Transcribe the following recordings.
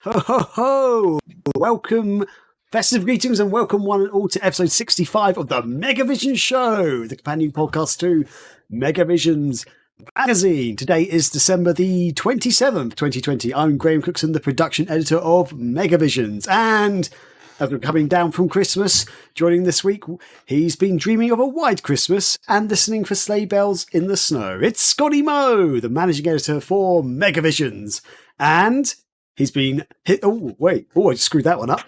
Ho ho ho! Welcome, festive greetings, and welcome one and all to episode 65 of the Megavision Show, the companion podcast to Megavision's magazine. Today is December the 27th, 2020. I'm Graham Cookson, the production editor of Megavisions, and as we're coming down from Christmas, joining this week, he's been dreaming of a white Christmas and listening for sleigh bells in the snow. It's Scotty Moe, the managing editor for Megavisions, and he's been hit. Oh, wait. Oh, I just screwed that one up.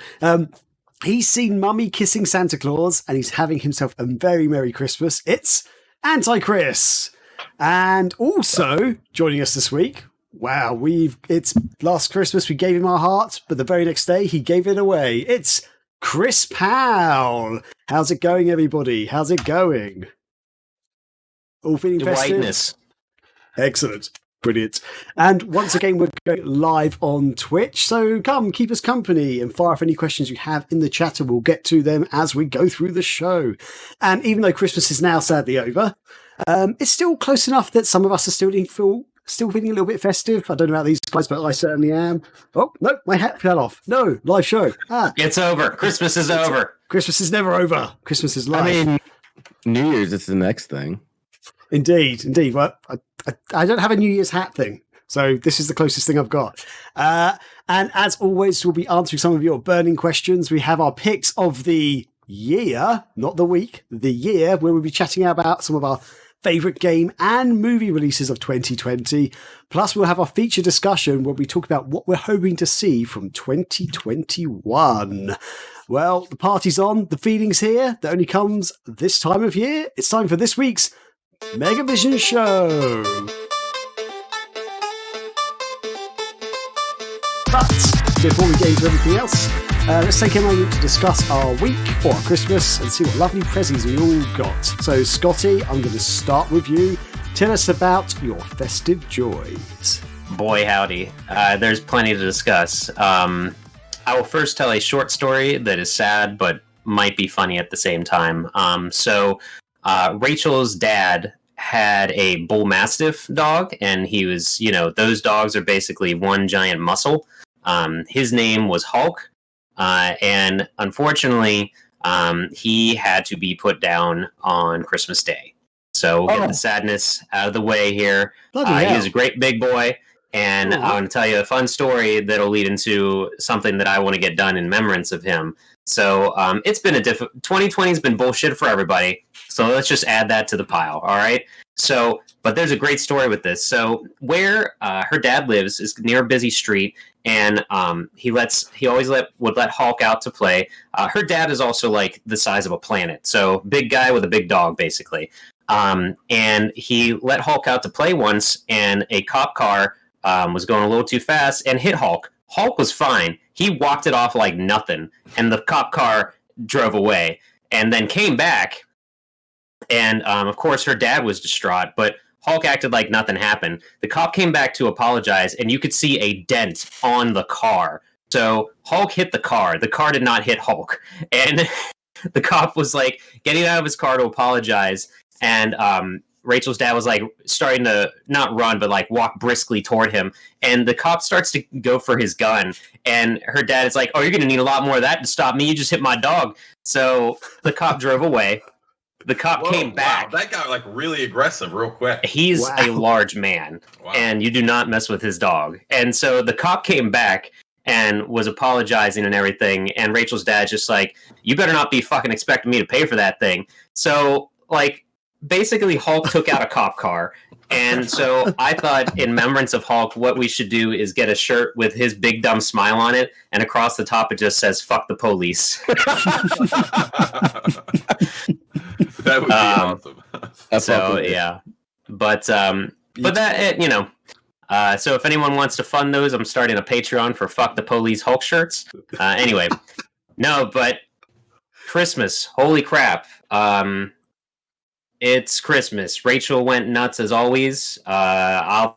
He's seen Mummy kissing Santa Claus and he's having himself a very Merry Christmas. It's Anti-Chris. And also joining us this week. Wow, it's last Christmas we gave him our heart, but the very next day he gave it away. It's Chris Powell. How's it going, everybody? How's it going? All feeling festive? Whiteness. Excellent. Brilliant. And once again, we're going live on Twitch. So come, keep us company and fire off any questions you have in the chat and we'll get to them as we go through the show. And even though Christmas is now sadly over, it's still close enough that some of us are still feeling a little bit festive. I don't know about these guys, but I certainly am. Oh, no, my hat fell off. No, live show. It's over. Christmas is over. Christmas is never over. Christmas is live. I mean, New Year's, it's the next thing. Indeed. Well, I don't have a New Year's hat thing, so this is the closest thing I've got. And as always, we'll be answering some of your burning questions. We have our picks of the year, not the week, the year, where we'll be chatting about some of our favourite game and movie releases of 2020. Plus, we'll have our feature discussion where we talk about what we're hoping to see from 2021. Well, the party's on, the feeling's here, that only comes this time of year. It's time for this week's Megavision Show. But before we get into everything else, let's take a moment to discuss our week or our Christmas and see what lovely presents we all got. So, Scotty, I'm going to start with you. Tell us about your festive joys. Boy, howdy. There's plenty to discuss. I will first tell a short story that is sad, but might be funny at the same time. Rachel's dad had a bull mastiff dog, and he was, those dogs are basically one giant muscle. His name was Hulk, and unfortunately, he had to be put down on Christmas Day. So we'll get the sadness out of the way here. He was a great big boy, and I want to tell you a fun story that'll lead into something that I want to get done in remembrance of him. So it's been 2020 has been bullshit for everybody. So let's just add that to the pile. All right. So, but there's a great story with this. So where her dad lives is near a busy street, and he always would let Hulk out to play. Her dad is also like the size of a planet. So big guy with a big dog, basically. And he let Hulk out to play once, and a cop car was going a little too fast and hit Hulk. Hulk was fine. He walked it off like nothing, and the cop car drove away and then came back. And, of course, her dad was distraught, but Hulk acted like nothing happened. The cop came back to apologize, and you could see a dent on the car. So Hulk hit the car. The car did not hit Hulk. And the cop was, like, getting out of his car to apologize, and Rachel's dad was like starting to not run, but like walk briskly toward him. And the cop starts to go for his gun. And her dad is like, "Oh, you're going to need a lot more of that to stop me. You just hit my dog." So the cop drove away. The cop came back. Wow, that got like really aggressive real quick. He's a large man, and you do not mess with his dog. And so the cop came back and was apologizing and everything. And Rachel's dad's just like, "You better not be fucking expecting me to pay for that thing." So like, basically Hulk took out a cop car. And so I thought, in remembrance of Hulk, what we should do is get a shirt with his big dumb smile on it, and across the top it just says "fuck the police." That would be awesome. So yeah, but that so if anyone wants to fund those, I'm starting a Patreon for "fuck the police" Hulk shirts. Anyway, no, but Christmas, holy crap! It's Christmas. Rachel went nuts as always. I'll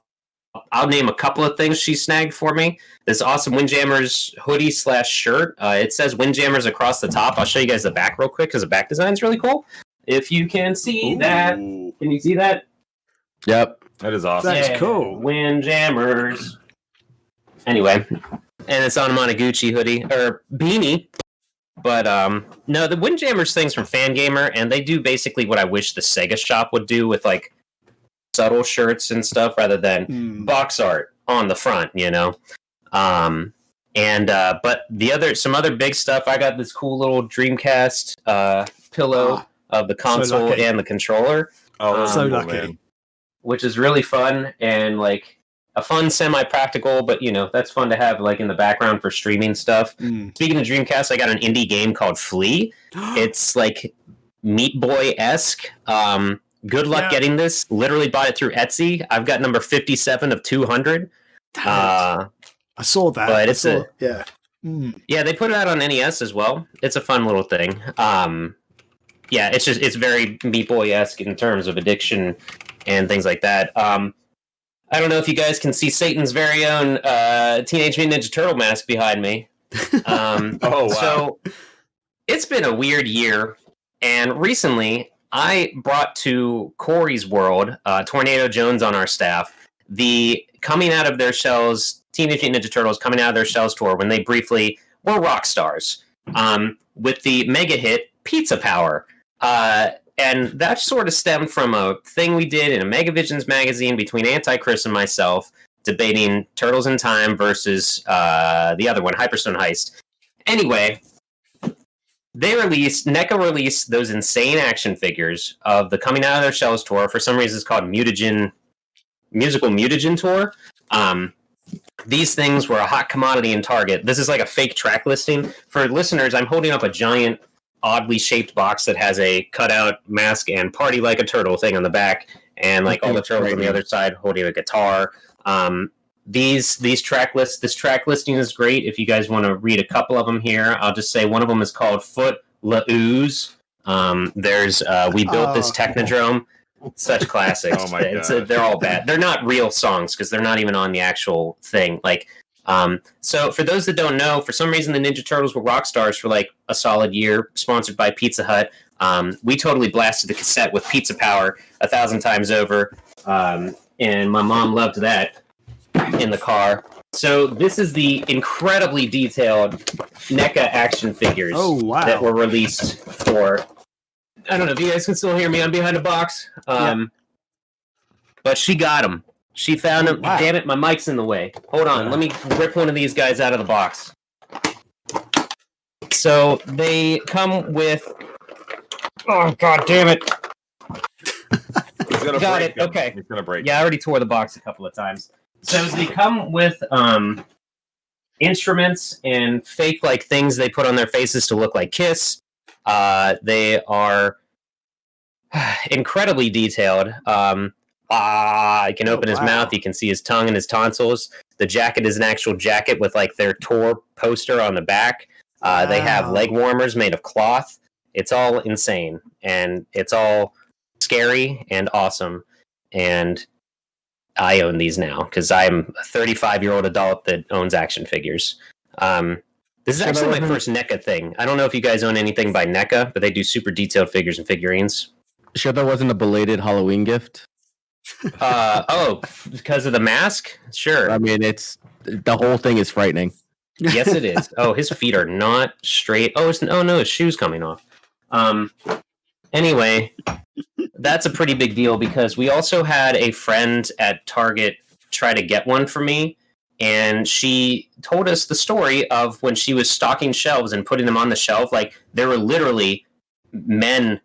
name a couple of things she snagged for me. This awesome Windjammers hoodie / shirt. It says Windjammers across the top. I'll show you guys the back real quick because the back design's really cool. If you can see that. Can you see that? Yep. That is awesome. That's cool. Windjammers. Anyway, and it's on a Monoguchi hoodie or beanie. But no, the Windjammers thing's from Fangamer, and they do basically what I wish the Sega shop would do with like subtle shirts and stuff, rather than box art on the front. But some other big stuff. I got this cool little Dreamcast pillow of the console and the controller. Oh, so lucky. man. Which is really fun and like a fun semi-practical, but that's fun to have like in the background for streaming stuff. Speaking of Dreamcast, I got an indie game called Flea. It's like Meat Boy-esque. Good luck getting this. Literally bought it through Etsy. I've got number 57 of 200. I saw that. But yeah, they put it out on NES as well. It's a fun little thing. It's very Meat Boy-esque in terms of addiction and things like that. I don't know if you guys can see Satan's very own Teenage Mutant Ninja Turtle mask behind me. Oh, wow. So it's been a weird year, and recently I brought to Corey's World, Tornado Jones on our staff, the coming out of their shells, Teenage Mutant Ninja Turtles coming out of their shells tour when they briefly were rock stars, with the mega hit Pizza Power. And that sort of stemmed from a thing we did in a Megavisions magazine between Anti-Chris and myself, debating Turtles in Time versus the other one, Hyperstone Heist. Anyway, NECA released those insane action figures of the Coming Out of Their Shells tour. For some reason, it's called Musical Mutagen Tour. These things were a hot commodity in Target. This is like a fake track listing. For listeners, I'm holding up a giant oddly shaped box that has a cutout mask and Party Like a Turtle thing on the back, and like all the turtles on the other side holding a guitar. This track listing is great. If you guys want to read a couple of them here, I'll just say one of them is called Foot La Ooze. There's We Built This Technodrome. Such classics. Oh my God. They're all bad. They're not real songs because they're not even on the actual thing. So for those that don't know, for some reason the Ninja Turtles were rock stars for like a solid year, sponsored by Pizza Hut. We totally blasted the cassette with Pizza Power 1,000 times over, and my mom loved that in the car. So this is the incredibly detailed NECA action figures that were released for... I don't know if you guys can still hear me. I'm behind a box. But she got them. She found them. Wow. Damn it, my mic's in the way. Hold on. Let me rip one of these guys out of the box. So they come with... Oh, God damn it. He's gonna got break it. them. Okay. He's gonna break. Yeah, I already tore the box a couple of times. So they come with instruments and fake like things they put on their faces to look like Kiss. They are incredibly detailed. You can open his mouth. You can see his tongue and his tonsils. The jacket is an actual jacket with like their tour poster on the back. They have leg warmers made of cloth. It's all insane, and it's all scary and awesome. And I own these now because I'm a 35-year-old adult that owns action figures. This is actually my first NECA thing. I don't know if you guys own anything by NECA, but they do super detailed figures and figurines. Sure that wasn't a belated Halloween gift? Because of the mask? Sure. I mean, the whole thing is frightening. Yes, it is. Oh, his feet are not straight. No, his shoe's coming off. Anyway, that's a pretty big deal because we also had a friend at Target try to get one for me, and she told us the story of when she was stocking shelves and putting them on the shelf. Like, there were literally men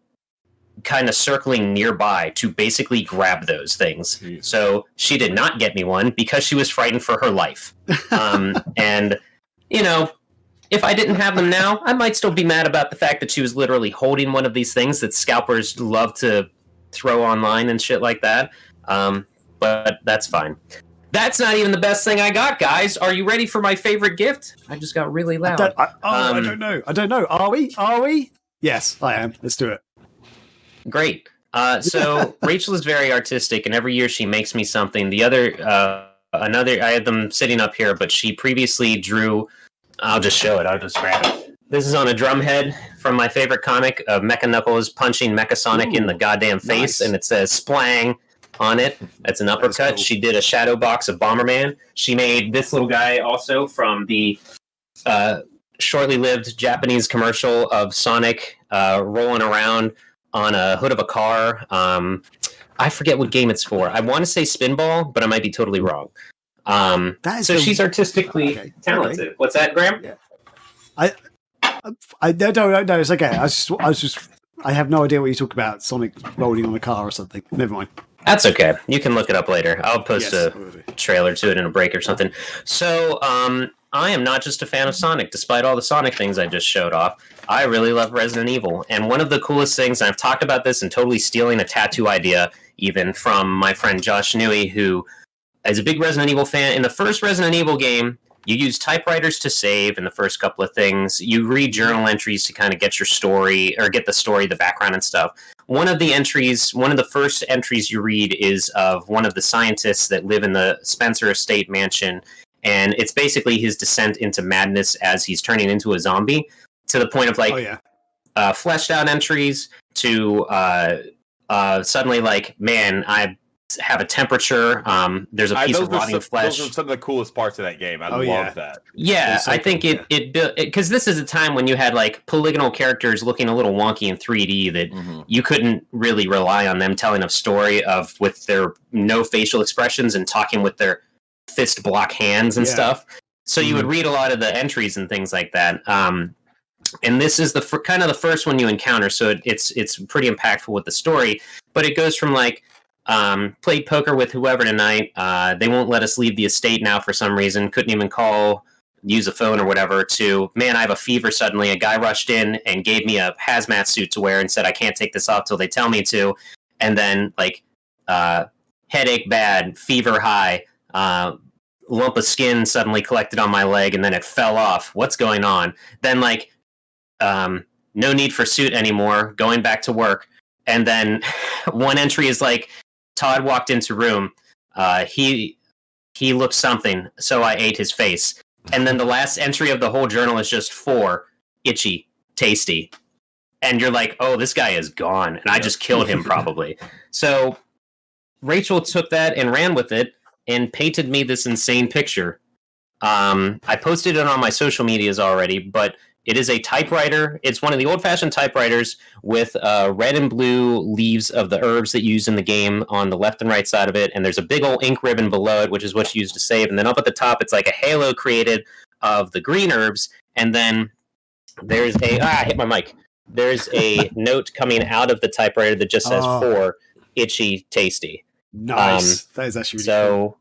kind of circling nearby to basically grab those things. Jeez. So she did not get me one because she was frightened for her life. And, if I didn't have them now, I might still be mad about the fact that she was literally holding one of these things that scalpers love to throw online and shit like that. But that's fine. That's not even the best thing I got, guys. Are you ready for my favorite gift? I just got really loud. I don't know. Are we? Yes, I am. Let's do it. Great. So Rachel is very artistic, and every year she makes me something. The other, I had them sitting up here, but she previously drew. I'll just show it. I'll just grab it. This is on a drum head from my favorite comic of Mecha Knuckles punching Mecha Sonic in the goddamn face, and it says "Splang." on it. That's an uppercut. cool. She did a shadow box of Bomberman. She made this little guy also from the shortly lived Japanese commercial of Sonic rolling around on a hood of a car. I forget what game it's for. I want to say Spinball, but I might be totally wrong. So she's artistically talented. Okay. What's that, Graham? Yeah. I don't know. It's okay. I have no idea what you talk about. Sonic rolling on a car or something. Never mind. That's okay. You can look it up later. I'll post a trailer to it in a break or something. So, I am not just a fan of Sonic, despite all the Sonic things I just showed off. I really love Resident Evil. And one of the coolest things, and I've talked about this and totally stealing a tattoo idea, even from my friend Josh Newey, who is a big Resident Evil fan. In the first Resident Evil game, you use typewriters to save in the first couple of things. You read journal entries to kind of get your story, or get the story, the background and stuff. One of the first entries you read is of one of the scientists that live in the Spencer Estate mansion. And it's basically his descent into madness as he's turning into a zombie, to the point of fleshed out entries to suddenly like, man, I have a temperature. There's a piece of rotting flesh. Those are some of the coolest parts of that game. I love that. Yeah, I think it built, because this is a time when you had like polygonal characters looking a little wonky in 3D that you couldn't really rely on them telling a story with their no facial expressions and talking with their fist block hands and stuff. So you would read a lot of the entries and things like that. And this is the kind of the first one you encounter. So it's pretty impactful with the story, but it goes from like, played poker with whoever tonight. They won't let us leave the estate now for some reason. Couldn't even use a phone or whatever, to, man, I have a fever suddenly. A guy rushed in and gave me a hazmat suit to wear and said, I can't take this off till they tell me to. And then like, headache bad, fever high, lump of skin suddenly collected on my leg and then it fell off. What's going on? Then like, no need for suit anymore, going back to work. And then one entry is like, Todd walked into room. He looked something, so I ate his face. And then the last entry of the whole journal is just 4, itchy, tasty. And you're like, oh, this guy is gone. And I just killed him probably. So Rachel took that and ran with it and painted me this insane picture. I posted it on my social medias already, but it is a typewriter. It's one of the old-fashioned typewriters with red and blue leaves of the herbs that you use in the game on the left and right side of it. And there's a big old ink ribbon below it, which is what you use to save. And then up at the top, it's like a halo created of the green herbs. And then there's I hit my mic. There's a note coming out of the typewriter that just says 4, itchy, tasty. Nice. That is actually really cool.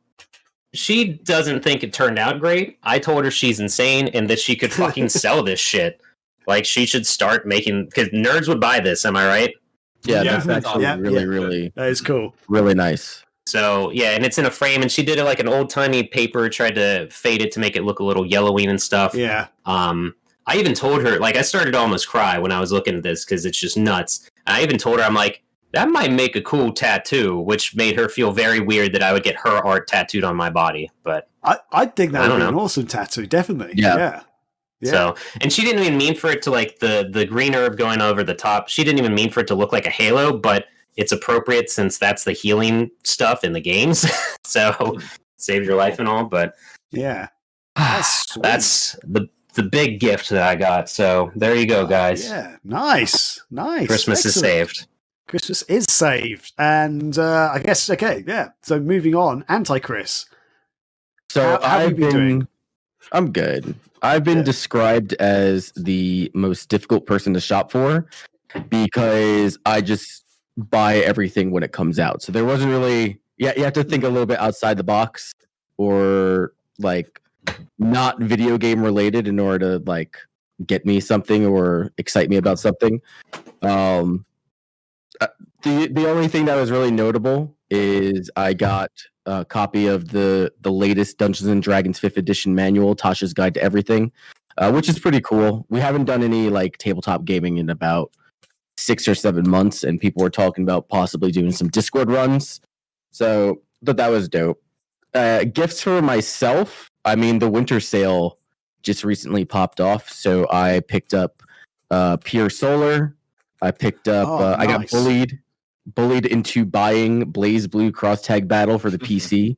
She doesn't think it turned out great. I told her she's insane and that she could fucking sell this shit. Like, she should start making, because nerds would buy this. Am I right? Yeah, that's actually really that is cool. Really nice. So yeah, and it's in a frame, and she did it like an old timey paper, tried to fade it to make it look a little yellowing and stuff. Yeah. I even told her, like, I started to almost cry when I was looking at this because it's just nuts. I even told her, I'm like, that might make a cool tattoo, which made her feel very weird that I would get her art tattooed on my body. But I think that would be an awesome tattoo, definitely. Yeah. So, and she didn't even mean for it to, like, the green herb going over the top. She didn't even mean for it to look like a halo, but it's appropriate since that's the healing stuff in the games. So, saves your life and all. But yeah, that's the big gift that I got. So there you go, guys. Yeah, nice. Christmas is saved. Christmas is saved, and I guess yeah. So moving on, Anti-Chris. So how have you been doing? I'm good. I've been described as the most difficult person to shop for because I just buy everything when it comes out. So there wasn't really, you have to think a little bit outside the box or like not video game related in order to like get me something or excite me about something. The only thing that was really notable is I got a copy of the latest Dungeons and Dragons 5th edition manual, Tasha's Guide to Everything, which is pretty cool. We haven't done any like tabletop gaming in about 6 or 7 months, and people were talking about possibly doing some Discord runs. So that was dope. Gifts for myself. I mean, the winter sale just recently popped off, so I picked up Pure Solar. I picked up. I got Bullied. bullied into buying Blaze Blue Cross Tag Battle for the PC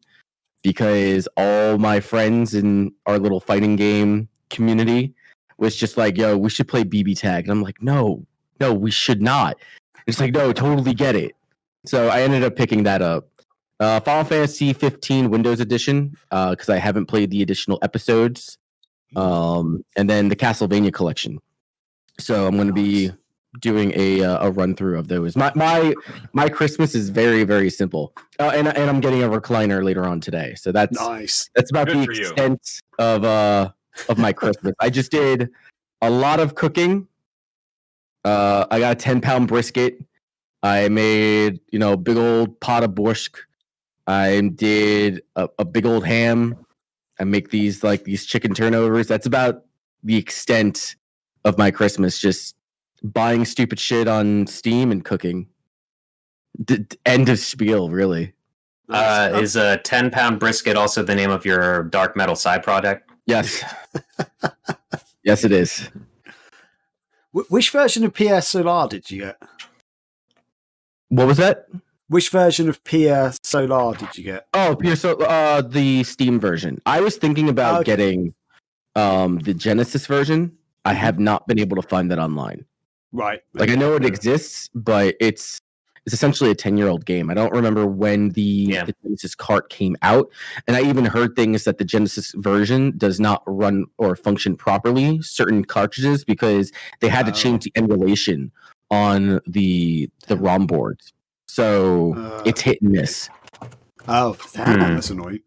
because all my friends in our little fighting game community was just like, yo, we should play BB Tag. And I'm like, no, we should not. It's like, no, totally get it. So I ended up picking that up. Final Fantasy 15 Windows Edition, because I haven't played the additional episodes. And then the Castlevania collection. So I'm going to be doing a run through of those. My Christmas is very, very simple. And I'm getting a recliner later on today. So that's nice. That's about the extent of my Christmas. I just did a lot of cooking. I got a 10-pound brisket. I made, big old pot of borscht. I did a big old ham. I make these chicken turnovers. That's about the extent of my Christmas. Just buying stupid shit on Steam and cooking. End of spiel, really. Is a 10-pound brisket also the name of your dark metal side project? Yes. Yes, it is. Which version of PS Solar did you get? What was that? Which version of PS Solar did you get? Oh, the Steam version. I was thinking about getting the Genesis version. I have not been able to find that online. Right. Like, I know it exists, but it's essentially a 10-year-old game. I don't remember when the Genesis cart came out. And I even heard things that the Genesis version does not run or function properly, certain cartridges, because they had to change the emulation on the ROM boards. So it's hit and miss. Oh, that's annoying.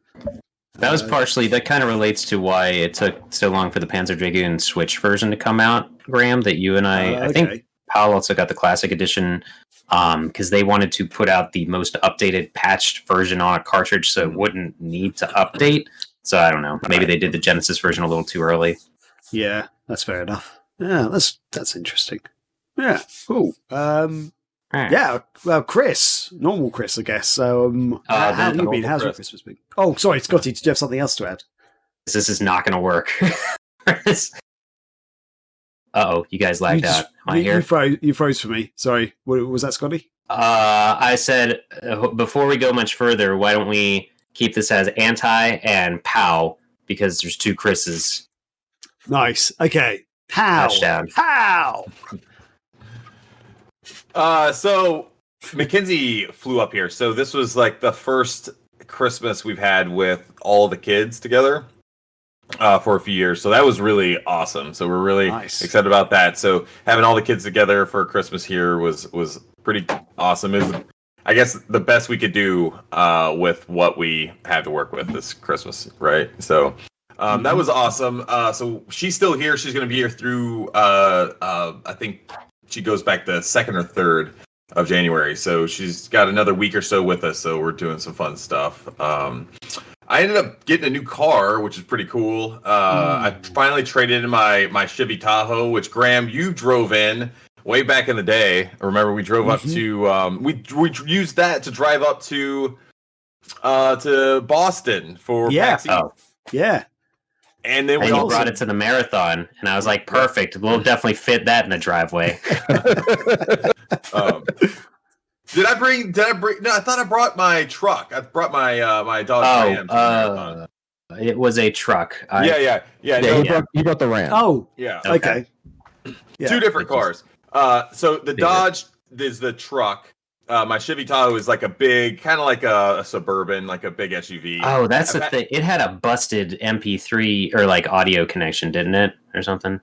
That was partially, that kind of relates to why it took so long for the Panzer Dragoon Switch version to come out, Graham, that you and I think Paul also got the classic edition, because they wanted to put out the most updated patched version on a cartridge so it wouldn't need to update. So I don't know. Maybe they did the Genesis version a little too early. Yeah, that's fair enough. Yeah, that's interesting. Yeah, cool. Yeah, well, Chris, normal Chris, I guess. So, how have you been? How's your Christmas been? Oh, sorry, Scotty, did you have something else to add? This is not going to work. Uh-oh, you guys lagged out. Am I here? You froze for me. Sorry. What was that, Scotty? I said, before we go much further, why don't we keep this as anti and pow, because there's two Chris's. Nice. Okay. Pow. Touchdown. Pow. So Mackenzie flew up here. So this was like the first Christmas we've had with all the kids together for a few years. So that was really awesome. So we're really excited about that. So having all the kids together for Christmas here was pretty awesome. It was, I guess, the best we could do with what we had to work with this Christmas, right? So that was awesome. So she's still here. She's going to be here through, I think, she goes back the 2nd or 3rd of January. So she's got another week or so with us. So we're doing some fun stuff. I ended up getting a new car, which is pretty cool. I finally traded in my Chevy Tahoe, which, Graham, you drove in way back in the day. I remember we drove up to, we used that to drive up to Boston for PAX East. Yeah. And then we all brought it to the marathon, and I was like, perfect. We'll definitely fit that in the driveway. Did I bring? No, I thought I brought my truck. I brought my Dodge Ram to the marathon. It was a truck. He brought the Ram. Oh, yeah. Okay. Yeah. Two different cars. So the Dodge is the truck. My Chevy Tahoe is like a big, kind of like a Suburban, like a big SUV. Oh, that's the thing. It had a busted MP3 or like audio connection, didn't it, or something?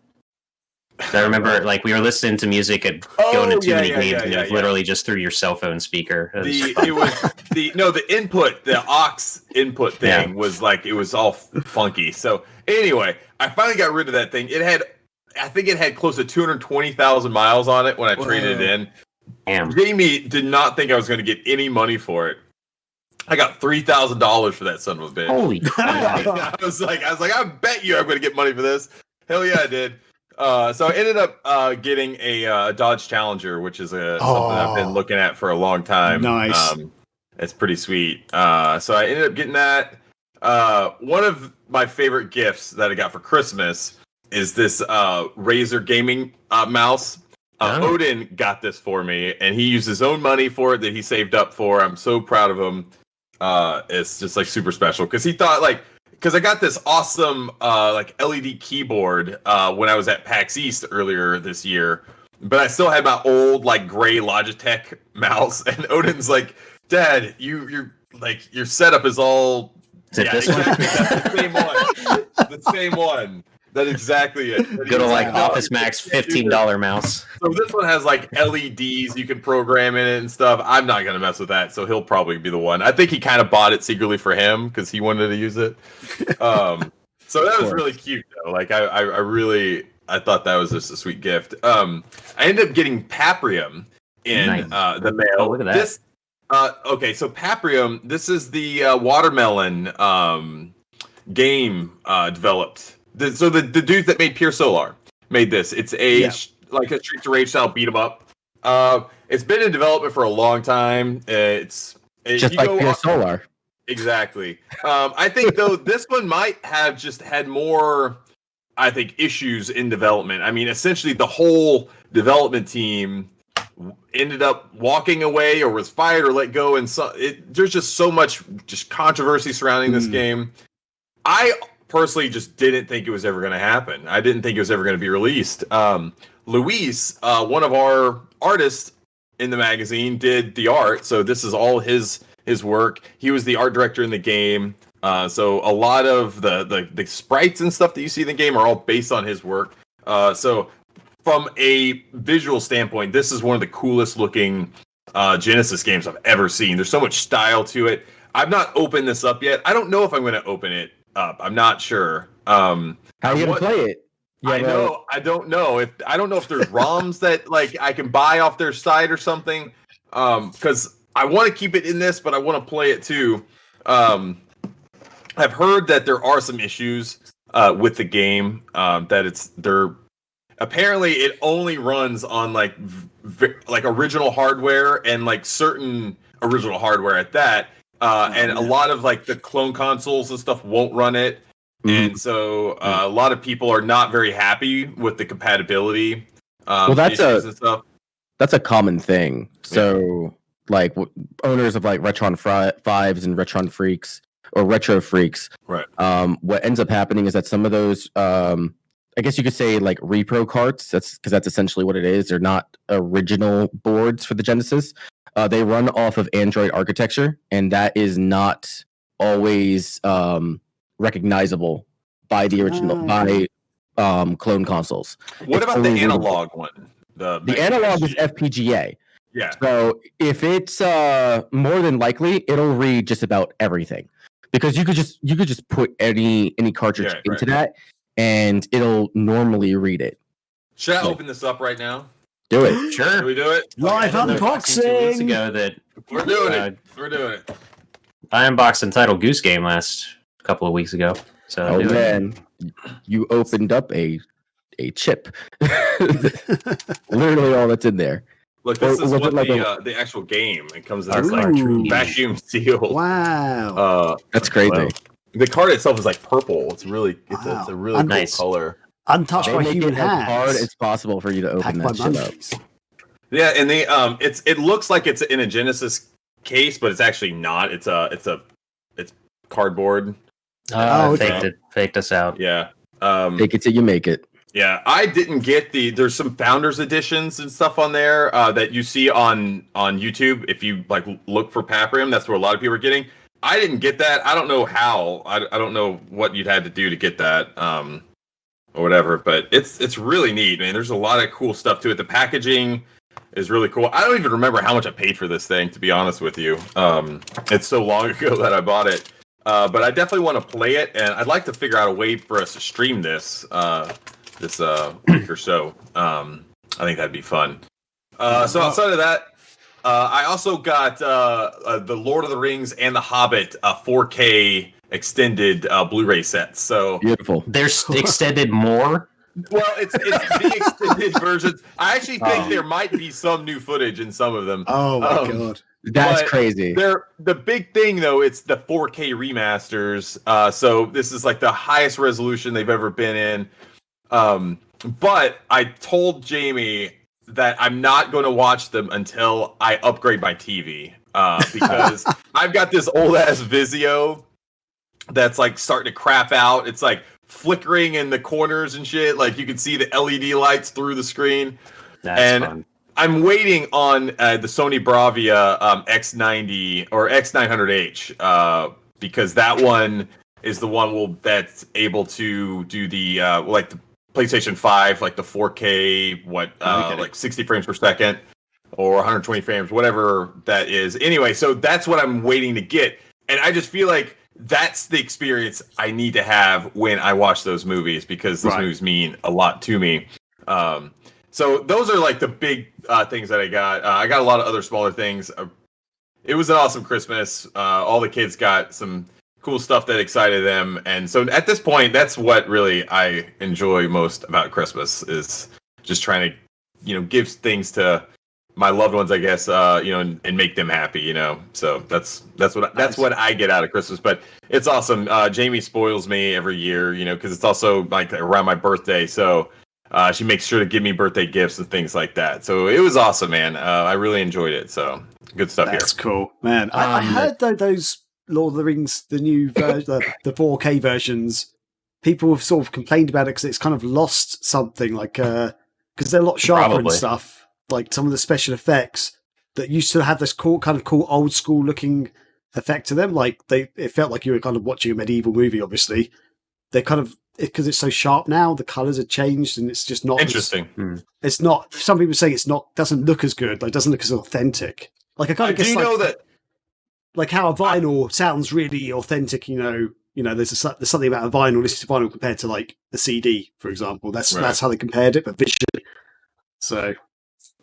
I remember, like, we were listening to music and going to too many games, and it was literally just through your cell phone speaker. The input, the aux input thing was like, it was all funky. So anyway, I finally got rid of that thing. I think it had close to 220,000 miles on it when I traded it in. Damn. Jamie did not think I was going to get any money for it. I got $3,000 for that son of a bitch. Holy crap! I was like, I bet you I'm going to get money for this. Hell yeah, I did. So I ended up getting a Dodge Challenger, which is something I've been looking at for a long time. Nice. It's pretty sweet. So I ended up getting that. One of my favorite gifts that I got for Christmas is this Razer gaming mouse. Odin got this for me, and he used his own money for it that he saved up for. I'm so proud of him. It's just like super special because he thought because I got this awesome like LED keyboard when I was at PAX East earlier this year, but I still had my old like gray Logitech mouse, and Odin's like, "Dad, your setup is all." Is it this one? That's the same one. The same one. That's exactly it. Go to like Office Max $15 mouse. So this one has like LEDs you can program in it and stuff. I'm not gonna mess with that, so he'll probably be the one. I think he kind of bought it secretly for him because he wanted to use it. So that was really cute though. Like I thought that was just a sweet gift. I ended up getting Paprium in the mail. Oh, look at that. Okay, so Paprium, this is the watermelon game developed. So the dudes that made Pure Solar made this. It's like a Streets of Rage style beat 'em up. It's been in development for a long time. It's just like Pure Solar. Exactly. I think though this one might have just had more, I think, issues in development. I mean, essentially the whole development team ended up walking away or was fired or let go, and there's just so much just controversy surrounding this game. I personally just didn't think it was ever going to happen. I didn't think it was ever going to be released. Luis, one of our artists in the magazine, did the art, so this is all his work. He was the art director in the game, so a lot of the sprites and stuff that you see in the game are all based on his work. So from a visual standpoint, this is one of the coolest looking Genesis games I've ever seen. There's so much style to it. I've not opened this up yet. I don't know if I'm going to open it up. I'm not sure. How are you going to play it? I don't know if there's ROMs that like I can buy off their site or something. Because I want to keep it in this, but I want to play it too. I've heard that there are some issues with the game. Apparently it only runs on like original hardware and like certain original hardware at that. And a lot of like the clone consoles and stuff won't run it. And so a lot of people are not very happy with the compatibility. Well, that's a common thing. So like owners of like Retron 5s and Retron Freaks or Retro Freaks, right? What ends up happening is that some of those, I guess you could say like repro carts. That's because that's essentially what it is. They're not original boards for the Genesis. They run off of Android architecture, and that is not always recognizable by the original clone consoles. What about the analog one? The analog is FPGA. Yeah. So if it's more than likely, it'll read just about everything, because you could just put any cartridge into that, and it'll normally read it. Should I open this up right now? Do it. Sure. Can we do it? Live unboxing. 2 weeks ago that We're doing it. We're doing it. I unboxed Untitled Goose Game last couple of weeks ago. So Oh man, you opened up a chip. Literally all that's in there. Look, this is what like the actual game. It comes in this like Ooh. vacuum sealed. Wow. That's crazy. Wow. The card itself is like purple. It's a really cool Nice color. Untouched They by make human it as hard hands. as possible for you to open Packed that by shit up. monkeys. Yeah, and it looks like it's in a Genesis case, but it's actually not. It's cardboard. okay. Faked us out. Yeah. Take it till you make it. Yeah, I didn't get there's some founders editions and stuff on there that you see on YouTube. If you like look for Paprium, that's where a lot of people are getting. I didn't get that. I don't know how. I don't know what you'd had to do to get that or whatever, but it's really neat, man. There's a lot of cool stuff to it. The packaging is really cool. I don't even remember how much I paid for this thing, to be honest with you. It's so long ago that I bought it. But I definitely want to play it, and I'd like to figure out a way for us to stream this week or so. I think that'd be fun. So outside of that, I also got the Lord of the Rings and the Hobbit 4K extended Blu-ray sets. So Beautiful. There's extended more. well, it's the extended versions. I actually think there might be some new footage in some of them. Oh my god. That's But crazy. The big thing though, it's the 4K remasters. So this is like the highest resolution they've ever been in. But I told Jamie that I'm not going to watch them until I upgrade my TV because I've got this old ass Vizio that's like starting to crap out. It's like flickering in the corners and shit. Like you can see the LED lights through the screen. That's fun. I'm waiting on the Sony Bravia X90 or X900H because that one is the one that's able to do the like the PlayStation 5, like the 4K, like 60 frames per second or 120 frames, whatever that is. Anyway, so that's what I'm waiting to get, and I just feel like that's the experience I need to have when I watch those movies because those movies mean a lot to me. So those are like the big things that I got. I got a lot of other smaller things. It was an awesome Christmas. All the kids got some cool stuff that excited them. And so at this point, that's what really I enjoy most about Christmas is just trying to, give things to my loved ones, I guess, and make them happy, So that's what I get out of Christmas. But it's awesome. Jamie spoils me every year, because it's also like around my birthday. So she makes sure to give me birthday gifts and things like that. So it was awesome, man. I really enjoyed it. So good stuff here. That's cool, man. I heard those Lord of the Rings, the new the 4K versions, people have sort of complained about it because it's kind of lost something, like because they're a lot sharper and stuff. Like some of the special effects that used to have this cool old school looking effect to them. Like it felt like you were kind of watching a medieval movie. Obviously, they kind of, because it's so sharp now, the colors have changed and it's just not interesting. It's not. Some people say doesn't look as good. Like doesn't look as authentic. Like I kind of guess. Do you know that? Like how a vinyl sounds really authentic. There's something about a vinyl. Listening to vinyl compared to like a CD, for example. That's how they compared it, but visually. So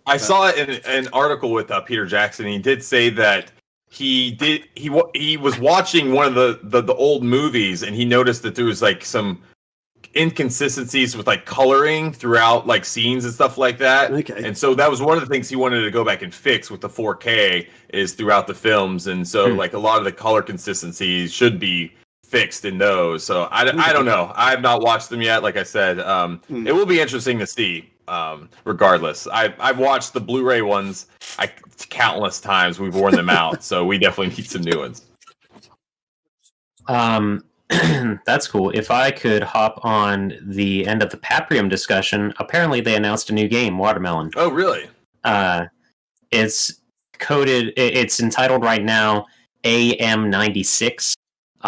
I saw it in an article with Peter Jackson. He did say that he was watching one of the old movies and he noticed that there was like some inconsistencies with like coloring throughout like scenes and stuff like that. Okay. And so that was one of the things he wanted to go back and fix with the 4K is throughout the films. And so like a lot of the color consistencies should be fixed in those. So I don't know. I have not watched them yet. Like I said, it will be interesting to see. Regardless, I've watched the Blu-ray ones countless times. We've worn them out, so we definitely need some new ones. That's cool. If I could hop on the end of the Paprium discussion, apparently they announced a new game, Watermelon. Oh, really? It's coded. It's entitled right now AM96.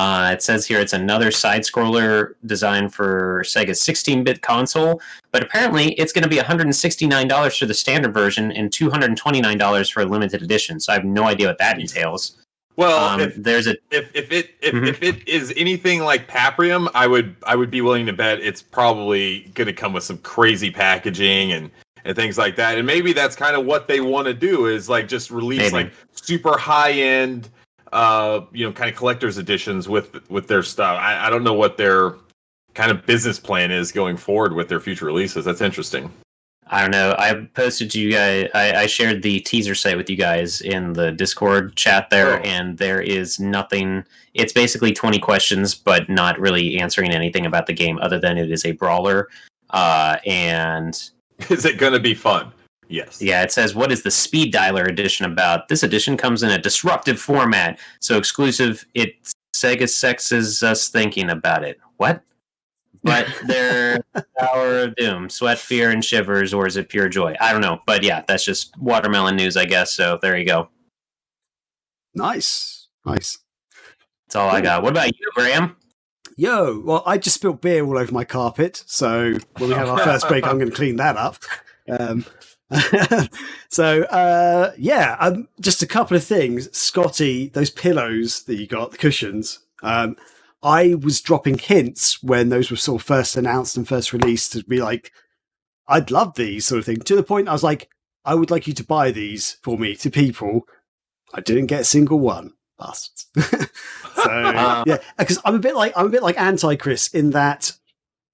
It says here it's another side-scroller designed for Sega's 16-bit console, but apparently it's going to be $169 for the standard version and $229 for a limited edition. So I have no idea what that entails. Well, if it is anything like Paprium, I would be willing to bet it's probably going to come with some crazy packaging and things like that. And maybe that's kind of what they want to do is like just release like super high-end kind of collector's editions with their stuff. I don't know what their kind of business plan is going forward with their future releases. That's interesting. I don't know. I posted to you guys. I shared the teaser site with you guys in the Discord chat there, and there is nothing. It's basically 20 questions, but not really answering anything about the game other than it is a brawler. And is it going to be fun? Yes. Yeah, it says, what is the Speed Dialer edition about? This edition comes in a disruptive format, so exclusive. Sega sexes us thinking about it. What? But they're Hour of Doom, Sweat, Fear, and Shivers, or is it Pure Joy? I don't know. But yeah, that's just Watermelon news, I guess. So there you go. Nice. That's all I got. What about you, Graham? Yo, well, I just spilled beer all over my carpet, so when we have our first break, I'm going to clean that up. Just a couple of things. Scotty, those pillows that you got, the cushions, I was dropping hints when those were sort of first announced and first released to be like, I'd love these sort of thing, to the point I was like, I would like you to buy these for me to people. I didn't get a single one. Bastards. Yeah, because I'm a bit like Anti-Chris in that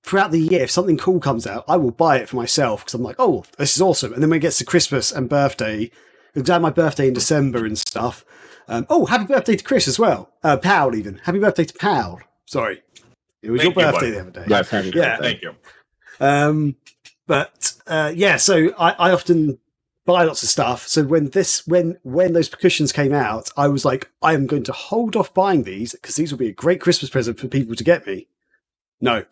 throughout the year, if something cool comes out, I will buy it for myself because I'm like, oh, this is awesome. And then when it gets to Christmas and birthday, because I had my birthday in December and stuff. Happy birthday to Chris as well. Powell even. Happy birthday to Powell. Sorry. It was your birthday the other day. Yes, happy birthday. Thank you. But So I often buy lots of stuff. So when those cushions came out, I was like, I am going to hold off buying these because these will be a great Christmas present for people to get me. No,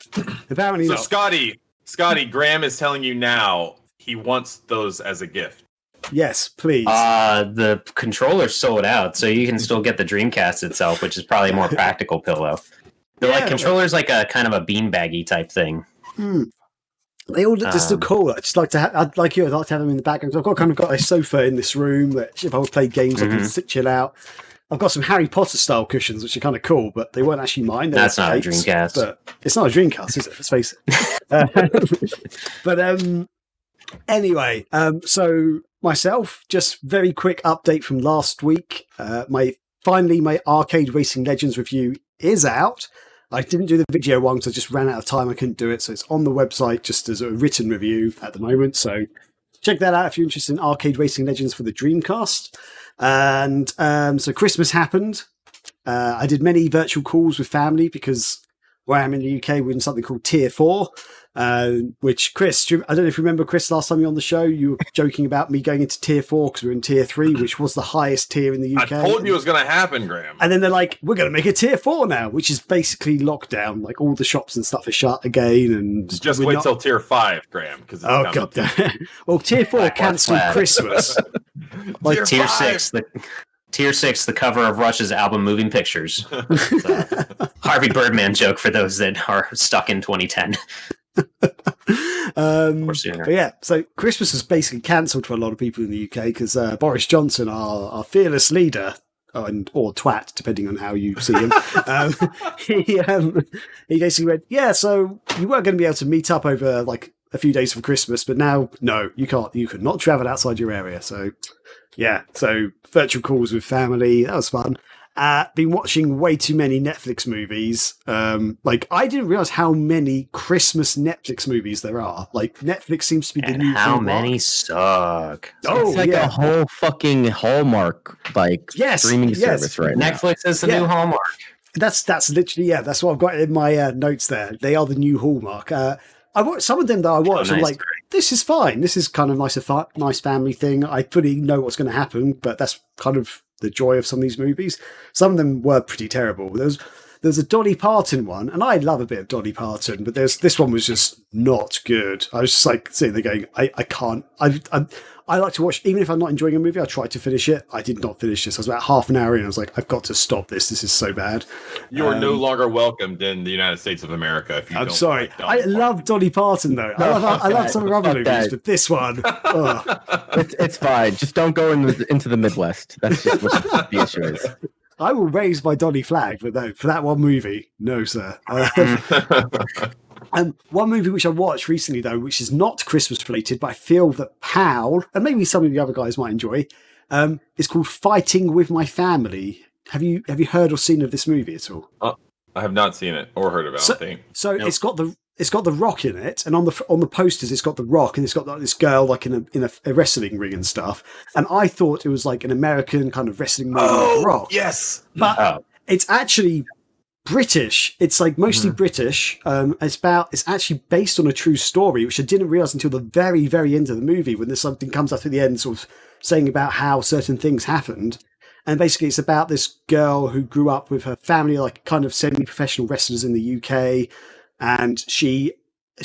apparently So not. Scotty, Graham is telling you now he wants those as a gift. Yes, please. The controller's sold out, so you can still get the Dreamcast itself, which is probably a more practical pillow. They're like controllers, like a kind of a beanbaggy type thing. They all look just so cool. I'd like to have them in the background. I've got a sofa in this room that if I would play games, I can sit chill out. I've got some Harry Potter style cushions, which are kind of cool, but they weren't actually mine. That's not a Dreamcast. But it's not a Dreamcast, is it? Let's face it. Anyway, so myself, just very quick update from last week. My Arcade Racing Legends review is out. I didn't do the video one because I just ran out of time. I couldn't do it. So it's on the website just as a written review at the moment. So check that out if you're interested in Arcade Racing Legends for the Dreamcast. And so Christmas happened. I did many virtual calls with family because where I am in the UK, we're in something called Tier 4. Which Chris, I don't know if you remember, Chris, last time you were on the show, you were joking about me going into Tier 4 because we were in Tier 3, which was the highest tier in the UK. I told you it was going to happen, Graham. And then they're like, we're going to make a Tier 4 now, which is basically lockdown. Like all the shops and stuff are shut again. And just wait till Tier 5, Graham. God damn. Well, Tier 4 cancelled Christmas. Like Tier 6, Tier 6, the cover of Rush's album Moving Pictures. Harvey Birdman joke for those that are stuck in 2010. Or sooner. But yeah, so Christmas was basically cancelled for a lot of people in the UK because Boris Johnson, our fearless leader, or twat, depending on how you see him, he basically went, yeah, so you weren't going to be able to meet up over like a few days for Christmas, but now, no, you can't. You could not travel outside your area. So yeah, so virtual calls with family, that was fun. Been watching way too many Netflix movies. I didn't realize how many Christmas Netflix movies there are. Like Netflix seems to be the new how Hallmark. Many suck. It's like a whole fucking Hallmark streaming service right now. Netflix is the new Hallmark. That's literally that's what I've got in my notes there. They are the new Hallmark. I watched some of them that I watched. Nice. I'm like, this is fine. This is kind of nice family thing. I fully know what's going to happen, but that's kind of the joy of some of these movies. Some of them were pretty terrible. There's a Dolly Parton one, and I love a bit of Dolly Parton, but this one was just not good. I was just like sitting there going, I can't. I like to watch, even if I'm not enjoying a movie, I try to finish it. I did not finish this. I was about half an hour in. I was like, I've got to stop this. This is so bad. You are no longer welcomed in the United States of America. If you I'm sorry. I love Dolly Parton, though. I love some of her other movies, but this one, it's fine. Just don't go into the Midwest. That's just what the issue is. I will raise my Dolly flag, but no, for that one movie, no, sir. One movie which I watched recently, though, which is not Christmas related, but I feel that Pal, and maybe some of the other guys might enjoy, is called Fighting with My Family. Have you heard or seen of this movie at all? I have not seen it or heard about it. So nope. It's got the Rock in it, and on the posters it's got the Rock, and it's got this girl like in a wrestling ring and stuff. And I thought it was like an American kind of wrestling movie with the Rock. Yes, but it's actually British. It's like mostly British. It's actually based on a true story, which I didn't realize until the very, very end of the movie when there's something comes up at the end, sort of saying about how certain things happened. And basically, it's about this girl who grew up with her family, like kind of semi-professional wrestlers in the UK, and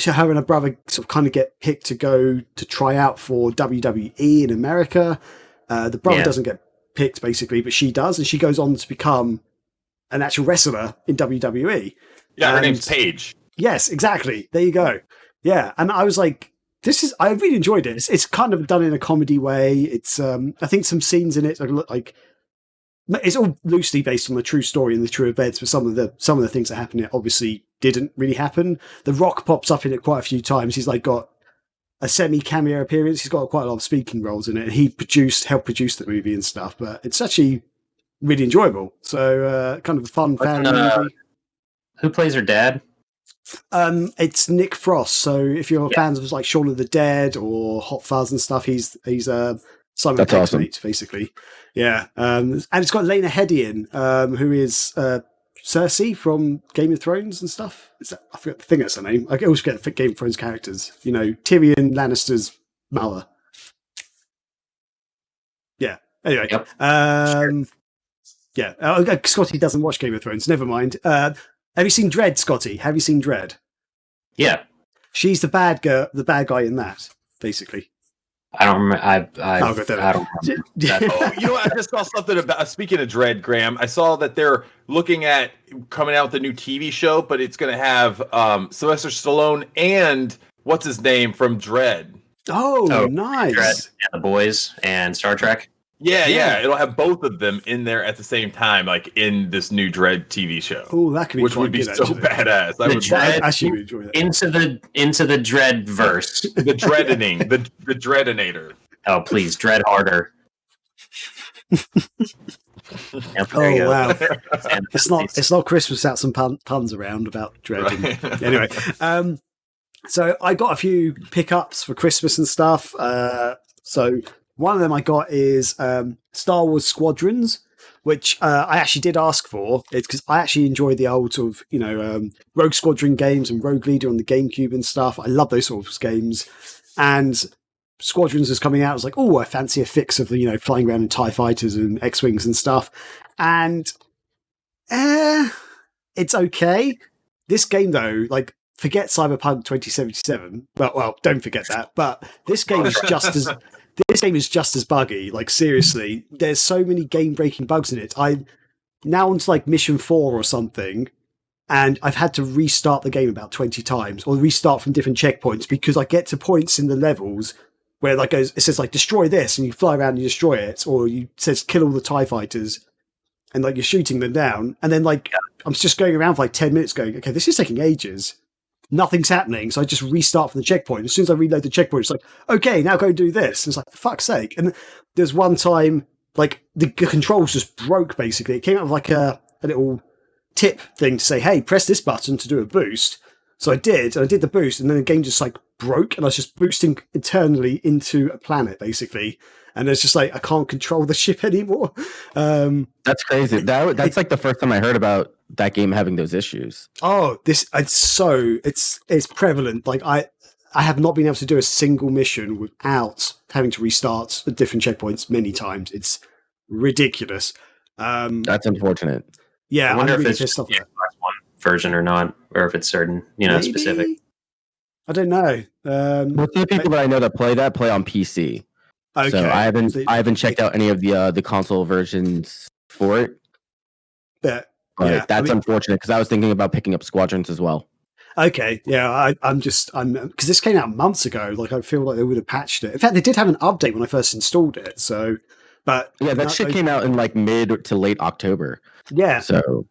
her and her brother sort of kind of get picked to go to try out for WWE in America. The brother doesn't get picked basically, but she does, and she goes on to become an actual wrestler in WWE. Yeah, her name's Paige. Yes, exactly. There you go. Yeah, and I was like, I really enjoyed it. It's kind of done in a comedy way. It's I think some scenes in it look like it's all loosely based on the true story and the true events, but some of the things that happen in it obviously didn't really happen. The Rock pops up in it quite a few times. He's like got a semi-cameo appearance. He's got quite a lot of speaking roles in it, and he helped produce the movie and stuff. But it's actually really enjoyable. So kind of a fun family movie. Who plays her dad? It's Nick Frost. So if you're fans of like Shaun of the Dead or Hot Fuzz and stuff, he's Simon Pegg's mate, basically. Yeah. And it's got Lena Headey in, who is Cersei from Game of Thrones and stuff. I think that's her name. I always forget Game of Thrones characters. You know, Tyrion Lannister's mother. Yeah. Anyway. Yep. Yeah. Scotty doesn't watch Game of Thrones. Never mind. Have you seen Dredd, Scotty? Have you seen Dredd? Yeah. She's the bad guy in that, basically. I don't remember. I I'll go there. don't remember. Oh, you know what? I just saw something about. Speaking of Dread, Graham, I saw that they're looking at coming out with a new TV show, but it's going to have Sylvester Stallone and what's his name from Dread. Oh, nice. Dredd and The Boys and Star Trek. Yeah. It'll have both of them in there at the same time, like in this new Dread TV show. Oh, that could be which quite would be good, so actually. badass. I would Dread- I actually would enjoy that. Into the Dread verse. the dreadening, the Dreadinator. Oh, please, Dread harder. Yep, there you Oh go. wow! It's not Christmas without some puns around about Dread. Right. Anyway, so I got a few pickups for Christmas and stuff. So one of them I got is Star Wars Squadrons, which I actually did ask for. It's because I actually enjoy the old sort of Rogue Squadron games and Rogue Leader on the GameCube and stuff. I love those sorts of games, and Squadrons was coming out. I was like, oh, I fancy a fix of the flying around in TIE fighters and X-Wings and stuff. And it's okay. This game though, like, forget Cyberpunk 2077. Well, don't forget that. But this game is just as buggy. Like, seriously, there's so many game-breaking bugs in it. I'm now onto like mission 4 or something, and I've had to restart the game about 20 times, or restart from different checkpoints, because I get to points in the levels where like it says like destroy this, and you fly around and you destroy it, or it says kill all the TIE fighters, and like you're shooting them down, and then like I'm just going around for like 10 minutes going, okay, this is taking ages. Nothing's happening, so I just restart from the checkpoint. As soon as I reload the checkpoint, it's like, okay, now go do this. And it's like, for fuck's sake. And there's one time, like, the controls just broke, basically. It came out with like a little tip thing to say, hey, press this button to do a boost. So I did, and I did the boost, and then the game just like broke, and I was just boosting internally into a planet, basically. And it's just like, I can't control the ship anymore. That's crazy. That's like the first time I heard about that game having those issues. Oh, it's prevalent. Like I have not been able to do a single mission without having to restart at different checkpoints many times. It's ridiculous. That's unfortunate. Yeah, I wonder I'm if really it's pissed just off the with Xbox One version or not, or if it's certain, that. specific. Maybe? I don't know. Most of the people that I know that play on PC. Okay. So I haven't checked out any of the console versions for it. But But yeah, that's unfortunate, because I was thinking about picking up Squadrons as well. okay. Yeah, I'm because this came out months ago. Like, I feel like they would have patched it. In fact, they did have an update when I first installed it. So, but Yeah, that shit came out in like mid to late October. yeah. So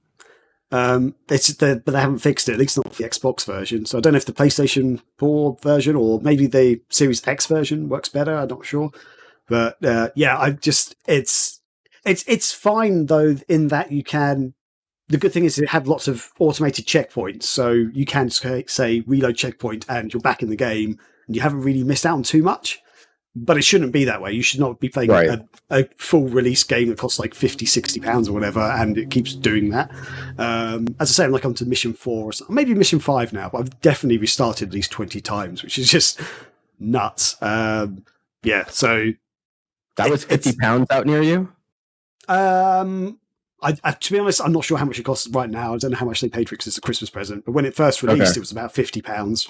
But they haven't fixed it, at least not the Xbox version. So I don't know if the PlayStation 4 version or maybe the Series X version works better. I'm not sure. But it's fine though, in that you can. The good thing is it have lots of automated checkpoints, so you can say reload checkpoint and you're back in the game, and you haven't really missed out on too much. But it shouldn't be that way. You should not be playing a full release game that costs like £50-60 or whatever, and it keeps doing that. As I say, I'm like on to mission 4 or something, maybe mission 5 now, but I've definitely restarted at least 20 times, which is just nuts. So that was £50 out near you? I to be honest, I'm not sure how much it costs right now. I don't know how much they paid for it because it's a Christmas present. But when it first released, It was about £50.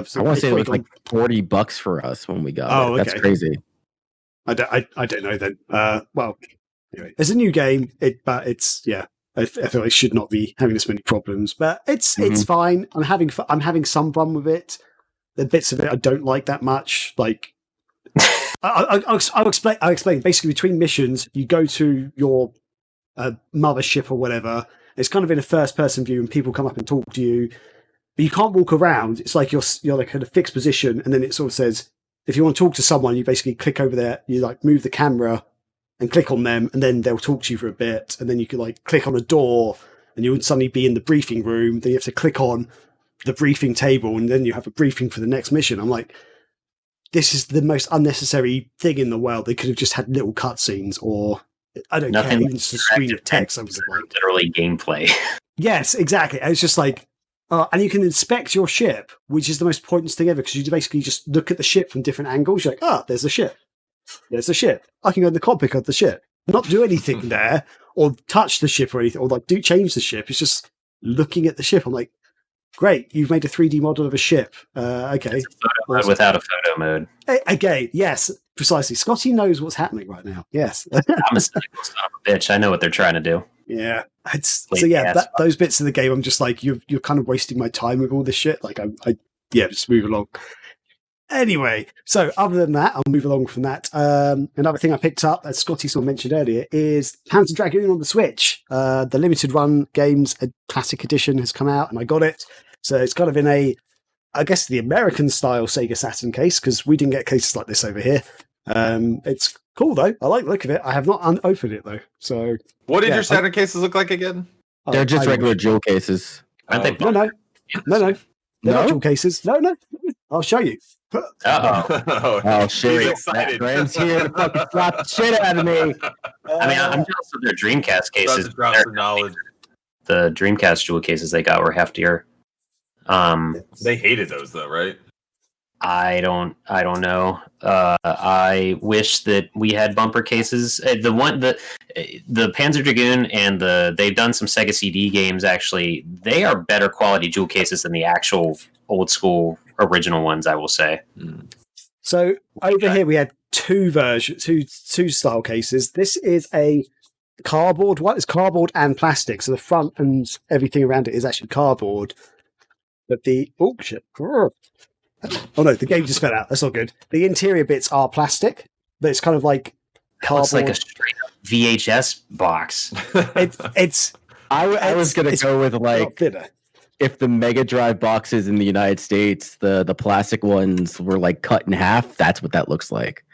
So I want to say it was like $40 for us when we got it. That's okay. crazy. I don't know then. Well, anyway, it's a new game, but it's I feel like it should not be having this many problems. But it's fine. I'm having some fun with it. The bits of it I don't like that much. Like I'll explain. Basically, between missions, you go to your mothership or whatever. It's kind of in a first-person view, and people come up and talk to you. But you can't walk around. It's like you're like in a fixed position, and then it sort of says, if you want to talk to someone, you basically click over there, you like move the camera and click on them, and then they'll talk to you for a bit, and then you could like click on a door, and you would suddenly be in the briefing room. Then you have to click on the briefing table, and then you have a briefing for the next mission. I'm like, this is the most unnecessary thing in the world. They could have just had little cutscenes or I don't Nothing care. Even just a screen of text. I was like, literally gameplay. yes, exactly. And it's just like, and you can inspect your ship, which is the most pointless thing ever, because you basically just look at the ship from different angles. You're like, there's a ship. There's a ship. I can go in the cockpit of the ship, not do anything there, or touch the ship or anything, or like change the ship. It's just looking at the ship. I'm like, great, you've made a 3D model of a ship. Okay. It's a photo mode without a photo mode. Again, yes, precisely. Scotty knows what's happening right now. Yes. I'm a cynical son of a bitch. I know what they're trying to do. Yeah. So yeah, those bits of the game, I'm just like, you're kind of wasting my time with all this shit. Like, just move along. Anyway, so other than that, I'll move along from that. Another thing I picked up, as Scotty sort of mentioned earlier, is Panzer Dragoon on the Switch. The limited run games classic edition has come out, and I got it. So it's kind of in I guess the American style Sega Saturn case, because we didn't get cases like this over here. It's cool though. I like the look of it. I have not unopened it though. So what did your Saturn cases look like again? They're just regular jewel cases. Aren't they? No. They're not jewel cases. No. I'll show you. Oh shit! He's excited. Graham's here to fucking slap the shit out of me. I mean, I'm jealous of their Dreamcast cases. Drop some knowledge. The Dreamcast jewel cases they got were heftier. They hated those though, right? I don't know. I wish that we had bumper cases. The Panzer Dragoon and they've done some Sega CD games. Actually, they are better quality jewel cases than the actual old school original ones, I will say. So over here we had two style cases. This is a cardboard one. It's cardboard and plastic. So the front and everything around it is actually cardboard. But the oh no, the game just fell out. That's not good. The interior bits are plastic, but it's kind of like cardboard. It's like a straight up VHS box. I was gonna go with like if the Mega Drive boxes in the United States, the plastic ones were like cut in half. That's what that looks like.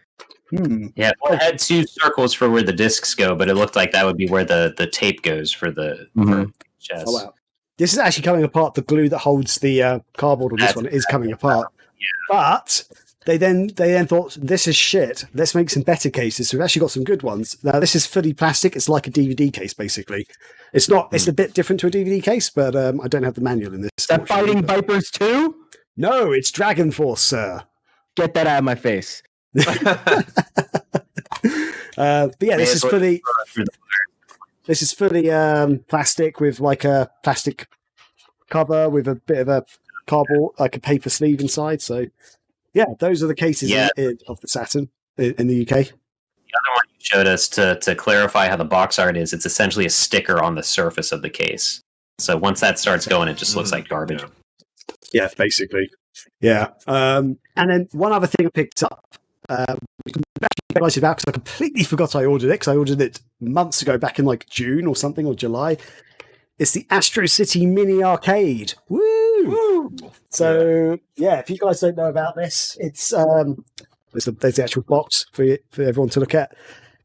Yeah, well, it had two circles for where the discs go, but it looked like that would be where the tape goes for the VHS. Oh wow. This is actually coming apart. The glue that holds the cardboard on this one is coming apart. Yeah. But they then thought, this is shit. Let's make some better cases. So we've actually got some good ones. Now, this is fully plastic. It's like a DVD case, basically. It's not. It's a bit different to a DVD case, but I don't have the manual in this. Is that Fighting Vipers too? No, it's Dragon Force, sir. Get that out of my face. But yeah, this is fully... This is fully plastic with like a plastic cover with a bit of a cardboard, like a paper sleeve inside. So, yeah, those are the cases of the Saturn in the UK. The other one you showed us to clarify how the box art is, it's essentially a sticker on the surface of the case. So once that starts going, it just looks like garbage. Yeah, basically. Yeah. And then one other thing I picked up, excited about because I completely forgot I ordered it because I ordered it months ago back in like June or something or July. It's the Astro City Mini Arcade. Woo! So yeah, if you guys don't know about this, it's there's the actual box for everyone to look at.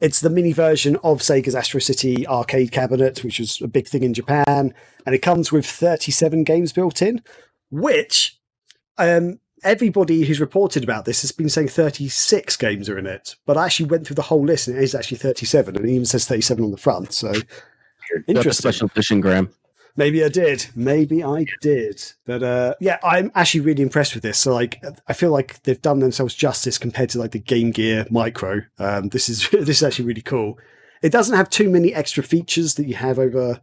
It's the mini version of Sega's Astro City arcade cabinet, which was a big thing in Japan, and it comes with 37 games built in, which everybody who's reported about this has been saying 36 games are in it, but I actually went through the whole list and it is actually 37, and it even says 37 on the front. So interesting. Special edition, Graham. Maybe I did. But yeah, I'm actually really impressed with this. So like, I feel like they've done themselves justice compared to like the Game Gear Micro. This is actually really cool. It doesn't have too many extra features that you have over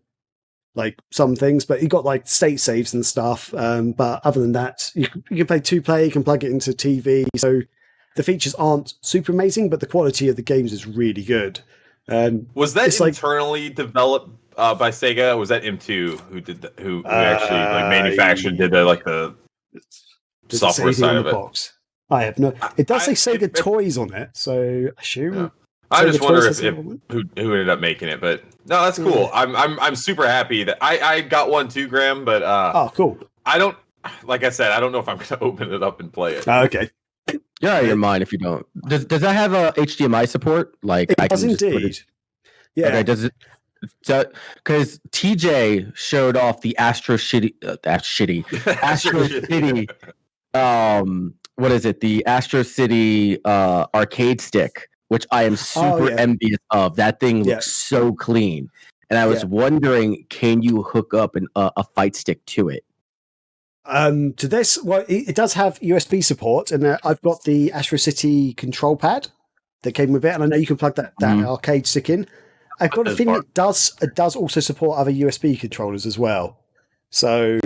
like some things, but you got like state saves and stuff. But other than that, you can play 2-player, you can plug it into TV. So the features aren't super amazing, but the quality of the games is really good. Was that internally developed by Sega? Or was that M2 who did who actually like manufactured did the software side of it? Box? I have no. It does say Sega Toys on it, so I assume. Yeah. I just wonder if who ended up making it, but no, that's cool. I'm super happy that I got one too, Graham. But oh, cool. I don't, like I said, I don't know if I'm going to open it up and play it. Okay. You're out of your mind if you don't. Does that have a HDMI support? Like, it does indeed. Yeah. Okay. Does it? So, because TJ showed off the Astro City. What is it? The Astro City arcade stick which I am super envious of. That thing looks so clean. And I was wondering, can you hook up a fight stick to it? To this, well, it does have USB support, and I've got the Astro City control pad that came with it, and I know you can plug that arcade stick in. I've got a feeling it does also support other USB controllers as well. So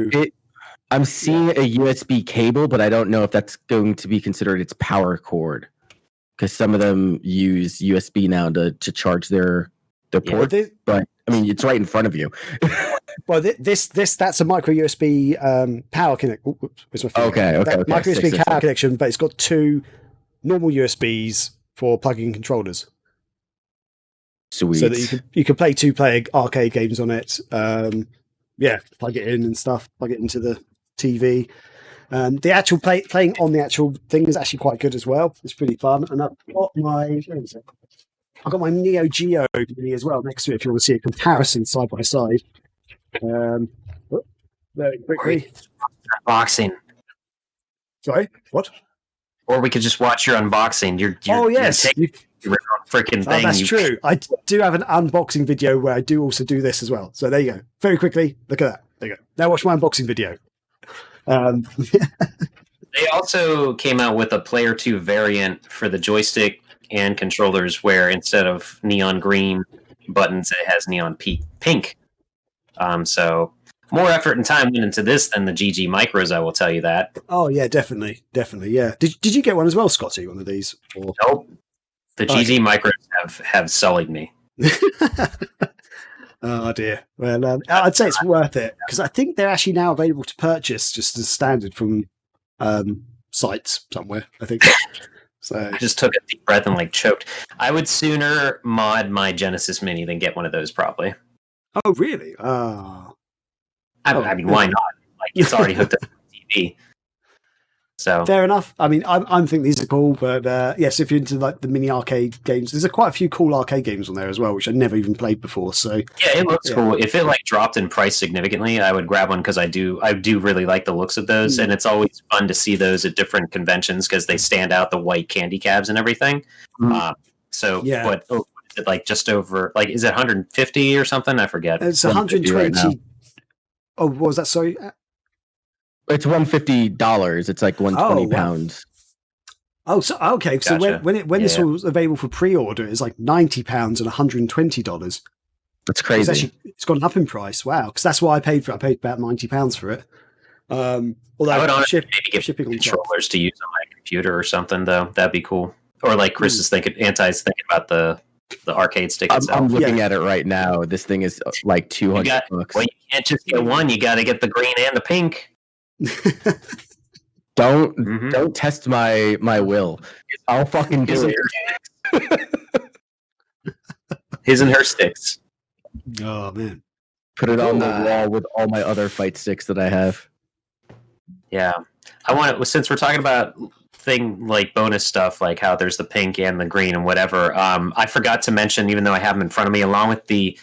I'm seeing a USB cable, but I don't know if that's going to be considered its power cord, because some of them use USB now to charge their port. But I mean, it's right in front of you. Well, that's a micro USB power connection. Okay. Micro USB power connection, but it's got two normal USBs for plugging controllers. Sweet. So that you can play 2-player arcade games on it. Plug it in and stuff. Plug it into the TV. The actual playing on the actual thing is actually quite good as well. It's pretty fun. And I've got my Neo Geo Mini as well next to it if you want to see a comparison side by side. Very quickly. Unboxing. Sorry, what? Or we could just watch your unboxing. You're freaking thing. That's true. I do have an unboxing video where I do also do this as well. So there you go. Very quickly, look at that. There you go. Now watch my unboxing video. They also came out with a Player 2 variant for the joystick and controllers where instead of neon green buttons, it has neon pink. So more effort and time went into this than the GG Micros, I will tell you that. Oh yeah, definitely, yeah. Did you get one as well, Scotty? One of these? Or... Nope. The GG Micros have sullied me. Oh dear. Well, I'd say it's worth it because I think they're actually now available to purchase just as standard from sites somewhere. I think. So I just took a deep breath and choked. I would sooner mod my Genesis Mini than get one of those, probably. Oh really? I mean, why not? It's already hooked up to the TV. So fair enough. I mean, I'm thinking these are cool, but yes, if you're into the mini arcade games, there's quite a few cool arcade games on there as well, which I never even played before. So yeah, it looks cool. If it dropped in price significantly, I would grab one because I do really like the looks of those, and it's always fun to see those at different conventions because they stand out, the white candy cabs and everything. What is it just over? Is it 150 or something? I forget. It's 120. Right, oh, what was that? Sorry. It's $150. It's like 120 pounds. Oh, so okay. So gotcha. when this was available for pre-order, it's like £90 and $120. That's crazy. It's gone up in price. Wow, because that's what I paid for it. I paid about £90 for it. Although I would honestly maybe get shipping controllers to use on my computer or something, though. That'd be cool. Or Chris is thinking, Anti's thinking about the arcade stick itself. I'm looking at it right now. This thing is like $200. Well, you can't just get one. You got to get the green and the pink. Don't test my will. I'll fucking do it. His and her sticks. Oh man, put it on the wall with all my other fight sticks that I have. Yeah, I want it. Since we're talking about bonus stuff, like how there's the pink and the green and whatever. I forgot to mention, even though I have them in front of me, along with the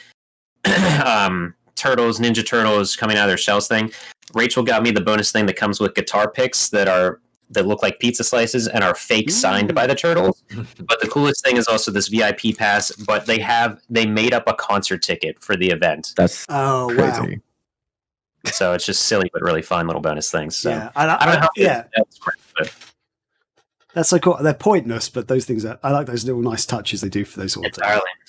Ninja Turtles coming out of their shells thing. Rachel got me the bonus thing that comes with guitar picks that look like pizza slices and are fake signed by the Turtles. But the coolest thing is also this VIP pass. But they made up a concert ticket for the event. That's crazy. Wow. So it's just silly but really fun little bonus things. So yeah, I don't know. That's great, but that's so cool. They're pointless, but those things I like those little nice touches they do for those sort of things.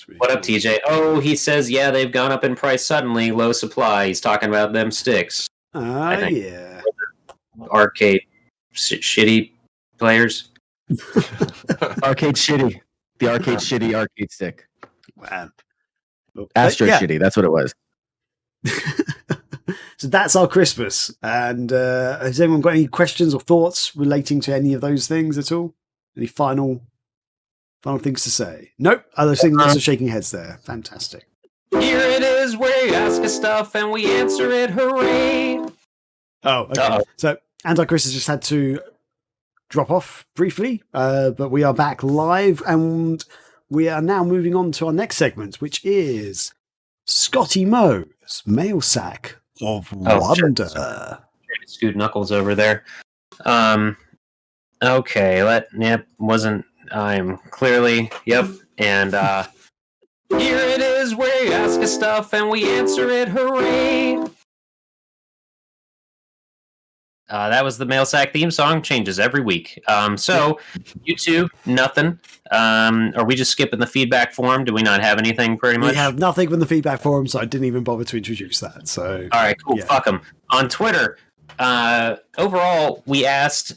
Really what up, TJ? Oh, he says, yeah, they've gone up in price suddenly. Low supply. He's talking about them sticks. Yeah. Arcade shitty players. Arcade shitty. The arcade shitty arcade stick. Wow. Astro shitty. That's what it was. So that's our Christmas. And has anyone got any questions or thoughts relating to any of those things at all? Any final things to say? Nope. Other things are shaking heads there. Fantastic. Here it is where you ask us stuff and we answer it. Hooray! Oh, okay. Uh-oh. So Anti-Chris has just had to drop off briefly, but we are back live and we are now moving on to our next segment, which is Scotty Moe's Mail Sack of Wonder. Sure. Scoot Knuckles over there. Okay, wasn't I'm clearly, yep. And here it is where you ask us stuff and we answer it. Hooray! That was the Mail Sack theme song. Changes every week. So, you two, nothing. Are we just skipping the feedback form? Do we not have anything pretty much? We have nothing from the feedback forum, so I didn't even bother to introduce that. So, all right, cool. Yeah. Fuck them. On Twitter, overall, we asked,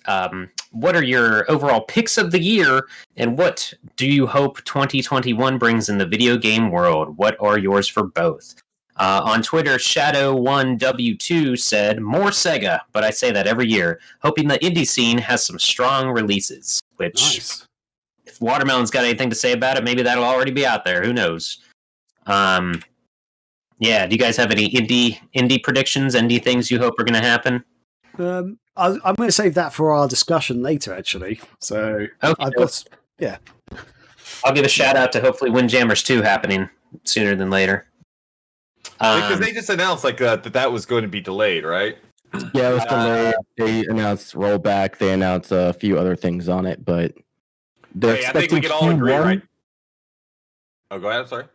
what are your overall picks of the year, and what do you hope 2021 brings in the video game world? What are yours for both? On Twitter, Shadow1W2 said, more Sega, but I say that every year, hoping the indie scene has some strong releases, which, nice. if Watermelon's got anything to say about it, maybe that'll already be out there. Who knows? Yeah, do you guys have any indie predictions, indie things you hope are going to happen? I'm going to save that for our discussion later, actually. So, Okay. I've got... Yeah. I'll give a shout out to hopefully Windjammers 2 happening sooner than later. Because they just announced that was going to be delayed, right? Yeah, it was delayed. They announced rollback. They announced a few other things on it, but they're I think we expecting can all agree, Q1. right? Oh, go ahead. I'm sorry.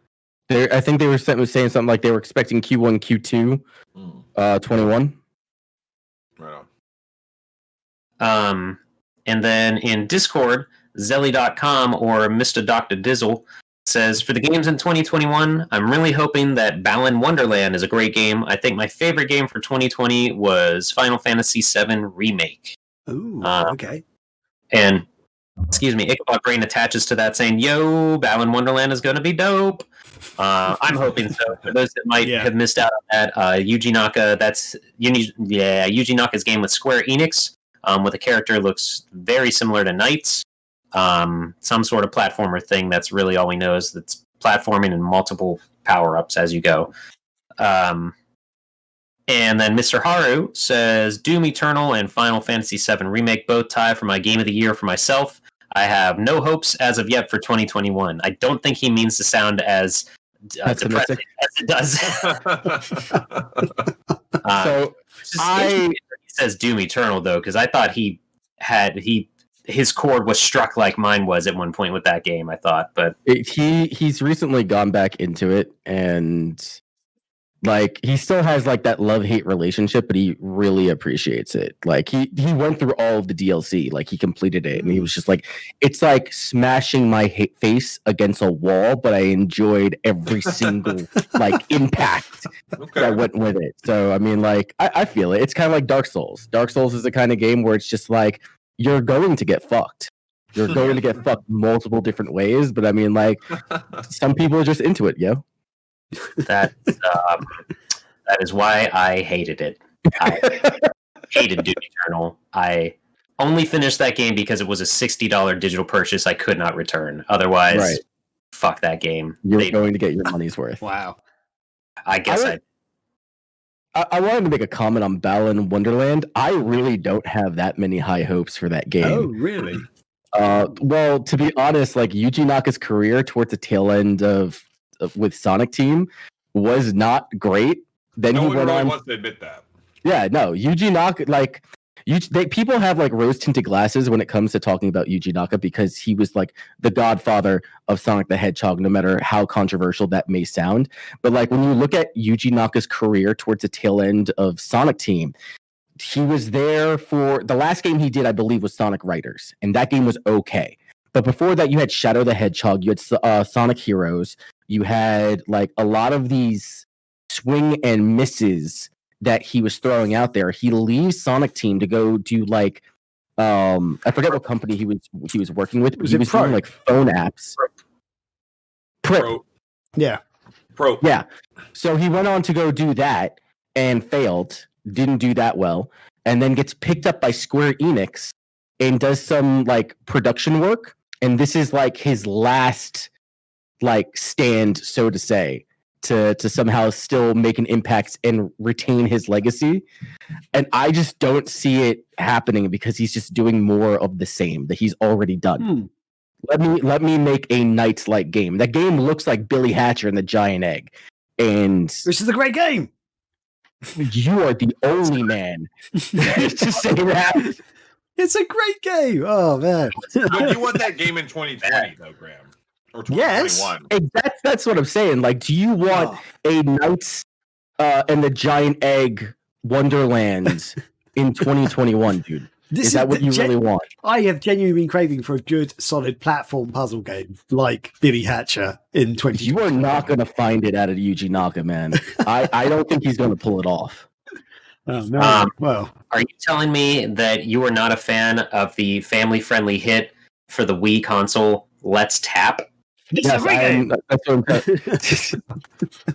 I think they were saying something like they were expecting Q1, Q2, 21. Right on. And then in Discord, Zelly.com or Mr. Dr. Dizzle says, for the games in 2021, I'm really hoping that Balan Wonderland is a great game. I think my favorite game for 2020 was Final Fantasy VII Remake. Ooh, okay. And, excuse me, Ichabod Brain attaches to that saying, yo, Balan Wonderland is going to be dope. I'm hoping so. For those that might have missed out on that, Yuji Naka, Yuji Naka's game with Square Enix, with a character looks very similar to Knights. Some sort of platformer thing. That's really all we know is that's platforming and multiple power-ups as you go. And then Mr. Haru says, Doom Eternal and Final Fantasy VII Remake both tie for my game of the year for myself. I have no hopes as of yet for 2021. I don't think he means to sound as depressing as it does. So he says Doom Eternal, though, because I thought his chord was struck like mine was at one point with that game, I thought. But he's recently gone back into it, and like he still has like that love-hate relationship, but he really appreciates it. Like he went through all of the DLC, like he completed it, and he was just like, it's like smashing my face against a wall, but I enjoyed every single like impact that went with it. So I mean, like I feel it. It's kind of like Dark Souls. Dark Souls is the kind of game where it's just like you're going to get fucked. You're going to get fucked multiple different ways, but I mean, like some people are just into it, yo. That is why I hated it. I hated Doom Eternal. I only finished that game because it was a $60 digital purchase I could not return. Otherwise, fuck that game. You're going to get your money's worth. Wow. I guess I wanted to make a comment on Balan Wonderland. I really don't have that many high hopes for that game. Oh, really? Well, to be honest, like Yuji Naka's career towards the tail end of with Sonic Team was not great. Then no he one went really on. wants to admit that. Yeah, no, Yuji Naka, like people have like rose-tinted glasses when it comes to talking about Yuji Naka because he was like the godfather of Sonic the Hedgehog, no matter how controversial that may sound. But like when you look at Yuji Naka's career towards the tail end of Sonic Team, he was there for the last game he did, I believe, was Sonic Riders, and that game was okay. But before that, you had Shadow the Hedgehog, you had Sonic Heroes, you had like a lot of these swing and misses that he was throwing out there. He leaves Sonic Team to go do like I forget what company he was working with, but he was doing like phone apps. Pro. Yeah. Pro. Yeah. So he went on to go do that and failed, didn't do that well, and then gets picked up by Square Enix and does some like production work. And this is like his last like stand, so to say, to somehow still make an impact and retain his legacy. And I just don't see it happening because he's just doing more of the same that he's already done. Let me make a Knights-like game. That game looks like Billy Hatcher and the Giant Egg. And this is a great game. You are the only man to say that. It's a great game. Oh man. But you want that game in 2020 though, Graham, or 2021? Yes. That's what I'm saying. Like, do you want a Knights and the Giant Egg Wonderlands in 2021, dude? Is that what you really want? I have genuinely been craving for a good, solid platform puzzle game like Billy Hatcher in 2020. You are not going to find it out of Yuji Naka, man. I don't think he's going to pull it off. Oh, no. Well, are you telling me that you are not a fan of the family-friendly hit for the Wii console, Let's Tap? Yes, that's what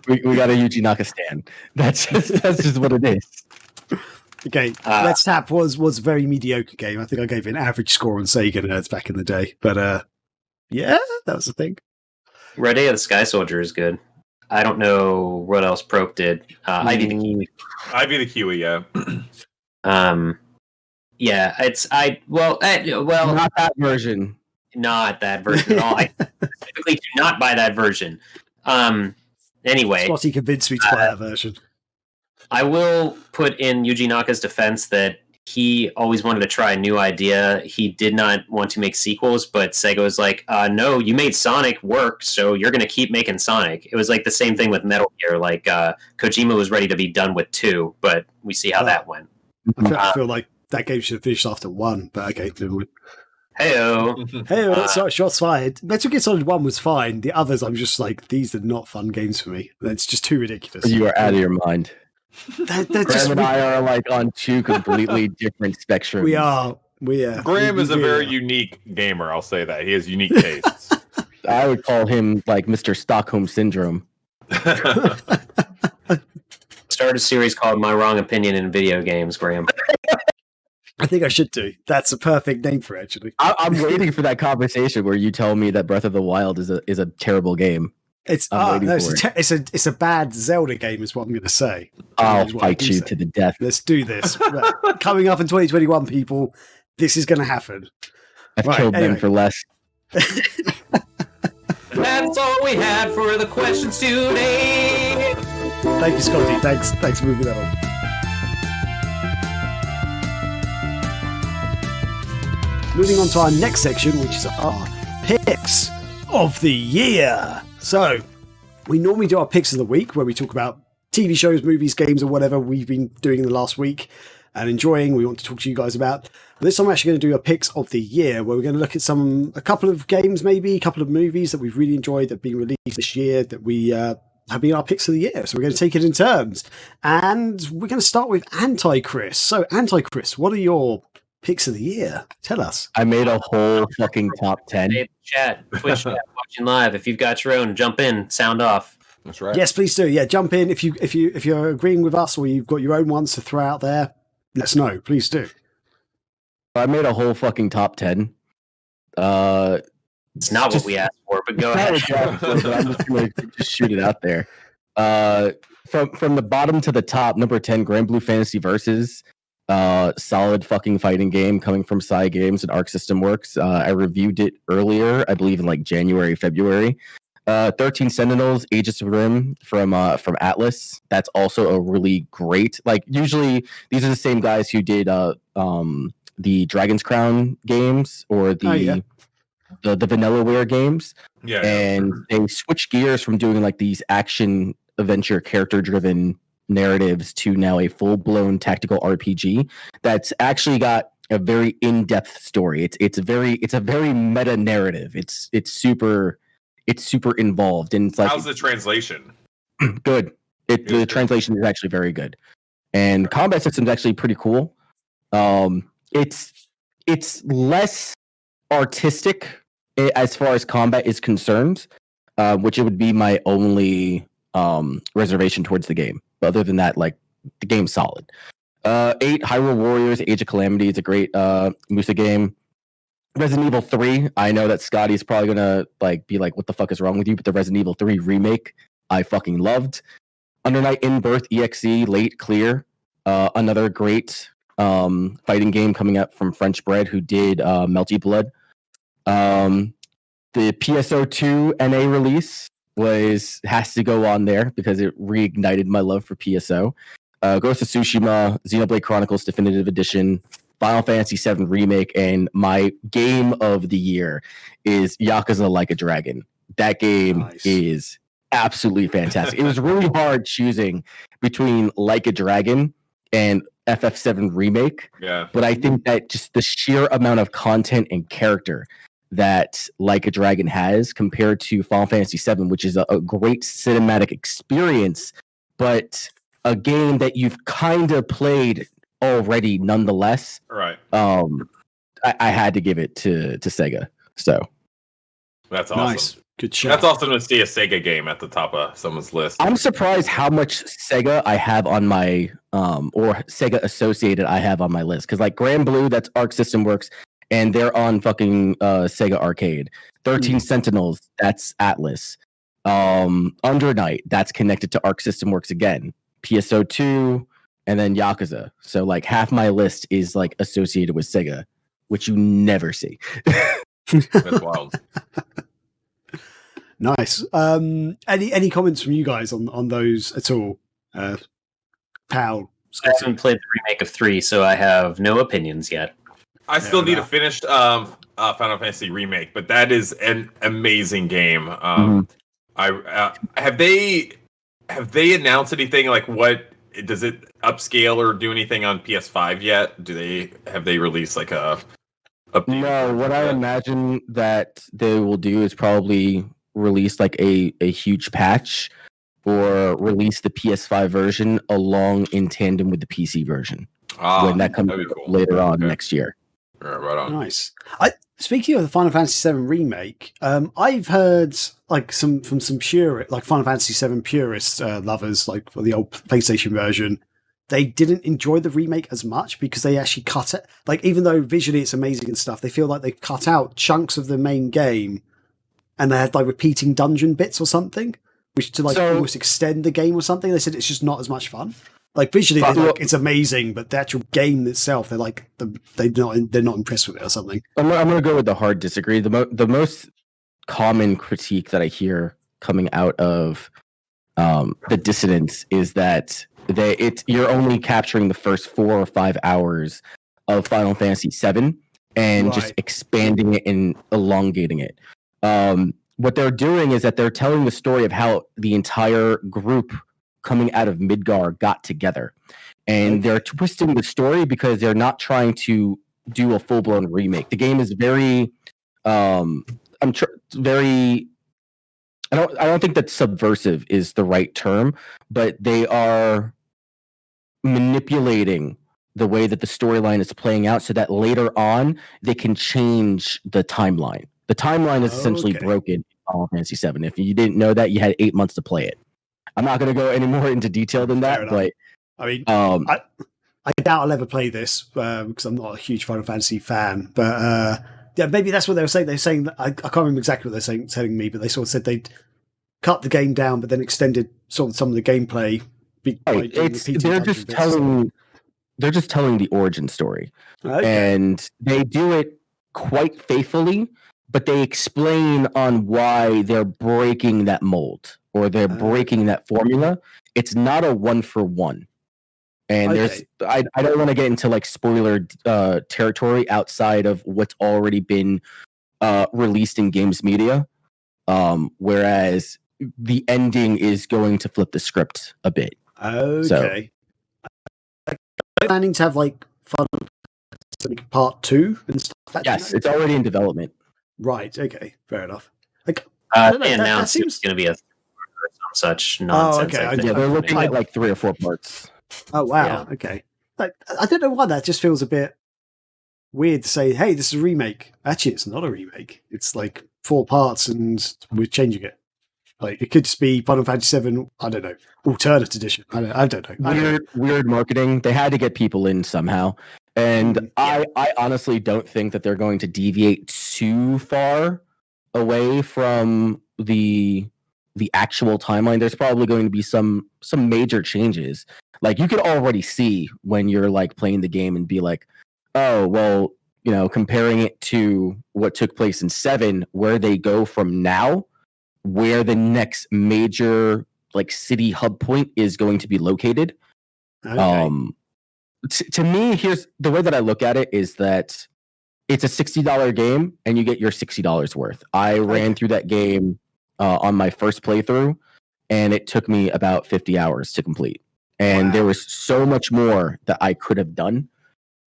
we got a Yuji Naka stand. That's just what it is. Okay, Let's Tap was a very mediocre game. I think I gave it an average score on Sega Nerds back in the day. But yeah, that was the thing. Red Day of the Sky Soldier is good. I don't know what else Probe did. Ivy the Kiwi. Ivy the Kiwi, yeah. Yeah, well, not that version. Not that version at all. I specifically do not buy that version. Anyway, Scotty convinced me to buy that version. I will put in Yuji Naka's defense that he always wanted to try a new idea. He did not want to make sequels, but Sega was like, no, you made Sonic work, so you're going to keep making Sonic. It was like the same thing with Metal Gear. Like, Kojima was ready to be done with 2, but we see how that went. I feel like that game should have finished after 1, but okay, never mind. Hey-o. Sorry, shots fired. Metal Gear Solid 1 was fine. The others, I'm just like, these are not fun games for me. It's just too ridiculous. You are out of your mind. Graham and I are like on two completely different spectrums. We are. Graham is a very unique gamer. I'll say that he has unique tastes. I would call him like Mr. Stockholm Syndrome. Start a series called My Wrong Opinion in Video Games, Graham. I think I should do. That's a perfect name for it, actually. I'm waiting for that conversation where you tell me that Breath of the Wild is a terrible game. It's a bad Zelda game, is what I'm going to say. I'll fight you to the death. Let's do this. Coming up in 2021, people, this is going to happen. I've killed them for less. That's all we had for the questions today. Thank you, Scotty. Thanks for moving that on. Moving on to our next section, which is our picks of the year. So, we normally do our picks of the week, where we talk about TV shows, movies, games, or whatever we've been doing in the last week and enjoying. We want to talk to you guys about. But this time, we're actually going to do our picks of the year, where we're going to look at a couple of games, maybe a couple of movies that we've really enjoyed that have been released this year that we have been our picks of the year. So we're going to take it in turns, and we're going to start with Anti-Chris. So, Anti-Chris, what are your picks of the year? Tell us. I made a whole fucking top 10. Hey, chat, Twitch chat, watching live. If you've got your own, jump in, sound off. That's right. Yes, please do. Yeah, jump in if you're agreeing with us or you've got your own ones to throw out there. Let us know. Please do. I made a whole fucking top 10. It's not what we asked for, but go ahead. I'm just going to shoot it out there. From the bottom to the top, number 10, Grand Blue Fantasy Versus. Solid fucking fighting game coming from Psy Games and Arc System Works. I reviewed it earlier, I believe in like January, February. 13 Sentinels, Aegis of Rim from Atlas. That's also a really great. Like usually these are the same guys who did the Dragon's Crown games or the Vanillaware games. Yeah. And they switched gears from doing like these action adventure character driven narratives to now a full-blown tactical RPG that's actually got a very in-depth story. It's a very meta narrative. It's super involved, and it's like, how's the translation? Good. The translation is actually very good, and combat system is actually pretty cool. It's less artistic as far as combat is concerned, which it would be my only reservation towards the game. But other than that, like, the game's solid. 8, Hyrule Warriors, Age of Calamity is a great Musa game. Resident Evil 3, I know that Scotty's probably gonna be like, what the fuck is wrong with you? But the Resident Evil 3 remake, I fucking loved. Under Night In Birth EXE, Late Clear, another great fighting game coming up from French Bread, who did Melty Blood. The PSO2 NA release has to go on there because it reignited my love for PSO. Ghost of Tsushima, Xenoblade Chronicles Definitive Edition, Final Fantasy VII Remake, and my game of the year is Yakuza Like a Dragon. That game is absolutely fantastic. It was really hard choosing between Like a Dragon and FF7 Remake. Yeah. But I think that just the sheer amount of content and character that Like a Dragon has compared to Final Fantasy VII, which is a great cinematic experience, but a game that you've kind of played already nonetheless. Right. I had to give it to Sega. So that's awesome. Nice. Good shot. That's awesome to see a Sega game at the top of someone's list. I'm surprised how much Sega I have on my or Sega associated I have on my list, because like Grand Blue, that's Arc System Works, and they're on fucking Sega Arcade. 13 Sentinels, that's Atlas. Under Night, that's connected to Arc System Works again. PSO2, and then Yakuza. So like half my list is like associated with Sega, which you never see. That's wild. Nice. Any comments from you guys on those at all? Pal, I haven't played the remake of 3, so I have no opinions yet. I still need to finish Final Fantasy Remake, but that is an amazing game. Have they announced anything like what does it upscale or do anything on PS5 yet? Have they released like a update? No, what I imagine that they will do is probably release like a huge patch or release the PS5 version along in tandem with the PC version when that comes later on next year. Right on. Nice. Speaking of the Final Fantasy VII Remake, I've heard like from some pure like Final Fantasy VII purist lovers, like for the old PlayStation version, they didn't enjoy the remake as much because they actually cut it. Like even though visually it's amazing and stuff, they feel like they cut out chunks of the main game, and they had like repeating dungeon bits or something, which to like almost extend the game or something. They said it's just not as much fun. Like visually, it's amazing, but the actual game itself, they're like they're not impressed with it or something. I'm gonna go with the hard disagree. The most common critique that I hear coming out of the dissidents is that you're only capturing the first 4 or 5 hours of Final Fantasy VII and just expanding it and elongating it. What they're doing is that they're telling the story of how the entire group coming out of Midgar got together, and they're twisting the story because they're not trying to do a full-blown remake. The game is very I don't think that subversive is the right term, but they are manipulating the way that the storyline is playing out so that later on they can change the timeline. The timeline is essentially broken in Final Fantasy VII. If you didn't know that, you had 8 months to play it. I'm not going to go any more into detail than that, but I mean, I doubt I'll ever play this because I'm not a huge Final Fantasy fan. But yeah, maybe that's what they were saying. They're saying that I can't remember exactly what they're telling me, but they sort of said they'd cut the game down, but then extended sort of some of the gameplay. They're just telling the origin story, and they do it quite faithfully. But they explain on why they're breaking that mold or they're breaking that formula. It's not a 1-for-1. And I don't want to get into like spoiler territory outside of what's already been released in games media. Whereas the ending is going to flip the script a bit. Okay. So, planning to have like fun part 2 and stuff. Yes, it's already in development. Right. Okay. Fair enough. Like, and now it's going to be a such nonsense. Yeah, they're looking at like 3 or 4 parts. Oh wow. Yeah. Okay. Like, I don't know why that just feels a bit weird to say. Hey, this is a remake. Actually, it's not a remake. It's like 4 parts, and we're changing it. Like it could just be Final Fantasy VII. I don't know. Alternate edition. I don't know. Weird marketing. They had to get people in somehow. And I honestly don't think that they're going to deviate too far away from the actual timeline. There's probably going to be some major changes. Like you could already see when you're like playing the game and be like, oh, well, you know, comparing it to what took place in 7, where they go from now, where the next major like city hub point is going to be located. to me, here's the way that I look at it is that it's a $60 game and you get your $60 worth. I ran through that game on my first playthrough, and it took me about 50 hours to complete. And there was so much more that I could have done,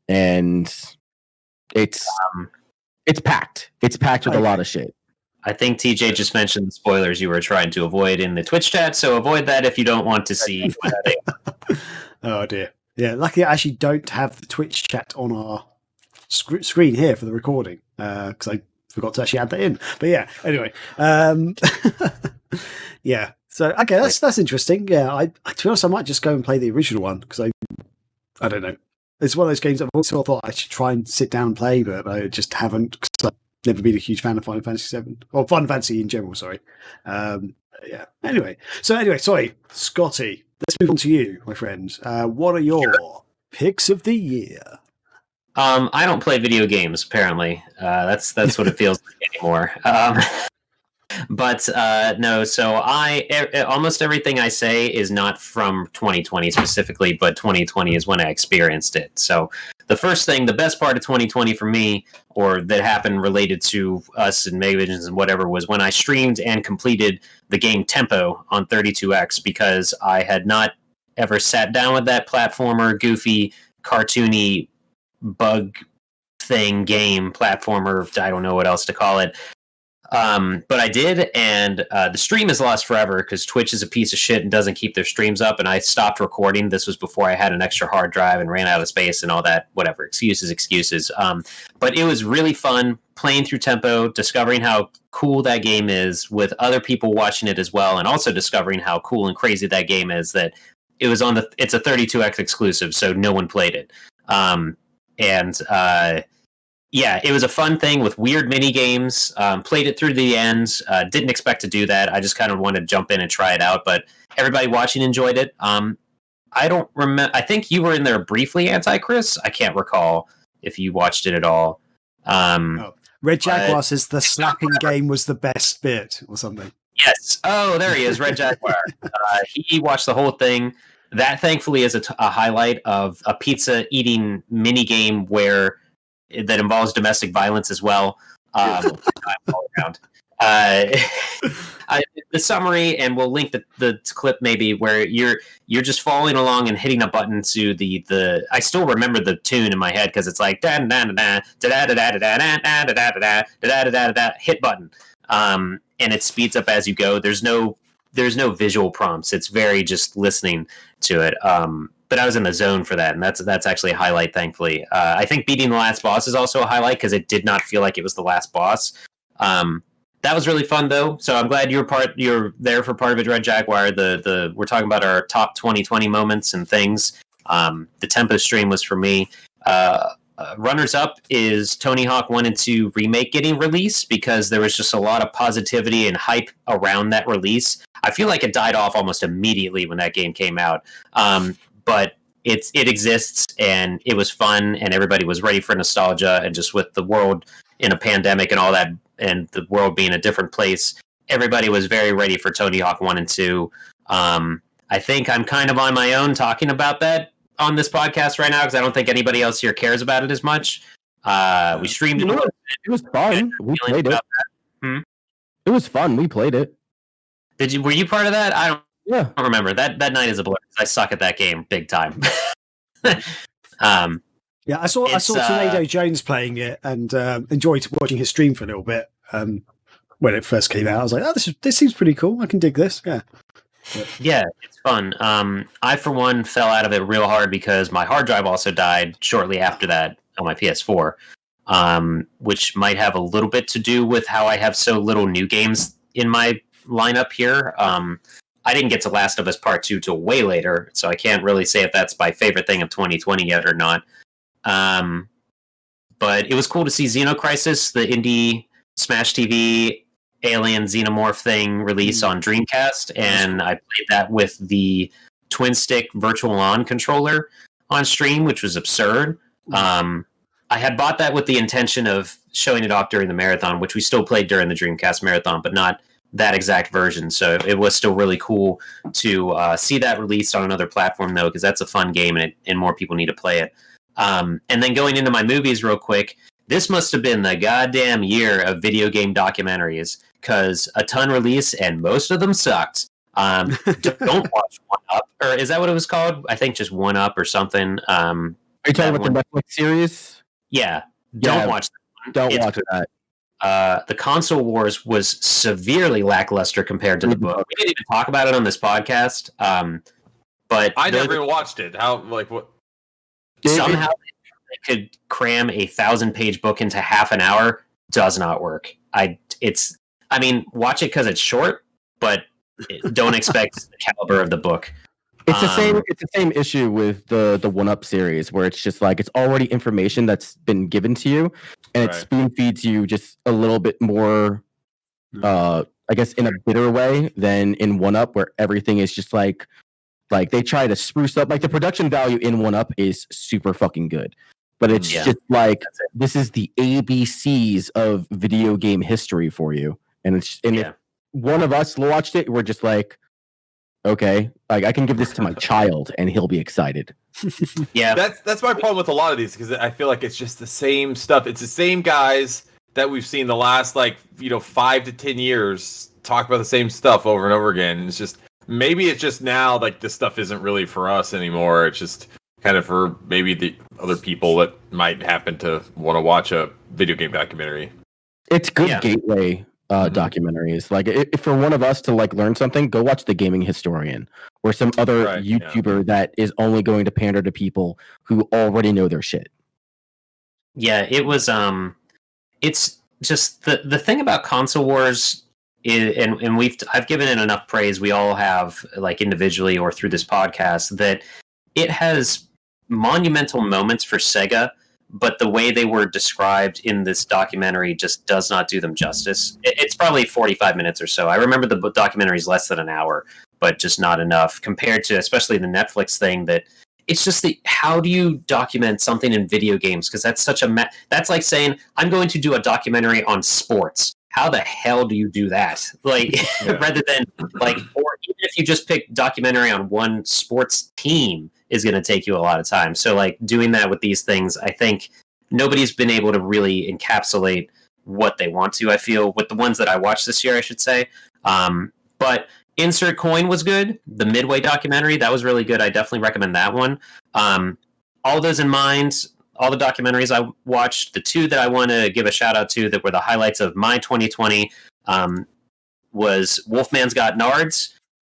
and it's packed. It's packed with a lot of shit. I think TJ just mentioned the spoilers you were trying to avoid in the Twitch chat, so avoid that if you don't want to see. Oh dear. Yeah, luckily I actually don't have the Twitch chat on our screen here for the recording because I forgot to actually add that in. But yeah, anyway, yeah. So okay, that's interesting. Yeah, I to be honest, I might just go and play the original one because I don't know. It's one of those games I've also thought I should try and sit down and play, but I just haven't because I've never been a huge fan of Final Fantasy VII or Final Fantasy in general. Sorry. Yeah. Anyway, sorry, Scotty. Let's move on to you, my friend. What are your picks of the year? I don't play video games. Apparently, that's what it feels like anymore. But no. So almost everything I say is not from 2020 specifically, but 2020 is when I experienced it. So the best part of 2020 for me, or that happened related to us and Megavisions and whatever, was when I streamed and completed the game Tempo on 32X, because I had not ever sat down with that platformer, goofy, cartoony, bug thing game, platformer, I don't know what else to call it. But I did, and the stream is lost forever because Twitch is a piece of shit and doesn't keep their streams up, and I stopped recording. This was before I had an extra hard drive and ran out of space and all that, whatever, excuses. But it was really fun playing through Tempo, discovering how cool that game is with other people watching it as well, and also discovering how cool and crazy that game is, that it's a 32X exclusive, so no one played it. Yeah, it was a fun thing with weird mini games. Played it through the end. Didn't expect to do that. I just kind of wanted to jump in and try it out. But everybody watching enjoyed it. I don't remember. I think you were in there briefly, Chris. I can't recall if you watched it at all. Red Jaguar says the slapping game was the best bit, or something. Yes. Oh, there he is, Red Jaguar. He watched the whole thing. That thankfully is a highlight of a pizza eating mini game that involves domestic violence as well. All around. The summary, and we'll link the clip maybe, where you're just following along and hitting a button to the. I still remember the tune in my head because it's like hit button, and it speeds up as you go. There's no visual prompts. It's very just listening to it. But I was in the zone for that, and that's actually a highlight, thankfully. I think beating the last boss is also a highlight because it did not feel like it was the last boss. That was really fun, though. So I'm glad you're there for part of it, Red Jaguar. We're talking about our top 2020 moments and things. The Tempo stream was for me. Runners up is Tony Hawk 1 and 2 Remake getting released, because there was just a lot of positivity and hype around that release. I feel like it died off almost immediately when that game came out. But it exists, and it was fun, and everybody was ready for nostalgia. And just with the world in a pandemic and all that, and the world being a different place, everybody was very ready for Tony Hawk 1 and 2. I think I'm kind of on my own talking about that on this podcast right now, because I don't think anybody else here cares about it as much. We streamed it. It was fun. We played it. It was fun. We played it. Were you part of that? I don't remember. That night is a blur. I suck at that game big time. Yeah, I saw Tornado Jones playing it and enjoyed watching his stream for a little bit. When it first came out, I was like, "Oh, this seems pretty cool. I can dig this." Yeah. Yeah, it's fun. I, for one, fell out of it real hard because my hard drive also died shortly after that on my PS4, which might have a little bit to do with how I have so little new games in my lineup here. I didn't get to Last of Us Part 2 till way later, so I can't really say if that's my favorite thing of 2020 yet or not. But it was cool to see Xenocrisis, the indie Smash TV Alien Xenomorph thing release on Dreamcast, and I played that with the twin stick Virtual On controller on stream, which was absurd. I had bought that with the intention of showing it off during the marathon, which we still played during the Dreamcast marathon, but not that exact version. So it was still really cool to see that released on another platform, though, because that's a fun game and more people need to play it. And then going into my movies real quick, this must have been the goddamn year of video game documentaries, because a ton released and most of them sucked. Don't watch One Up, or is that what it was called? I think just One Up or something. Are you talking about the Netflix series? Yeah, don't watch that. Don't watch that. The Console Wars was severely lackluster compared to the book. We didn't even talk about it on this podcast. But I never even watched it. How, like, what? Somehow they could cram a 1,000-page book into half an hour. Does not work. I mean, watch it because it's short, but don't expect the caliber of the book. It's the same. It's the same issue with the One Up series, where it's just like it's already information that's been given to you, and it spoon feeds you just a little bit more, I guess, in a bitter way than in One Up, where everything is just like they try to spruce up. Like the production value in One Up is super fucking good, but it's just like this is the ABCs of video game history for you, and if one of us watched it, we're just like, okay, like I can give this to my child and he'll be excited. Yeah, that's my problem with a lot of these, because I feel like it's just the same stuff. It's the same guys that we've seen the last 5 to 10 years talk about the same stuff over and over again. And it's just maybe it's just now like this stuff isn't really for us anymore. It's just kind of for maybe the other people that might happen to want to watch a video game documentary. It's good gateway documentaries. Like if for one of us to like learn something, go watch The Gaming Historian or some other YouTuber that is only going to pander to people who already know their shit. Yeah, it was it's just the thing about Console Wars is, and I've given it enough praise, we all have, like individually or through this podcast, that it has monumental moments for Sega, but the way they were described in this documentary just does not do them justice. It's probably 45 minutes or so. I remember the documentary is less than an hour, but just not enough compared to especially the Netflix thing. That it's just how do you document something in video games? Because that's such that's like saying I'm going to do a documentary on sports. How the hell do you do that? Like rather than like, or even if you just pick documentary on one sports team is going to take you a lot of time. So like doing that with these things, I think nobody's been able to really encapsulate what they want to, I feel, with the ones that I watched this year, I should say. But Insert Coin was good. The Midway documentary, that was really good. I definitely recommend that one. All those in mind, all the documentaries I watched, the two that I want to give a shout out to that were the highlights of my 2020 was Wolfman's Got Nards,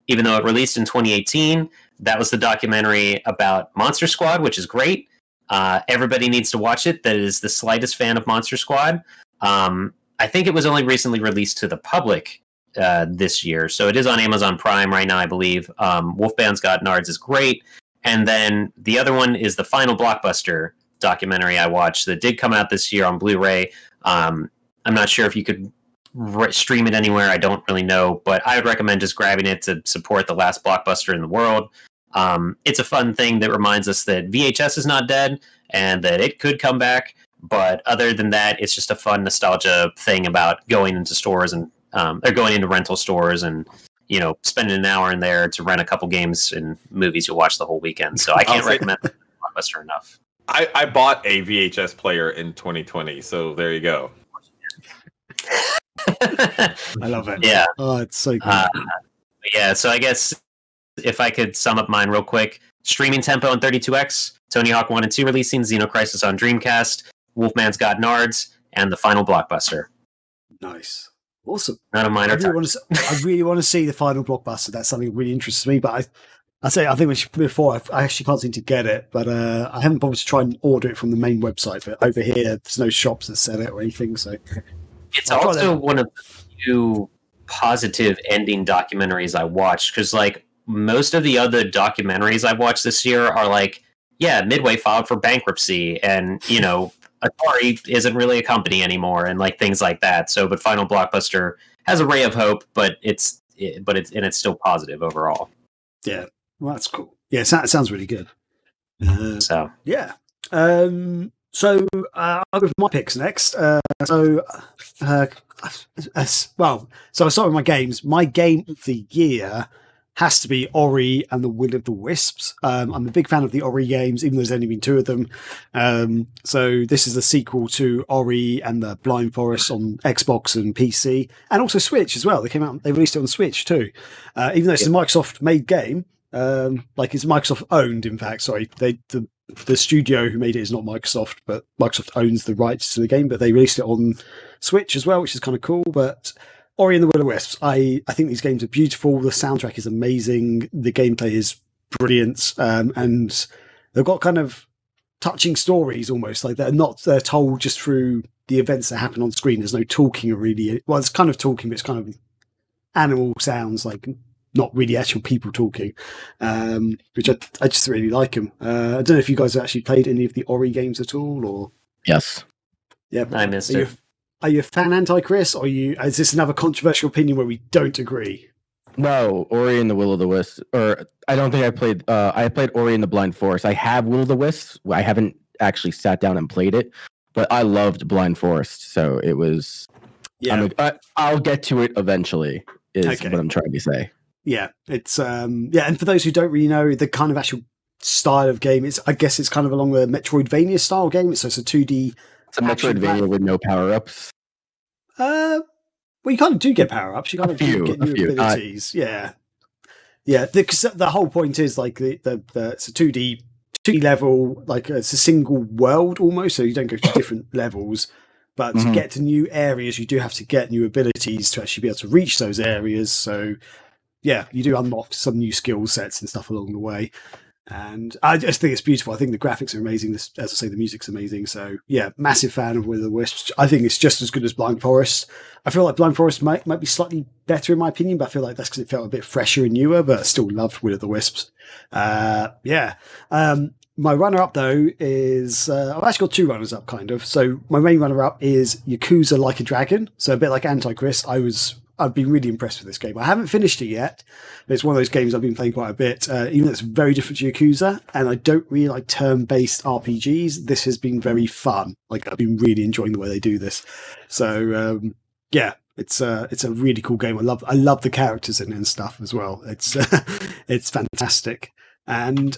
even though it released in 2018. That was the documentary about Monster Squad, which is great. Everybody needs to watch it that is the slightest fan of Monster Squad. I think it was only recently released to the public this year, so it is on Amazon Prime right now, I believe. Wolfman's Got Nards is great. And then the other one is the Final Blockbuster documentary I watched that did come out this year on Blu-ray. I'm not sure if you could stream it anywhere. I don't really know, but I would recommend just grabbing it to support the last blockbuster in the world. It's a fun thing that reminds us that VHS is not dead and that it could come back. But other than that, it's just a fun nostalgia thing about going into stores and or going into rental stores and spending an hour in there to rent a couple games and movies you'll watch the whole weekend. So I can't recommend Blockbuster enough. I bought a VHS player in 2020, so there you go. I love it. Yeah. Oh, it's so good. Yeah, so I guess if I could sum up mine real quick, Streaming Tempo on 32X, Tony Hawk 1 and 2 releasing, Xenocrisis on Dreamcast, Wolfman's Got Nards, and the Final Blockbuster. Nice. Awesome. None of mine are I really want to see the Final Blockbuster. That's something that really interests me, but I think before I actually can't seem to get it, but I haven't bothered to try and order it from the main website. But over here, there's no shops that sell it or anything. So it's also one of the few positive ending documentaries I watched, because like most of the other documentaries I watched this year are like, yeah, Midway filed for bankruptcy, and Atari isn't really a company anymore, and like things like that. So, but Final Blockbuster has a ray of hope, but it's still positive overall. Yeah. Well, that's cool. Yeah, it sounds really good. So yeah. So I'll go for my picks next. So well, so I start with my games. My game of the year has to be Ori and the Will of the Wisps. I'm a big fan of the Ori games, even though there's only been 2 of them. So this is the sequel to Ori and the Blind Forest on Xbox and PC, and also Switch as well. They released it on Switch too. Even though it's a Microsoft-made game, like it's Microsoft owned. In fact, sorry, the studio who made it is not Microsoft, but Microsoft owns the rights to the game. But they released it on Switch as well, which is kind of cool. But Ori and the Will of the Wisps, I think these games are beautiful. The soundtrack is amazing. The gameplay is brilliant. And they've got kind of touching stories almost. Like they're told just through the events that happen on screen. There's no talking or really. Well, it's kind of talking, but it's kind of animal sounds, like not really actual people talking, which I just really like them. I don't know if you guys have actually played any of the Ori games at all, or Yes. yeah, I missed it. Are you a fan, Anti-Chris, or is this another controversial opinion where we don't agree? No, Ori and the Will of the Wisps. Or I don't think I played. I played Ori and the Blind Forest. I have Will of the Wisps. I haven't actually sat down and played it, but I loved Blind Forest. So it was. Yeah, I'll get to it eventually. Is what I'm trying to say. Yeah, it's and for those who don't really know the kind of actual style of game, I guess it's kind of along the Metroidvania style game. So it's a 2D. It's a Metroidvania with no power-ups. Well, you kind of do get power-ups. You kind of do get new abilities. Yeah. Because the whole point is like it's a 2D level, like it's a single world almost. So you don't go to different levels, but to get to new areas, you do have to get new abilities to actually be able to reach those areas. So yeah, you do unlock some new skill sets and stuff along the way. And I just think it's beautiful. I think the graphics are amazing. As I say, the music's amazing. So yeah, massive fan of Will of the Wisps. I think it's just as good as Blind Forest. I feel like Blind Forest might be slightly better in my opinion, but I feel like that's because it felt a bit fresher and newer, but I still loved Will of the Wisps. My runner-up, though, is... I've actually got 2 runners-up, kind of. So my main runner-up is Yakuza Like a Dragon. So a bit like Anti-Chris, I've been really impressed with this game. I haven't finished it yet, but it's one of those games I've been playing quite a bit, even though it's very different to Yakuza, and I don't really like turn-based RPGs. This has been very fun. Like, I've been really enjoying the way they do this. So, it's a really cool game. I love the characters in it and stuff as well. It's it's fantastic. And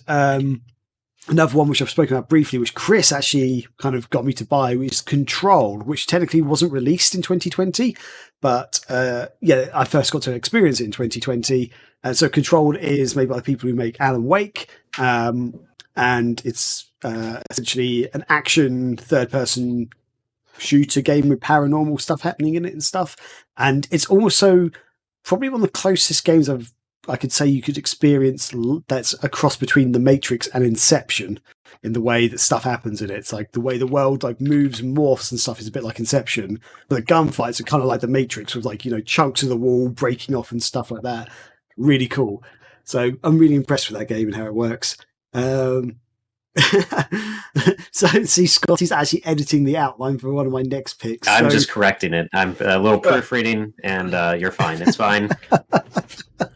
another one which I've spoken about briefly, which Chris actually kind of got me to buy, is Control, which technically wasn't released in 2020, but I first got to experience it in 2020. And so Control is made by the people who make Alan Wake, and it's essentially an action third-person shooter game with paranormal stuff happening in it and stuff. And it's also probably one of the closest games I could say you could experience that's a cross between The Matrix and Inception in the way that stuff happens in it. It's like the way the world like moves and morphs and stuff is a bit like Inception, but the gunfights are kind of like The Matrix with like, chunks of the wall breaking off and stuff like that. Really cool. So I'm really impressed with that game and how it works. So see, Scotty's actually editing the outline for one of my next picks. I'm just correcting it. I'm a little proofreading, and you're fine. It's fine.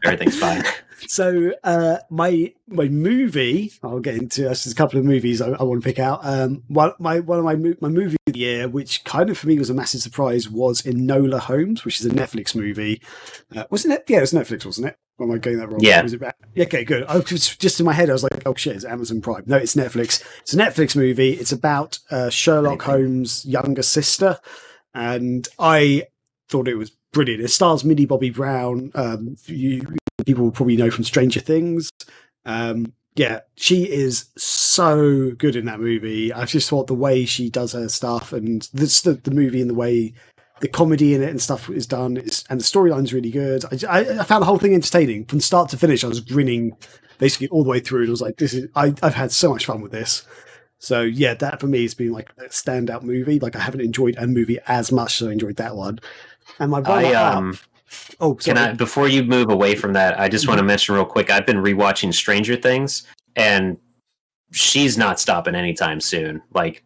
Everything's fine. So my movie, I'll get into. There's a couple of movies I want to pick out. One of my movie of the year, which kind of for me was a massive surprise, was Enola Holmes, which is a Netflix movie. Wasn't it? Yeah, it was Netflix, wasn't it? Or am I getting that wrong? Yeah. Was it okay, good. I was just in my head, I was like, oh shit, it's Amazon Prime. No, it's Netflix. It's a Netflix movie. It's about Sherlock Holmes' younger sister. And I thought it was brilliant. It stars Millie Bobby Brown. People will probably know from Stranger Things. She is so good in that movie. I just thought the way she does her stuff and the movie and the way the comedy in it and stuff is done, and the storyline's really good. I found the whole thing entertaining from start to finish. I was grinning basically all the way through, and I was like, I've had so much fun with this. So yeah, that for me has been like a standout movie. Like I haven't enjoyed a movie as much as I enjoyed that one. And my before you move away from that, I just want to mention real quick, I've been rewatching Stranger Things, and she's not stopping anytime soon. Like,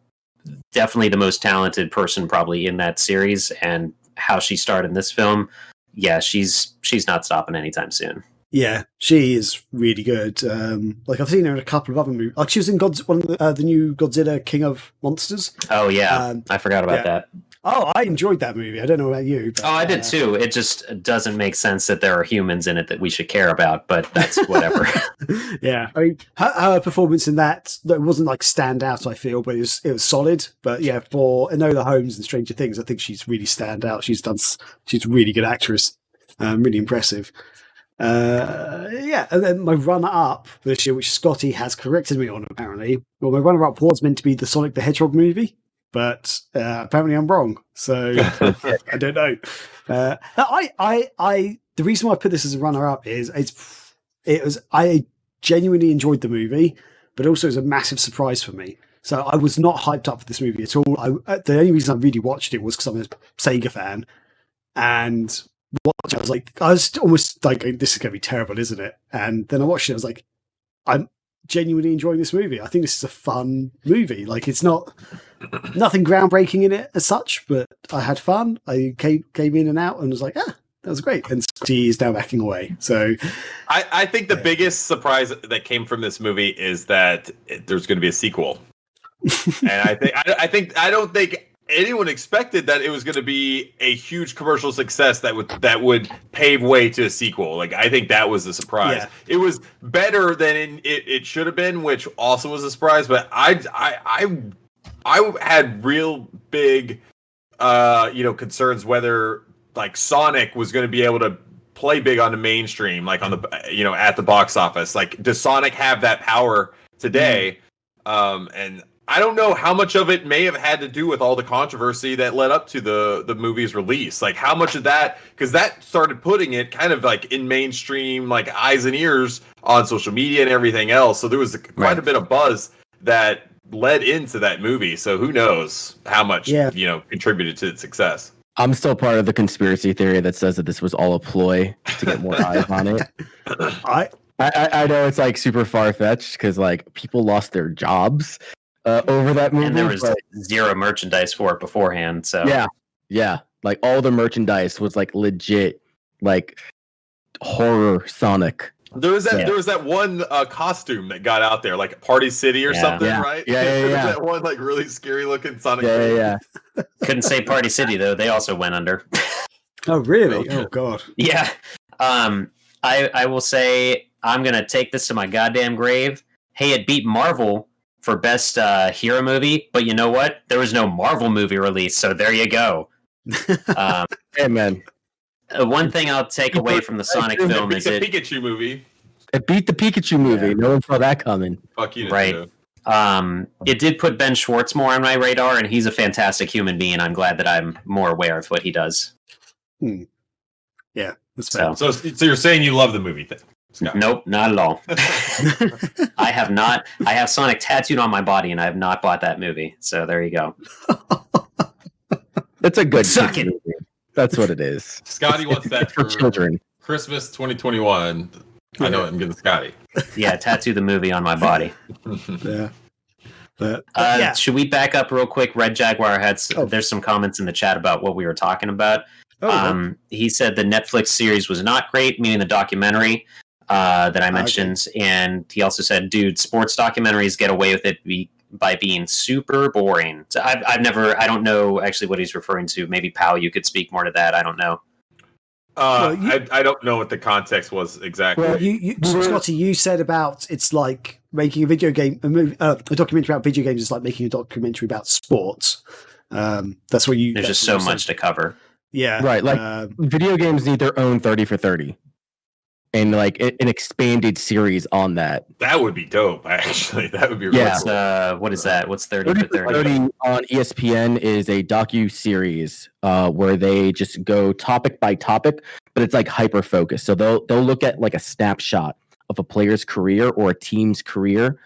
definitely the most talented person probably in that series, and how she started in this film, she's not stopping anytime soon. Yeah, she is really good. Like I've seen her in a couple of other movies. Like she was in the new Godzilla King of Monsters. Oh yeah, I forgot about that. Oh, I enjoyed that movie. I don't know about you. But, Oh, I did too. It just doesn't make sense that there are humans in it that we should care about, but that's whatever. Yeah, I mean, her performance in that wasn't like stand out, I feel, but it was solid. But yeah, for Enola Holmes and Stranger Things, I think she's really stand out. She's a really good actress, really impressive. Yeah, and then my runner-up this year, which Scotty has corrected me on apparently. Well, my runner-up was meant to be the Sonic the Hedgehog movie, but apparently I'm wrong. So I don't know. The reason why I put this as a runner-up is I genuinely enjoyed the movie, but also it was a massive surprise for me. So I was not hyped up for this movie at all. The only reason I really watched it was because I'm a Sega fan, and I was almost like, this is going to be terrible, isn't it? And then I watched it. I was like, I'm genuinely enjoying this movie. I think this is a fun movie. Like, it's nothing groundbreaking in it as such, but I had fun. I came in and out and was like, that was great. And Scotty is now backing away. So I think the biggest surprise that came from this movie is that there's going to be a sequel. And I don't think anyone expected that it was going to be a huge commercial success that would pave way to a sequel. Like, I think that was a surprise. Yeah. It was better than it should have been, which also was a surprise. But I had real big, concerns whether like Sonic was going to be able to play big on the mainstream, like on the at the box office. Like, does Sonic have that power today? And I don't know how much of it may have had to do with all the controversy that led up to the movie's release. Like, how much of that, because that started putting it kind of like in mainstream, like eyes and ears on social media and everything else. So there was quite a bit of buzz that led into that movie. So who knows how much, contributed to its success. I'm still part of the conspiracy theory that says that this was all a ploy to get more eyes on it. I know it's like super far-fetched because like people lost their jobs over that movie. And there was zero merchandise for it beforehand. So yeah, like all the merchandise was like legit, like horror Sonic. There was that one costume that got out there, like Party City or something, right? Yeah. That one like really scary looking Sonic. Yeah. Couldn't say Party City though; they also went under. Oh really? Oh god. Yeah. I will say I'm gonna take this to my goddamn grave. Hey, it beat Marvel for best hero movie, but you know what? There was no Marvel movie release, so there you go. Hey man. One thing I'll take away from the Sonic film is it Pikachu movie. It beat the Pikachu movie. Yeah. No one saw that coming. Fuck you, right? It did put Ben Schwartz more on my radar, and he's a fantastic human being. I'm glad that I'm more aware of what he does. Yeah, that's fair. So you're saying you love the movie thing? Scott. Nope, not at all. I have not. I have Sonic tattooed on my body, and I have not bought that movie. So there you go. That's a good movie. That's what it is. Scotty wants that for children. Christmas 2021. I know I'm getting Scotty. Yeah, tattoo the movie on my body. Yeah. Should we back up real quick? Red Jaguar had there's some comments in the chat about what we were talking about. He said the Netflix series was not great, meaning the documentary that I mentioned, and he also said, "Dude, sports documentaries get away with it by being super boring." So I don't know actually what he's referring to. Maybe Pal, you could speak more to that. I don't know. I don't know what the context was exactly. Well, Scotty, you said about it's like making a video game, a documentary about video games is like making a documentary about sports. That's what you. There's just so much to cover. Yeah, right. Like video games need their own 30 for 30. And like an expanded series on that. That would be dope, actually. That would be really cool. What is that? What's 30 for 30? 30 on ESPN is a docu-series where they just go topic by topic, but it's like hyper-focused. So they'll look at like a snapshot of a player's career or a team's career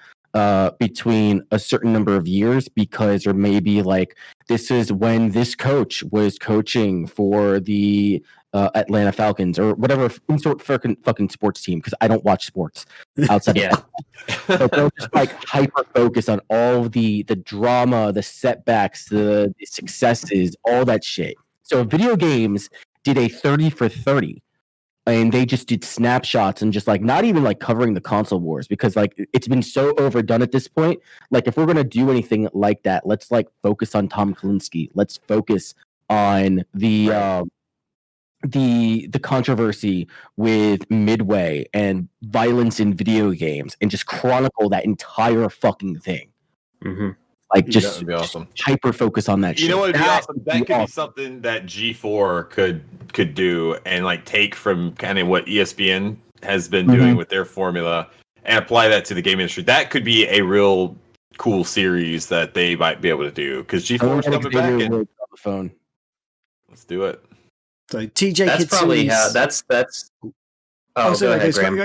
between a certain number of years, because there may be like, this is when this coach was coaching for the Atlanta Falcons or whatever fucking sports team, because I don't watch sports outside of that. So they'll just like hyper focus on all the drama, the setbacks, the successes, all that shit. So video games did a 30 for 30, and they just did snapshots and just like not even like covering the console wars, because like it's been so overdone at this point. Like if we're gonna do anything like that, let's like focus on Tom Kalinske. Let's focus on the controversy with Midway and violence in video games, and just chronicle that entire fucking thing. Mm-hmm. Like, That just would be awesome. hyper focus on that. You know what would be awesome? That could be awesome. something that G4 could do and like take from kind of what ESPN has been doing with their formula and apply that to the game industry. That could be a real cool series that they might be able to do, because G4 is coming back and on the phone. let's do it. So TJ That's probably how. Kitsu's... That's. Oh, Go sorry, ahead, Graham.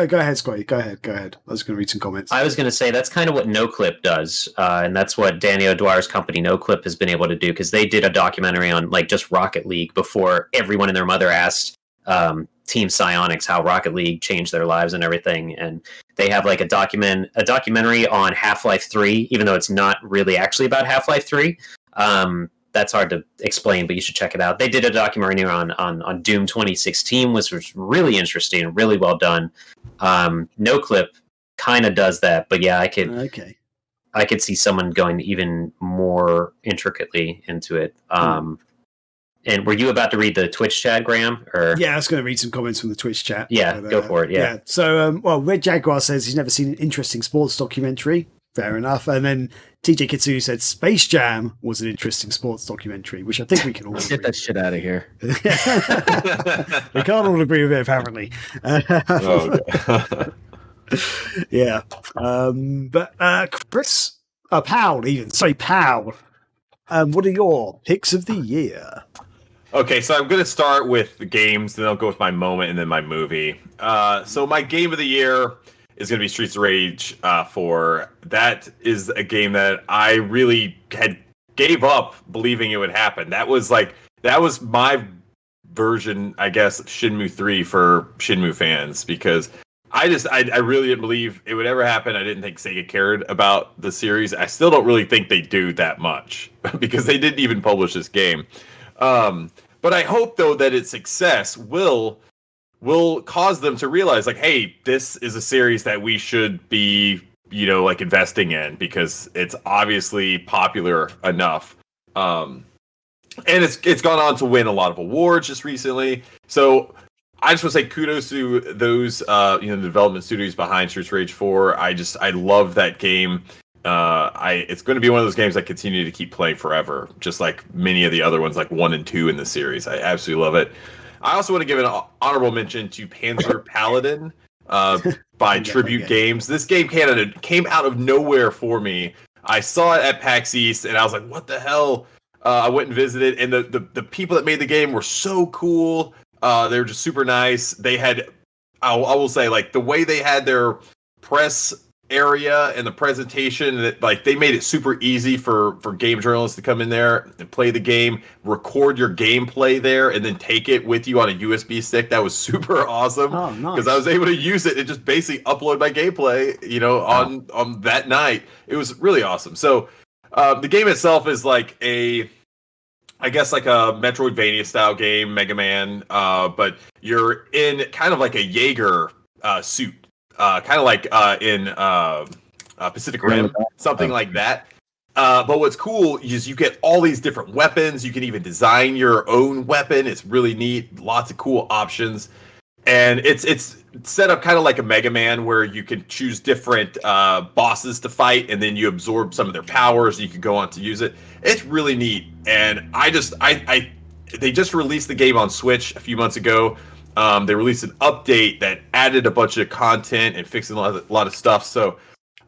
go ahead, Scotty. Go ahead. I was going to read some comments. I was going to say that's kind of what NoClip does, and that's what Danny O'Dwyer's company NoClip has been able to do, because they did a documentary on like just Rocket League before everyone and their mother asked Team Psionics how Rocket League changed their lives and everything, and they have like a documentary on Half-Life 3, even though it's not really actually about Half-Life 3. That's hard to explain, but you should check it out. They did a documentary on Doom 2016, which was really interesting and really well done. NoClip kind of does that, but yeah, I could see someone going even more intricately into it. And were you about to read the Twitch chat, Graham? Or Yeah, I was going to read some comments from the Twitch chat. Yeah, go for it. Yeah. So, Red Jaguar says he's never seen an interesting sports documentary. Fair enough. And then TJ Kitsu said Space Jam was an interesting sports documentary, which I think we can all agree. Get that shit out of here. We can't all agree with it, apparently. Yeah. But Chris, Powell even. Sorry, Powell. What are your picks of the year? Okay, so I'm going to start with the games, then I'll go with my moment, and then my movie. So my game of the year is going to be Streets of Rage 4. That is a game that I really gave up believing it would happen. That was my version, I guess, of Shenmue 3 for Shenmue fans, because I really didn't believe it would ever happen. I didn't think Sega cared about the series. I still don't really think they do that much because they didn't even publish this game. But I hope, though, that its success will cause them to realize, like, hey, this is a series that we should be, like, investing in, because it's obviously popular enough. And it's gone on to win a lot of awards just recently. So I just want to say kudos to those, the development studios behind Streets of Rage 4. I love that game. It's going to be one of those games I continue to keep playing forever, just like many of the other ones, like 1 and 2 in the series. I absolutely love it. I also want to give an honorable mention to Panzer Paladin by Tribute Games. This game came out of nowhere for me. I saw it at PAX East, and I was like, what the hell? I went and visited, and the people that made the game were so cool. They were just super nice. They had, I will say, like, the way they had their press area and the presentation, that, like, they made it super easy for game journalists to come in there and play the game, record your gameplay there, and then take it with you on a USB stick. That was super awesome. Oh, nice. Because I was able to use it and just basically upload my gameplay, on that night. It was really awesome. So the game itself is like I guess like a Metroidvania style game, Mega Man, but you're in kind of like a Jaeger suit. Kind of like in Pacific Rim, something like that. But what's cool is you get all these different weapons. You can even design your own weapon. It's really neat. Lots of cool options. And it's set up kind of like a Mega Man, where you can choose different bosses to fight, and then you absorb some of their powers, and you can go on to use it. It's really neat. And they just released the game on Switch a few months ago. They released an update that added a bunch of content and fixed a lot of stuff. So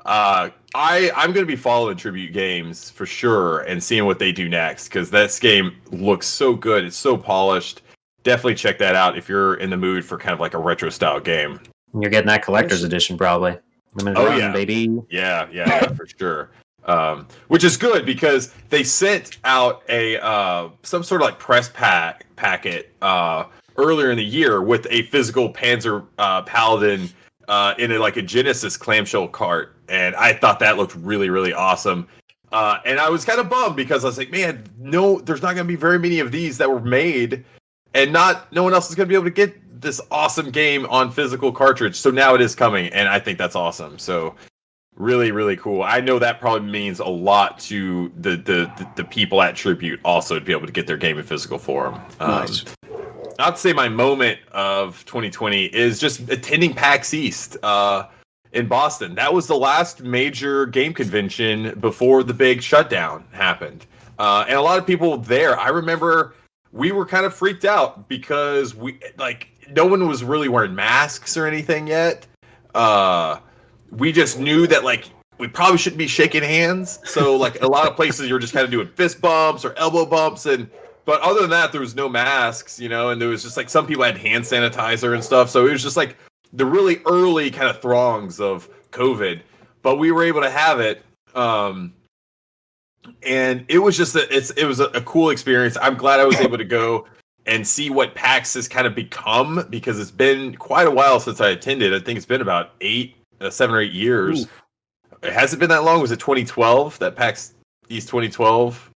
I'm going to be following Tribute Games for sure and seeing what they do next, because this game looks so good. It's so polished. Definitely check that out if you're in the mood for kind of like a retro style game. You're getting that collector's edition, probably. Yeah, baby. Yeah, for sure. Which is good, because they sent out a some sort of like press packet earlier in the year with a physical Panzer Paladin in a Genesis clamshell cart, and I thought that looked really, really awesome. And I was kind of bummed, because I was like, man, no, there's not going to be very many of these that were made, and no one else is going to be able to get this awesome game on physical cartridge. So now it is coming, and I think that's awesome. So really, really cool. I know that probably means a lot to the people at Tribute also to be able to get their game in physical form. Nice. Not to say my moment of 2020 is just attending PAX East in Boston. That was the last major game convention before the big shutdown happened. And a lot of people there, I remember we were kind of freaked out because no one was really wearing masks or anything yet. We just knew that we probably shouldn't be shaking hands. So a lot of places you're just kind of doing fist bumps or elbow bumps, but other than that, there was no masks, and there was just some people had hand sanitizer and stuff. So it was just the really early kind of throngs of COVID, but we were able to have it. And it was just it was a cool experience. I'm glad I was able to go and see what PAX has kind of become, because it's been quite a while since I attended. I think it's been about 7 or 8 years. Ooh. Has it been that long? Was it 2012? That PAX East 2012?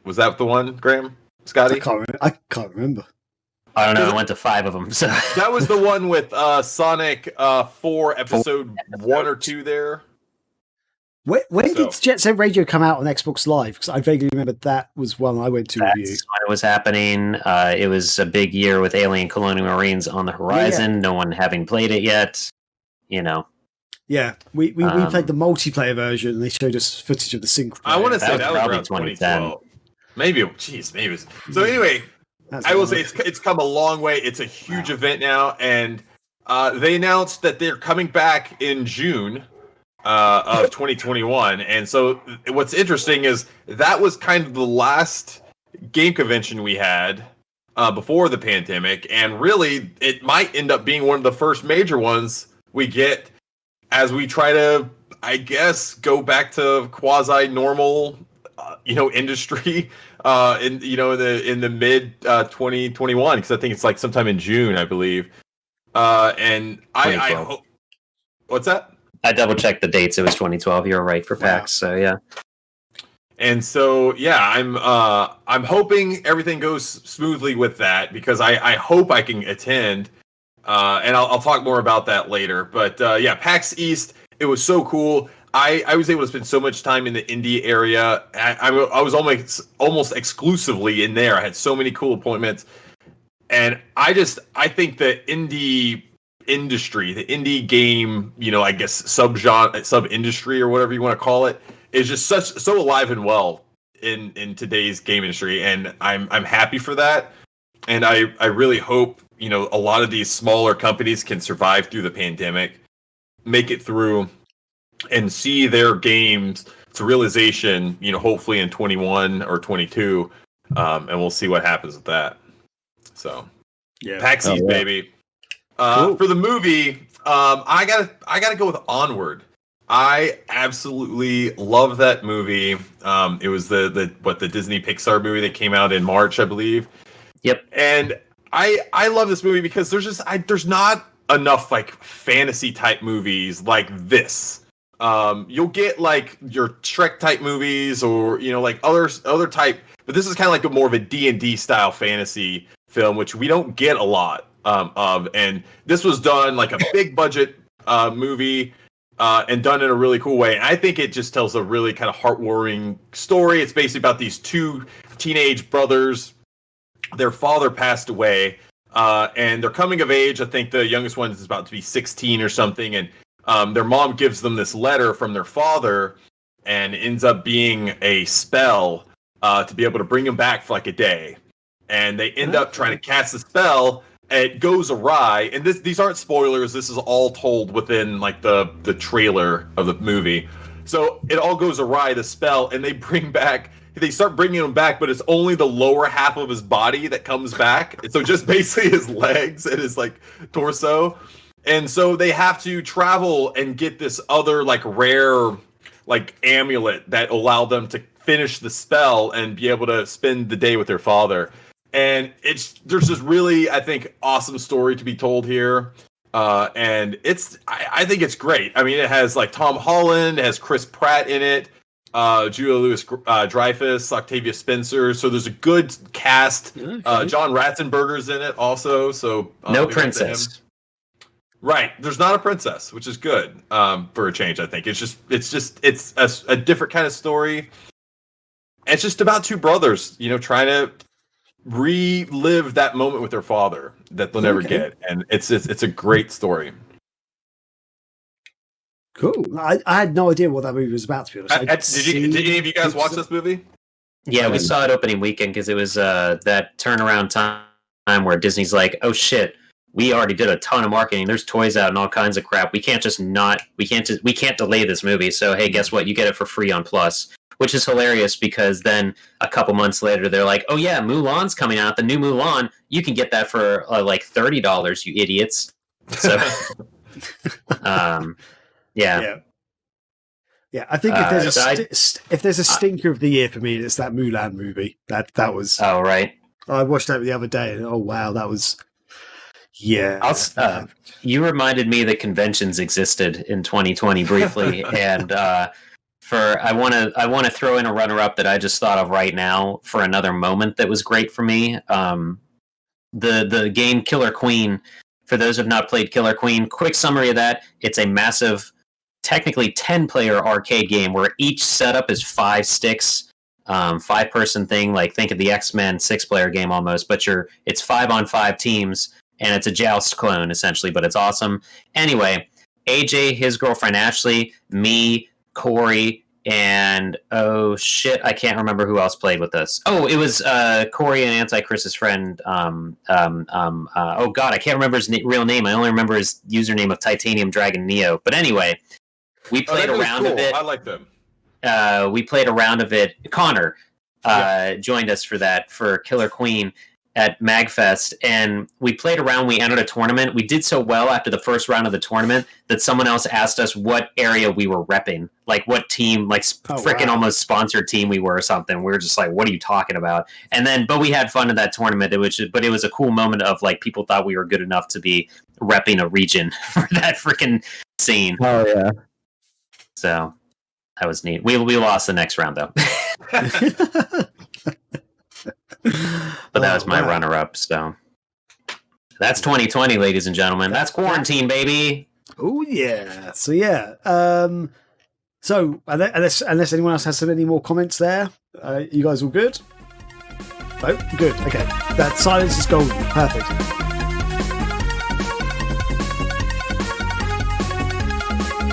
Was that the one, Graham? Scotty? I can't remember. I don't know. I went to 5 of them. So that was the one with Sonic 4 episode 1 or 2 there. When did Jet Set Radio come out on Xbox Live? Because I vaguely remember that was one I went to review. That's when it was happening. It was a big year with Alien Colonial Marines on the horizon. Yeah. No one having played it yet. Yeah, we played the multiplayer version, and they showed us footage of the single player. I want to say that was around 2012. Maybe. So anyway, I will say it's come a long way. It's a huge event now, and they announced that they're coming back in June of 2021. And so what's interesting is that was kind of the last game convention we had before the pandemic, and really it might end up being one of the first major ones we get as we try to, I guess, go back to quasi-normal, industry in the mid 2021, because I think it's sometime in June, I believe. And I hope. What's that? I double checked the dates. It was 2012. You're right for PAX. So yeah. And so yeah, I'm hoping everything goes smoothly with that, because I hope I can attend. And I'll talk more about that later. But yeah, PAX East, it was so cool. I was able to spend so much time in the indie area. I was almost exclusively in there. I had so many cool appointments. And I think the indie industry, the indie game, I guess sub-industry or whatever you want to call it, is just so alive and well in today's game industry. And I'm happy for that. And I really hope, a lot of these smaller companies can survive through the pandemic, make it through, and see their games to realization, hopefully in 21 or 22. And we'll see what happens with that. So, yeah, PAX East, baby. Cool. For the movie, I gotta go with Onward. I absolutely love that movie. It was the Disney Pixar movie that came out in March, I believe. Yep. And I love this movie because there's not enough fantasy type movies like this. You'll get your Shrek type movies or other type, but this is kind of more of a D&D style fantasy film, which we don't get a lot of. And this was done a big budget movie. And done in a really cool way. And I think it just tells a really kind of heartwarming story. It's basically about these 2 teenage brothers. Their father passed away, and they're coming of age. I think the youngest one is about to be 16 or something. And their mom gives them this letter from their father, and it ends up being a spell to be able to bring them back for a day. And they end up trying to cast the spell. It goes awry, and these aren't spoilers. This is all told within the trailer of the movie. So it all goes awry, the spell, and they start bringing him back, but it's only the lower half of his body that comes back. So just basically his legs and his torso. And so they have to travel and get this other rare amulet that allowed them to finish the spell and be able to spend the day with their father. And there's this really, I think, awesome story to be told here. And I think it's great. I mean, it has Tom Holland, it has Chris Pratt in it, Julia Louis-Dreyfus, Octavia Spencer. So there's a good cast. Okay. John Ratzenberger's in it also. So no princess. Right. There's not a princess, which is good for a change. I think it's a different kind of story. It's just about two brothers, trying to relive that moment with their father that they'll never get, and it's a great story. Cool. I had no idea what that movie was about, to be honest. Did any of you guys watch this movie? Yeah, we saw it opening weekend because it was that turnaround time where Disney's like, "Oh shit, we already did a ton of marketing. There's toys out and all kinds of crap. We can't delay this movie. So hey, guess what? You get it for free on Plus." Which is hilarious because then a couple months later they're like, "Oh yeah, Mulan's coming out. The new Mulan. You can get that for like $30, you idiots." So, yeah. I think if there's a stinker of the year for me, it's that Mulan movie. That was. Oh right. I watched that the other day, and oh wow, that was. Yeah. You reminded me that conventions existed in 2020 briefly, and. I want to throw in a runner-up that I just thought of right now for another moment that was great for me. The game Killer Queen. For those who have not played Killer Queen, quick summary of that: it's a massive, technically 10-player arcade game where each setup is 5 sticks, 5-person thing. Like think of the X-Men 6-player game almost, but it's 5-on-5 teams, and it's a Joust clone essentially, but it's awesome. Anyway, AJ, his girlfriend Ashley, me, Corey, and oh shit, I can't remember who else played with us. Oh, it was Corey and Antichris's friend. Oh god, I can't remember his real name. I only remember his username of Titanium Dragon Neo. But anyway, we played a round of it. I like them. We played a round of it. Connor joined us for Killer Queen at MagFest, and we played around. We entered a tournament. We did so well after the first round of the tournament that someone else asked us what area we were repping, like what team, like almost sponsored team we were or something. We were just like, what are you talking about? But we had fun in that tournament. It was a cool moment of like people thought we were good enough to be repping a region for that freaking scene. Oh yeah. So that was neat. We lost the next round though. But that was my runner-up. So that's 2020, ladies and gentlemen. That's quarantine, baby. Oh yeah. So yeah. So unless anyone else has any more comments there, you guys all good? Oh, good. Okay. That silence is golden. Perfect.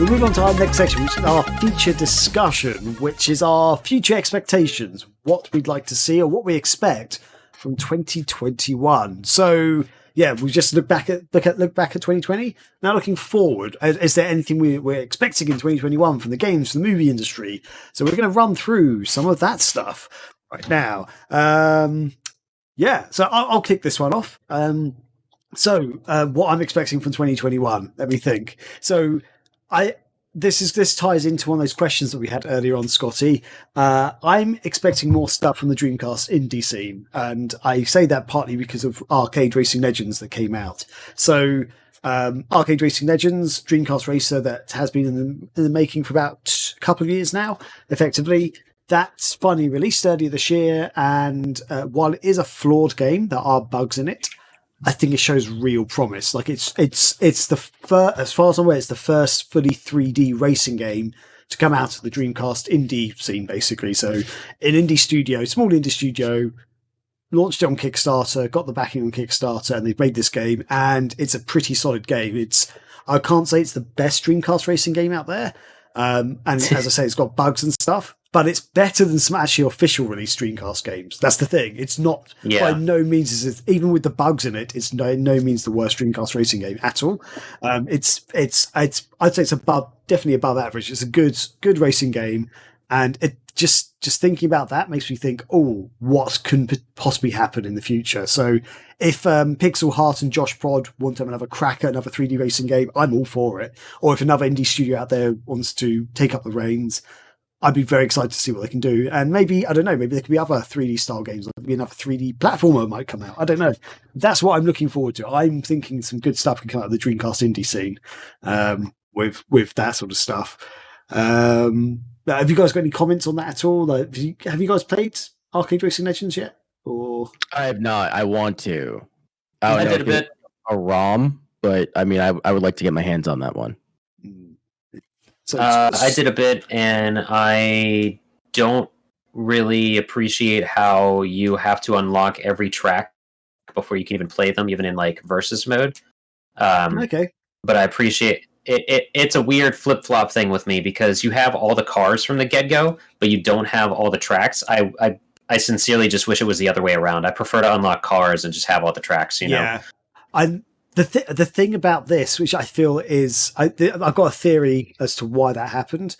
We'll move on to our next section, which is our feature discussion, which is our future expectations, what we'd like to see or what we expect from 2021. So, yeah, we just look back at 2020. Now, looking forward, is there anything we're expecting in 2021 from the games, from the movie industry? So, we're going to run through some of that stuff right now. So I'll kick this one off. So, what I'm expecting from 2021, let me think. So, this ties into one of those questions that we had earlier on, Scotty. I'm expecting more stuff from the Dreamcast indie scene, and I say that partly because of Arcade Racing Legends that came out. So, Arcade Racing Legends, Dreamcast Racer, that has been in the making for about a couple of years now, effectively. That's finally released earlier this year, and while it is a flawed game, there are bugs in it. I think it shows real promise. Like it's the as far as I'm aware, it's the first fully 3D racing game to come out of the Dreamcast indie scene, basically. So, an indie studio, small indie studio, launched it on Kickstarter, got the backing on Kickstarter, and they've made this game, and it's a pretty solid game. I can't say it's the best Dreamcast racing game out there, and as I say, it's got bugs and stuff. But it's better than some actually official release Dreamcast games. That's the thing. It's not by no means is it, even with the bugs in it. It's by no means the worst Dreamcast racing game at all. I'd say it's definitely above average. It's a good racing game, and it just thinking about that makes me think, oh, what can possibly happen in the future? So if Pixel Heart and Josh Prod want to have another crack at another 3D racing game, I'm all for it. Or if another indie studio out there wants to take up the reins, I'd be very excited to see what they can do. And maybe, I don't know, maybe there could be other 3D style games. Maybe another 3D platformer might come out. I don't know. That's what I'm looking forward to. I'm thinking some good stuff can come out of the Dreamcast indie scene with that sort of stuff. Have you guys got any comments on that at all? Like, have you guys played Arcade Racing Legends yet? Or I have not. I want to. I did a bit. A ROM but I mean, I would like to get my hands on that one. So I did a bit, and I don't really appreciate how you have to unlock every track before you can even play them, even in like versus mode. okay. But I appreciate it. It's a weird flip flop thing with me because you have all the cars from the get go, but you don't have all the tracks. I sincerely just wish it was the other way around. I prefer to unlock cars and just have all the tracks. You know. The thing about this, which I feel is, I've got a theory as to why that happened,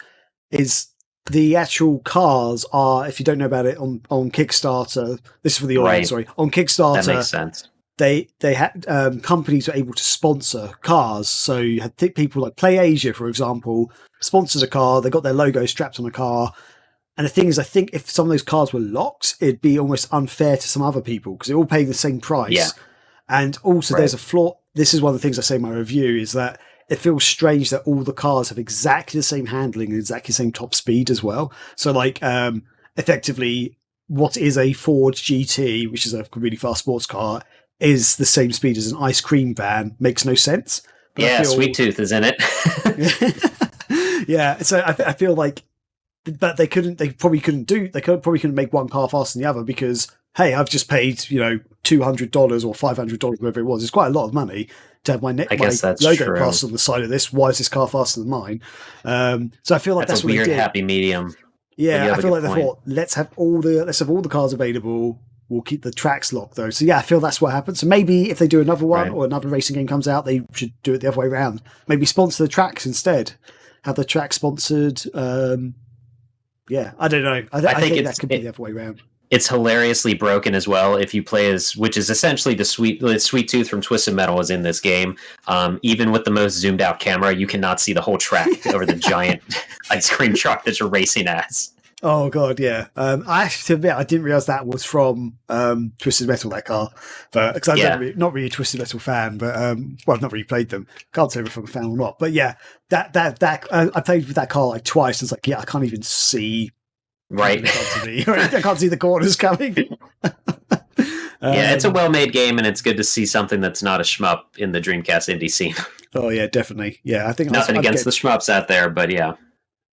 is the actual cars are, if you don't know about it, on Kickstarter. This is for the audience, sorry. On Kickstarter, that makes sense. They had companies were able to sponsor cars. So you had people like PlayAsia, for example, sponsors a car. They got their logo strapped on a car. And the thing is, I think if some of those cars were locked, it'd be almost unfair to some other people because they're all paying the same price. Yeah. And also, there's a flaw. This is one of the things I say in my review is that it feels strange that all the cars have exactly the same handling and exactly the same top speed as well. So, like, effectively, what is a Ford GT, which is a really fast sports car, is the same speed as an ice cream van. Makes no sense. But Sweet Tooth is in it. Yeah. So I feel like, but they probably couldn't make one car faster than the other because, hey, I've just paid, $200 or $500, whatever it was. It's quite a lot of money to have my logo plastered on the side of this. Why is this car faster than mine? So I feel like that's a what weird they did. Happy medium. Yeah, I feel like they thought, let's have all the cars available. We'll keep the tracks locked though. So yeah, I feel that's what happened. So maybe if they do another one or another racing game comes out, they should do it the other way around. Maybe sponsor the tracks instead. Have the track sponsored. Yeah, I don't know. I think that could be the other way around. It's hilariously broken as well. If you play as, which is essentially the Sweet Tooth from Twisted Metal is in this game. Even with the most zoomed out camera, you cannot see the whole track over the giant ice cream truck that you're racing as. Oh god, yeah. I have to admit, I didn't realize that was from Twisted Metal, that car, but because I'm not really a Twisted Metal fan, but I've not really played them. Can't say if I'm a fan or not. But yeah, that I played with that car like twice. And it's like, yeah, I can't even see. Right, I can't see the corners coming. Yeah, it's a well-made game, and it's good to see something that's not a shmup in the Dreamcast indie scene. Oh yeah, definitely. Yeah, I think nothing against the shmups out there, but yeah.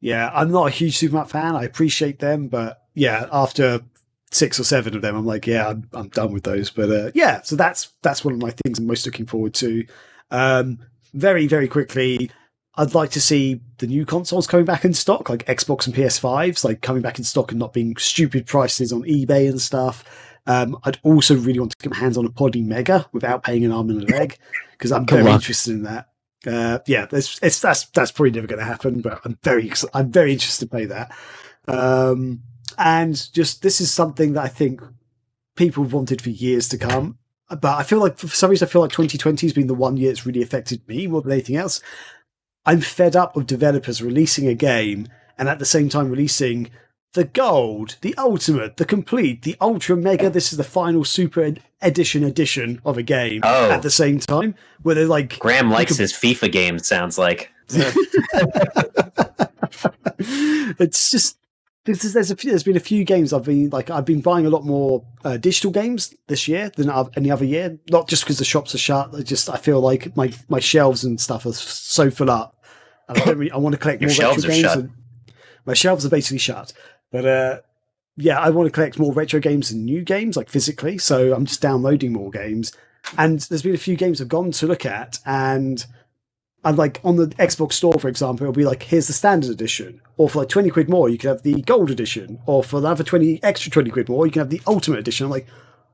Yeah, I'm not a huge Super Mario fan. I appreciate them, but yeah, after 6 or 7 of them, I'm like, yeah, I'm done with those. But yeah, so that's one of my things I'm most looking forward to. Very, very quickly, I'd like to see the new consoles coming back in stock, like Xbox and PS5s, like coming back in stock and not being stupid prices on eBay and stuff. I'd also really want to get my hands on a Poddy Mega without paying an arm and a leg because I'm very interested in that. Yeah, that's probably never going to happen, but I'm very interested to play that. And just this is something that I think people have wanted for years to come. But I feel like for some reason, 2020 has been the one year it's really affected me more than anything else. I'm fed up of developers releasing a game and at the same time releasing the gold, the ultimate, the complete, the ultra mega. This is the final super edition of a game at the same time. Where they're like, Graham likes his FIFA game. Sounds like it's just there's been a few games I've been buying a lot more digital games this year than any other year. Not just because the shops are shut. I feel like my shelves and stuff are so full up, and I want to collect more retro games. And my shelves are basically shut. But yeah, I want to collect more retro games and new games, like physically. So I'm just downloading more games. And there's been a few games I've gone to look at, and I'm like, on the Xbox store, for example, it'll be like, here's the standard edition. Or for like 20 quid more, you can have the gold edition. Or for another 20 quid more, you can have the ultimate edition. I'm like,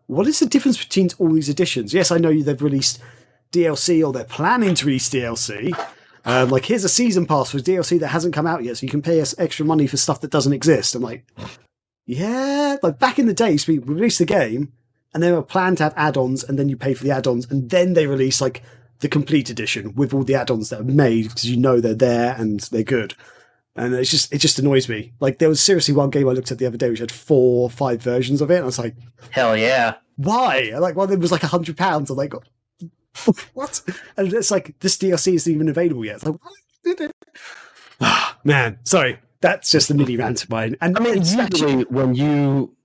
what is the difference between all these editions? Yes, I know they've released DLC or they're planning to release DLC. Like, here's a season pass for DLC that hasn't come out yet, so you can pay us extra money for stuff that doesn't exist. I'm like, yeah. Like, back in the days, we released the game, and they were planned to have add-ons, and then you pay for the add-ons, and then they release, like, the complete edition with all the add-ons that are made, because you know they're there and they're good. And it just annoys me. Like, there was seriously one game I looked at the other day which had 4 or 5 versions of it, and I was like, hell yeah. Why? Like, well, it was like £100. I'm like, what? And it's like, this DLC isn't even available yet. It's like, what did it? Man, sorry. That's just a mini rant of mine. And I mean, usually when you,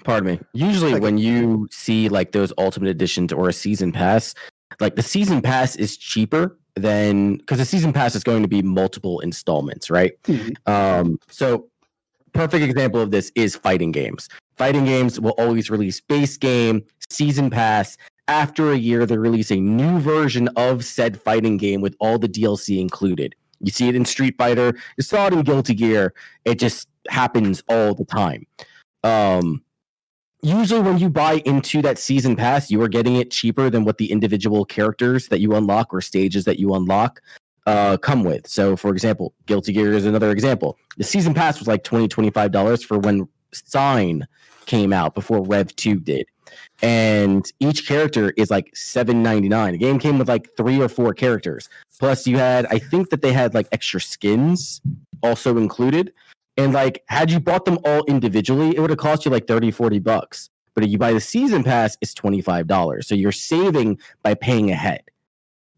pardon me, when you see like those ultimate editions or a season pass, Like the season pass is cheaper than because the season pass is going to be multiple installments, right? So perfect example of this is fighting games. Fighting games will always release base game, season pass. After a year, they release a new version of said fighting game with all the DLC included. You see it in Street Fighter. You saw it in Guilty Gear. It just happens all the time. Usually when you buy into that season pass, you are getting it cheaper than what the individual characters that you unlock or stages that you unlock come with. So, for example, Guilty Gear is another example. The season pass was like $20, $25 for when Sign came out before Rev 2 did. And each character is like $7.99. The game came with like 3 or 4 characters. Plus you had, I think that they had like extra skins also included. And like, had you bought them all individually, it would have cost you like $30, $40. But if you buy the season pass, it's $25. So you're saving by paying ahead.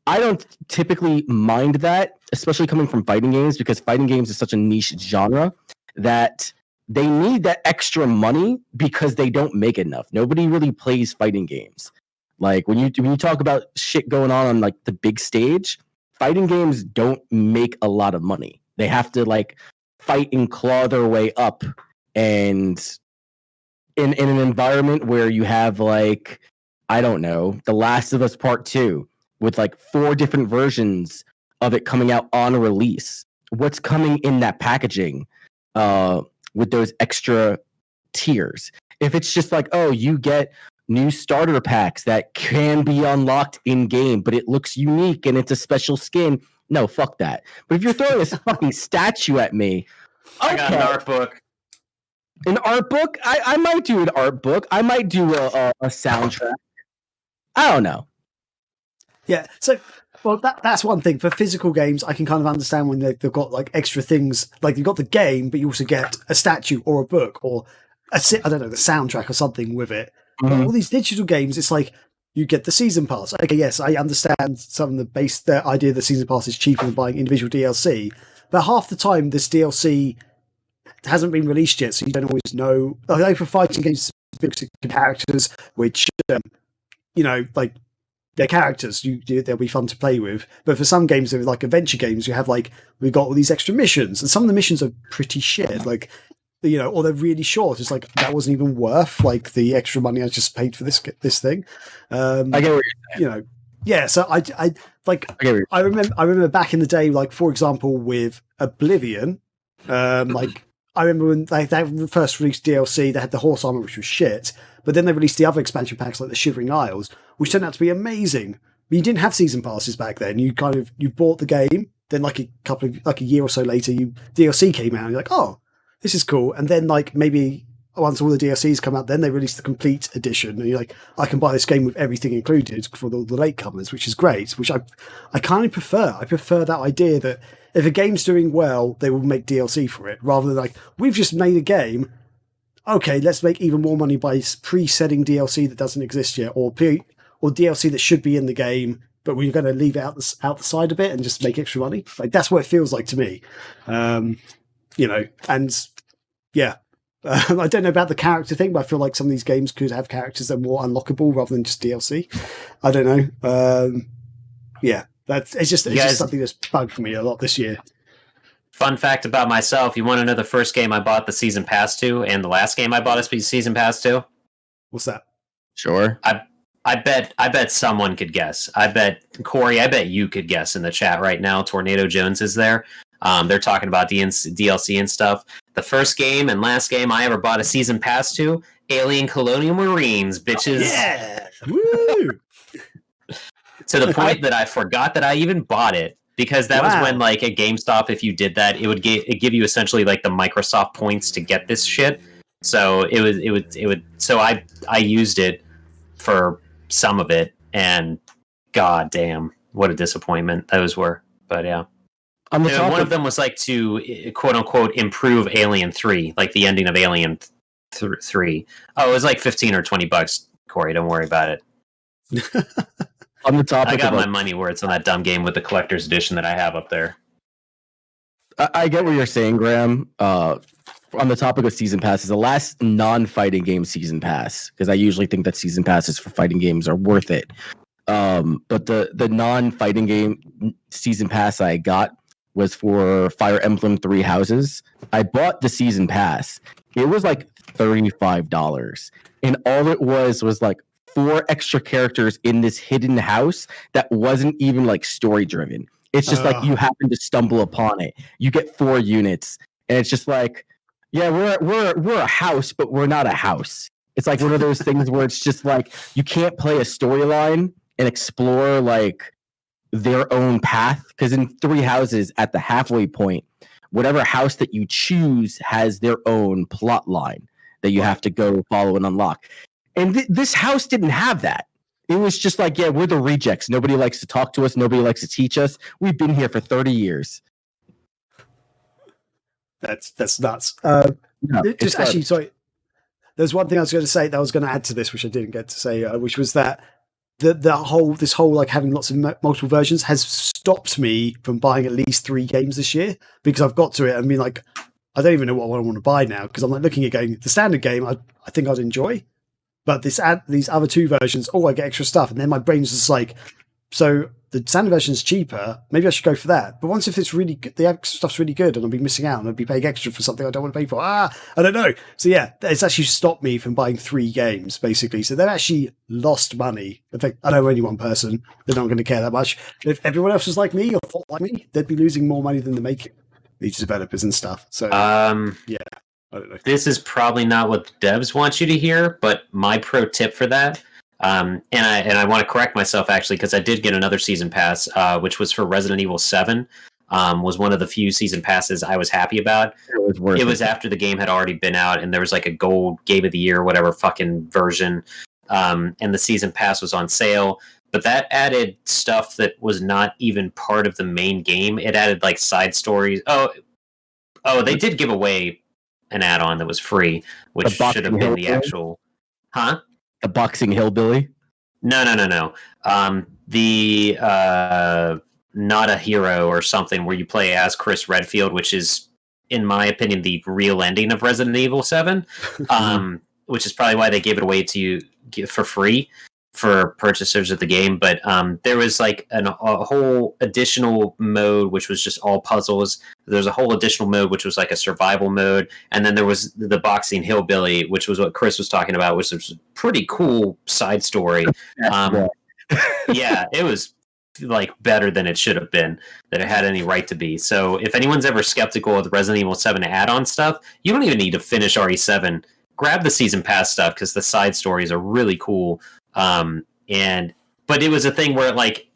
I don't typically mind that, especially coming from fighting games, because fighting games is such a niche genre that they need that extra money because they don't make enough. Nobody really plays fighting games. Like when you talk about shit going on like the big stage, fighting games don't make a lot of money. They have to like fight and claw their way up, and in an environment where you have like, I don't know, The Last of Us Part 2 with like 4 different versions of it coming out on release. What's coming in that packaging with those extra tiers? If it's just like, oh, you get new starter packs that can be unlocked in game, but it looks unique and it's a special skin. No, fuck that. But if you're throwing this fucking statue at me, I got an art book. An art book? I might do an art book. I might do a soundtrack. I don't know. Yeah, so well, that's one thing. For physical games, I can kind of understand when they've got like extra things, like you've got the game, but you also get a statue or a book or I don't know, the soundtrack or something with it. But all these digital games, it's like you get the season pass. Okay, yes, I understand some of the idea of the season pass is cheaper than buying individual DLC, but half the time this DLC hasn't been released yet, so you don't always know. Like for fighting games, characters, which like they're characters, they'll be fun to play with. But for some games, they're like adventure games. You have like we've got all these extra missions, and some of the missions are pretty shit. Like or they're really short. It's like that wasn't even worth like the extra money I just paid for this thing. I get what you're saying. Yeah. So I remember back in the day, like for example with Oblivion, like I remember when they first released DLC, they had the horse armor, which was shit. But then they released the other expansion packs like the Shivering Isles, which turned out to be amazing. But you didn't have season passes back then. You bought the game, then like a year or so later, DLC came out, and you're like, oh, this is cool. And then like maybe once all the DLCs come out, then they release the complete edition, and you're like, I can buy this game with everything included for the latecomers, which is great. Which I kind of prefer. I prefer that idea that if a game's doing well, they will make DLC for it, rather than like we've just made a game. Okay, let's make even more money by pre-setting DLC that doesn't exist yet, or DLC that should be in the game, but we're going to leave it out the side a bit and just make extra money. Like that's what it feels like to me, and yeah, I don't know about the character thing, but I feel like some of these games could have characters that are more unlockable rather than just DLC. I don't know. Yeah, it's just something that's bugged for me a lot this year. Fun fact about myself, you want to know the first game I bought the season pass to and the last game I bought a season pass to? What's that? Sure. I bet someone could guess. I bet you could guess in the chat right now. Tornado Jones is there. They're talking about DLC and stuff. The first game and last game I ever bought a season pass to, Alien Colonial Marines, bitches. Yeah. Woo! To the point that I forgot that I even bought it. Because that was when, like, at GameStop, if you did that, it would give you essentially like the Microsoft points to get this shit. So So I used it for some of it, and god damn, what a disappointment those were. But yeah, one of them was like to quote unquote improve Alien 3, like the ending of Alien 3. Oh, it was like $15 or $20. Corey, don't worry about it. On the topic, I got my money worth on that dumb game with the collector's edition that I have up there. I get what you're saying, Graham. On the topic of season passes, the last non-fighting game season pass, because I usually think that season passes for fighting games are worth it, But the non-fighting game season pass I got was for Fire Emblem Three Houses. I bought the season pass. It was like $35, and all it was like 4 extra characters in this hidden house that wasn't even like story driven. It's just like you happen to stumble upon it. You get 4 units, and it's just like, yeah, we're a house, but we're not a house. It's like one of those things where it's just like you can't play a storyline and explore like their own path, because in Three Houses at the halfway point, whatever house that you choose has their own plot line that you have to go follow and unlock. And this house didn't have that. It was just like, yeah, we're the rejects. Nobody likes to talk to us. Nobody likes to teach us. We've been here for 30 years. That's nuts. No, Just actually, sorry. There's one thing I was going to say that I was going to add to this, which I didn't get to say, which was that this whole like having lots of multiple versions has stopped me from buying at least 3 games this year, because I've got to it. I mean, like, I don't even know what I want to buy now, because I'm like looking at going, the standard game I think I'd enjoy, but these other 2 versions, I get extra stuff, and then my brain's just like, so the standard version is cheaper, maybe I should go for that. But once if it's really good, the extra stuff's really good, and I'll be missing out, and I'll be paying extra for something I don't want to pay for. I don't know. So yeah, it's actually stopped me from buying 3 games, basically. So they've actually lost money. In fact, I know only one person. They're not going to care that much. If everyone else was like me or thought like me, they'd be losing more money than they're making, these developers and stuff. So yeah, I don't know. This is probably not what the devs want you to hear, but my pro tip for that, and I want to correct myself actually, because I did get another season pass, which was for Resident Evil 7. Was one of the few season passes I was happy about. It was after the game had already been out, and there was like a gold game of the year, whatever fucking version, and the season pass was on sale. But that added stuff that was not even part of the main game. It added like side stories. Oh, they did give away an add-on that was free, which should have been the actual. Huh? A boxing hillbilly? No. The Not a Hero or something, where you play as Chris Redfield, which is, in my opinion, the real ending of Resident Evil 7, which is probably why they gave it away to you for free for purchasers of the game. But there was like a whole additional mode, which was just all puzzles. There's a whole additional mode, which was like a survival mode. And then there was the boxing hillbilly, which was what Chris was talking about, which was a pretty cool side story. Yeah, it was like better than it should have been, that it had any right to be. So if anyone's ever skeptical of the Resident Evil 7 add-on stuff, you don't even need to finish RE7. Grab the season pass stuff, because the side stories are really cool. But it was a thing where it like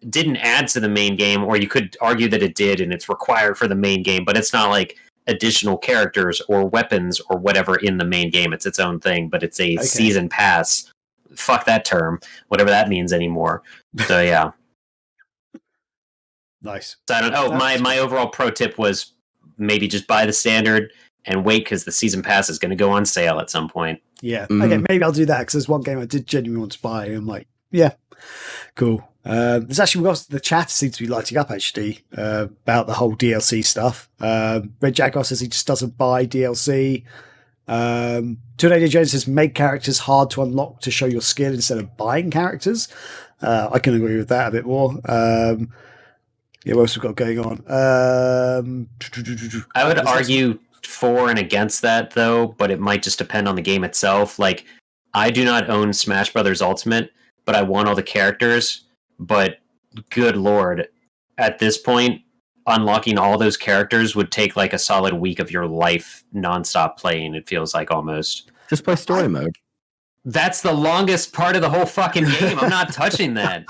didn't add to the main game, or you could argue that it did and it's required for the main game, but it's not like additional characters or weapons or whatever in the main game. It's its own thing, but it's a season pass. Fuck that term, whatever that means anymore. So yeah. Nice. So I don't know. My overall pro tip was maybe just buy the standard and wait, because the season pass is going to go on sale at some point. Yeah. Okay, maybe I'll do that, because there's one game I did genuinely want to buy, and I'm like, yeah, cool. There's actually, we got the chat seems to be lighting up actually about the whole DLC stuff. Red Jaguar says he just doesn't buy DLC. Tornado Jones says make characters hard to unlock to show your skill instead of buying characters. I can agree with that a bit more. Yeah, what else we've got going on? I would argue for and against that, though, but it might just depend on the game itself. Like, I do not own Smash Brothers Ultimate, but I want all the characters. But good lord, at this point, unlocking all those characters would take like a solid week of your life nonstop playing, it feels like, almost. Just play story mode. That's the longest part of the whole fucking game. I'm not touching that.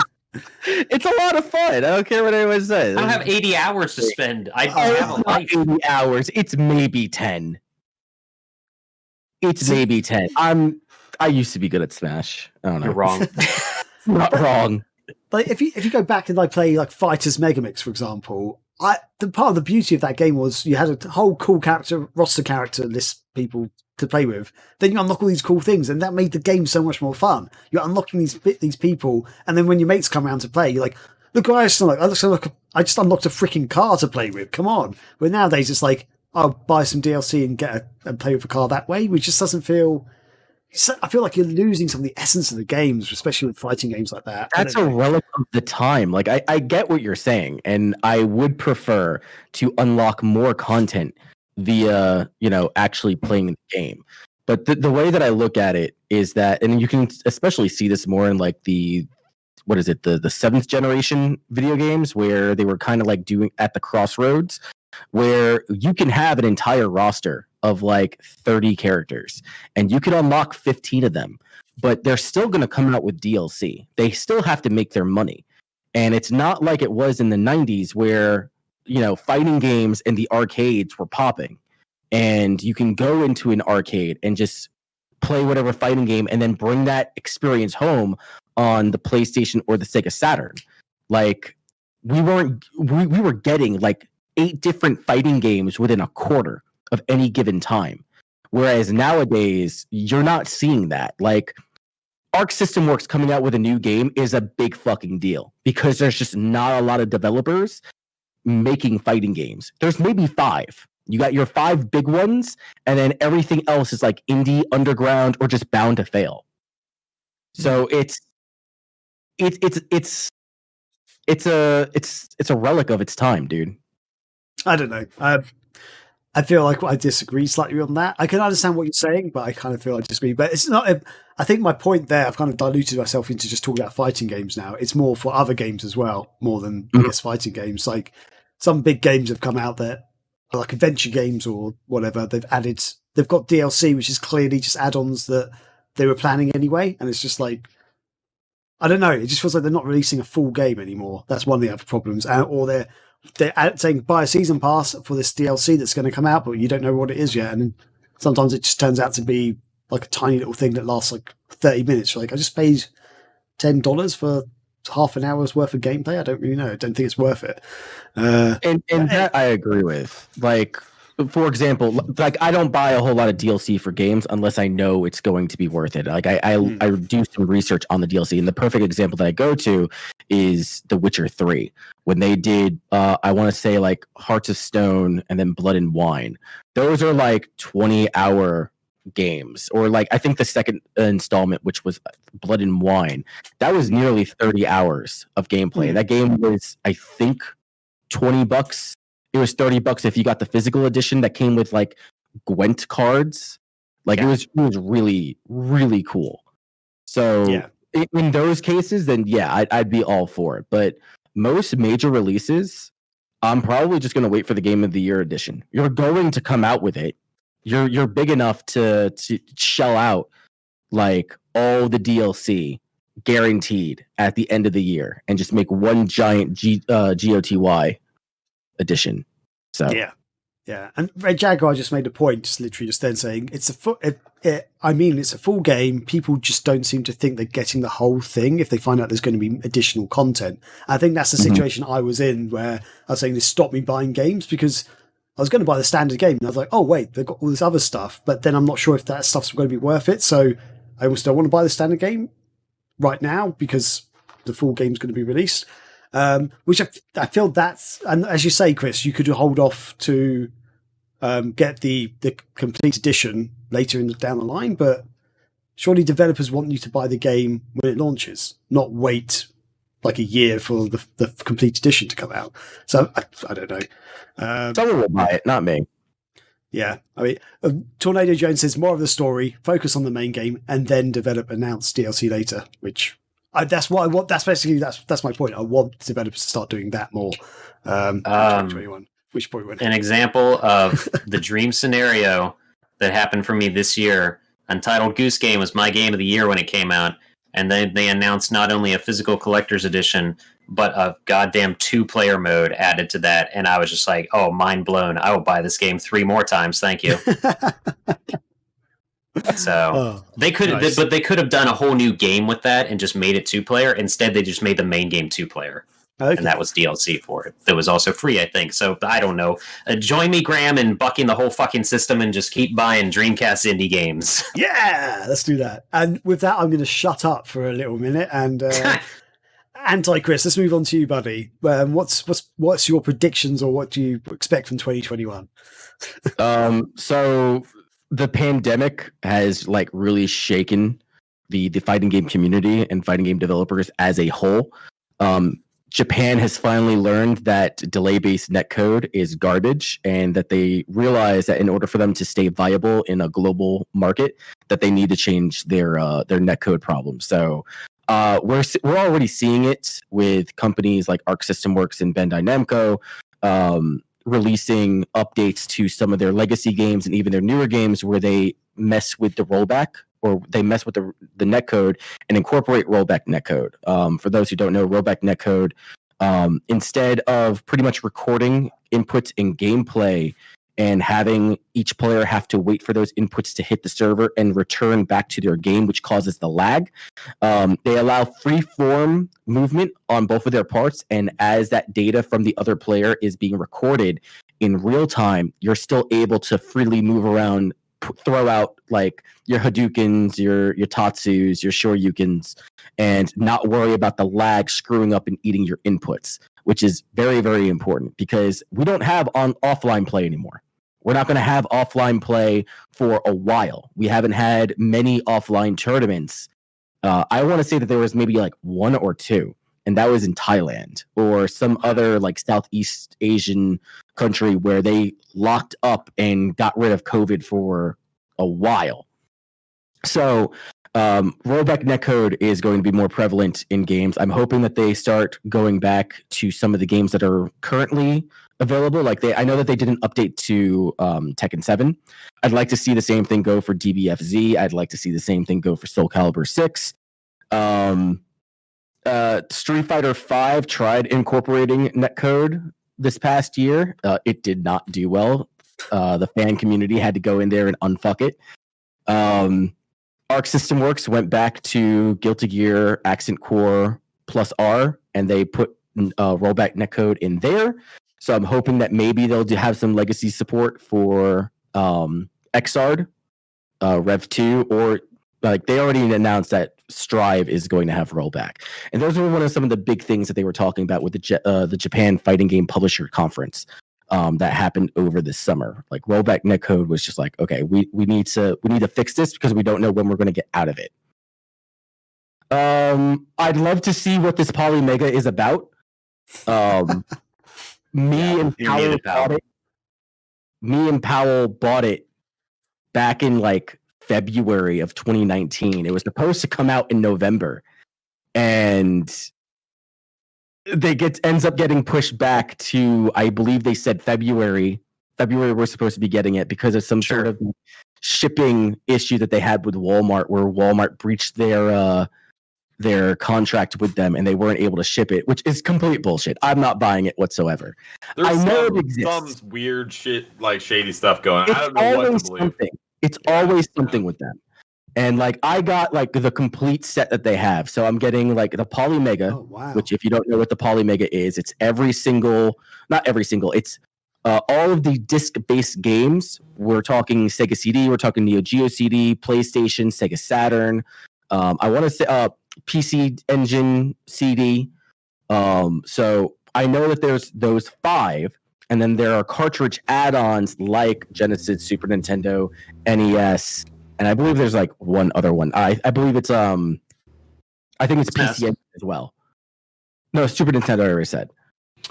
It's a lot of fun. I don't care what anyone says. I don't have 80 hours to spend. I have a life. 80 hours. It's maybe 10. It's maybe 10. I used to be good at Smash. I don't know. You're wrong. Not wrong. Like if you go back and like play like Fighters Megamix, for example, the part of the beauty of that game was you had a whole cool roster character list people to play with. Then you unlock all these cool things, and that made the game so much more fun. You're unlocking these people, and then when your mates come around to play, you're like, look what I just unlocked. I just unlocked a freaking car to play with. Come on. But nowadays it's like, I'll buy some DLC and and play with a car that way, which just doesn't feel I feel like you're losing some of the essence of the games, especially with fighting games like that. That's a relic of the time. Like I get what you're saying, and I would prefer to unlock more content via, actually playing the game. But the way that I look at it is that, and you can especially see this more in like the 7th generation video games, where they were kind of like doing at the crossroads, where you can have an entire roster of like 30 characters and you can unlock 15 of them, but they're still going to come out with DLC. They still have to make their money. And it's not like it was in the 90s where, fighting games and the arcades were popping, and you can go into an arcade and just play whatever fighting game and then bring that experience home on the PlayStation or the Sega Saturn. Like we were getting like 8 different fighting games within a quarter of any given time. Whereas nowadays, you're not seeing that. Like, Arc System Works coming out with a new game is a big fucking deal because there's just not a lot of developers making fighting games. There's maybe 5. You got your 5 big ones, and then everything else is like indie, underground, or just bound to fail. So it's a relic of its time, dude. I don't know. I feel like I disagree slightly on that. I can understand what you're saying, but I kind of feel I disagree. But it's not. I think my point there, I've kind of diluted myself into just talking about fighting games now. It's more for other games as well, more than I guess fighting games. Like some big games have come out that are like adventure games or whatever. They've got DLC, which is clearly just add-ons that they were planning anyway, and it's just like, I don't know. It just feels like they're not releasing a full game anymore. That's one of the other problems, or they're saying buy a season pass for this DLC that's going to come out, but you don't know what it is yet. And sometimes it just turns out to be like a tiny little thing that lasts like 30 minutes. You're like, I just paid $10 for half an hour's worth of gameplay. I don't really know. I don't think it's worth it. And that I agree with. Like, for example, like I don't buy a whole lot of DLC for games unless I know it's going to be worth it. Like I do some research on the DLC, and the perfect example that I go to is The Witcher 3. When they did, I want to say like Hearts of Stone and then Blood and Wine. Those are like 20-hour games, or like I think the second installment, which was Blood and Wine, that was nearly 30 hours of gameplay. That game was, I think, $20. It was $30 if you got the physical edition that came with like Gwent cards. Like it was really, really cool. So in those cases, then I'd be all for it. But most major releases, I'm probably just going to wait for the Game of the Year edition. You're going to come out with it. You're big enough to shell out like all the DLC guaranteed at the end of the year and just make one giant GOTY edition. So yeah. And Red Jaguar just made a point, just then saying it's a full game. People just don't seem to think they're getting the whole thing if they find out there's going to be additional content. I think that's the situation I was in, where I was saying this stopped me buying games because I was going to buy the standard game and I was like, oh wait, they've got all this other stuff, but then I'm not sure if that stuff's going to be worth it. So I almost don't want to buy the standard game right now because the full game's going to be released. Which I feel that's, and as you say, Chris, you could hold off to get the complete edition later down the line, but surely developers want you to buy the game when it launches, not wait like a year for the complete edition to come out. So I don't know. Someone will buy it, not me. Yeah, I mean, Tornado Jones says more of the story, focus on the main game, and then announce DLC later. Which that's what I want. That's my point. I want developers to start doing that more. 2021. Which point went? An example of the dream scenario that happened for me this year. Untitled Goose Game was my game of the year when it came out, and then they announced not only a physical collector's edition, but a goddamn 2-player mode added to that, and I was just like, oh, mind blown. I will buy this game 3 more times, thank you. So they could have, but they could have done a whole new game with that and just made it 2-player. Instead, they just made the main game 2-player. Okay. And that was DLC for it. That was also free, I think. So I don't know. Join me, Graham, in bucking the whole fucking system and just keep buying Dreamcast indie games. Yeah, let's do that. And with that, I'm going to shut up for a little minute. And Anti-Chris, let's move on to you, buddy. What's your predictions, or what do you expect from 2021? So the pandemic has like really shaken the fighting game community and fighting game developers as a whole. Japan has finally learned that delay-based netcode is garbage, and that they realize that in order for them to stay viable in a global market, that they need to change their netcode problems. So we're already seeing it with companies like Arc System Works and Bandai Namco releasing updates to some of their legacy games and even their newer games where they mess with the rollback, or they mess with the netcode and incorporate rollback netcode. For those who don't know, rollback netcode, instead of pretty much recording inputs in gameplay and having each player have to wait for those inputs to hit the server and return back to their game, which causes the lag, they allow free-form movement on both of their parts, and as that data from the other player is being recorded in real time, you're still able to freely move around, throw out like your Hadoukens, your Tatsus, your Shoryukens, and not worry about the lag screwing up and eating your inputs, which is very, very important because we don't have offline play anymore. We're not going to have offline play for a while. We haven't had many offline tournaments. I want to say that there was maybe like one or two, and that was in Thailand or some other like Southeast Asian country where they locked up and got rid of COVID for a while. So rollback netcode is going to be more prevalent in games. I'm hoping that they start going back to some of the games that are currently available. Like I know that they did an update to Tekken 7. I'd like to see the same thing go for DBFZ. I'd like to see the same thing go for Soul Calibur 6. Street Fighter 5 tried incorporating netcode this past year. It did not do well. The fan community had to go in there and unfuck it. Arc System Works went back to Guilty Gear Accent Core plus R, and they put rollback netcode in there. So I'm hoping that maybe they'll have some legacy support for Xrd, Rev 2, or like they already announced that Strive is going to have rollback. And those were some of the big things that they were talking about with the Japan Fighting Game Publisher Conference that happened over this summer. Like rollback netcode was just like, okay, we need to fix this because we don't know when we're going to get out of it. I'd love to see what this Polymega is about. Me and Powell bought it back in like February of 2019. It was supposed to come out in November, and ends up getting pushed back to, I believe they said February. We're supposed to be getting it because of some sort of shipping issue that they had with Walmart, where Walmart breached their contract with them and they weren't able to ship it, which is complete bullshit. I'm not buying it whatsoever. I know it exists. Some weird shit, like shady stuff going on. I don't know what to believe. It's always something with them. And like I got like the complete set that they have. So I'm getting like the Polymega, which if you don't know what the Polymega is, it's not every single, it's all of the disc-based games. We're talking Sega CD, we're talking Neo Geo CD, PlayStation, Sega Saturn. I want to say PC Engine CD. So I know that there's those 5, and then there are cartridge add-ons like Genesis, Super Nintendo, NES, and I believe there's like one other one. I believe it's I think it's PC Engine as well. No, Super Nintendo, I already said.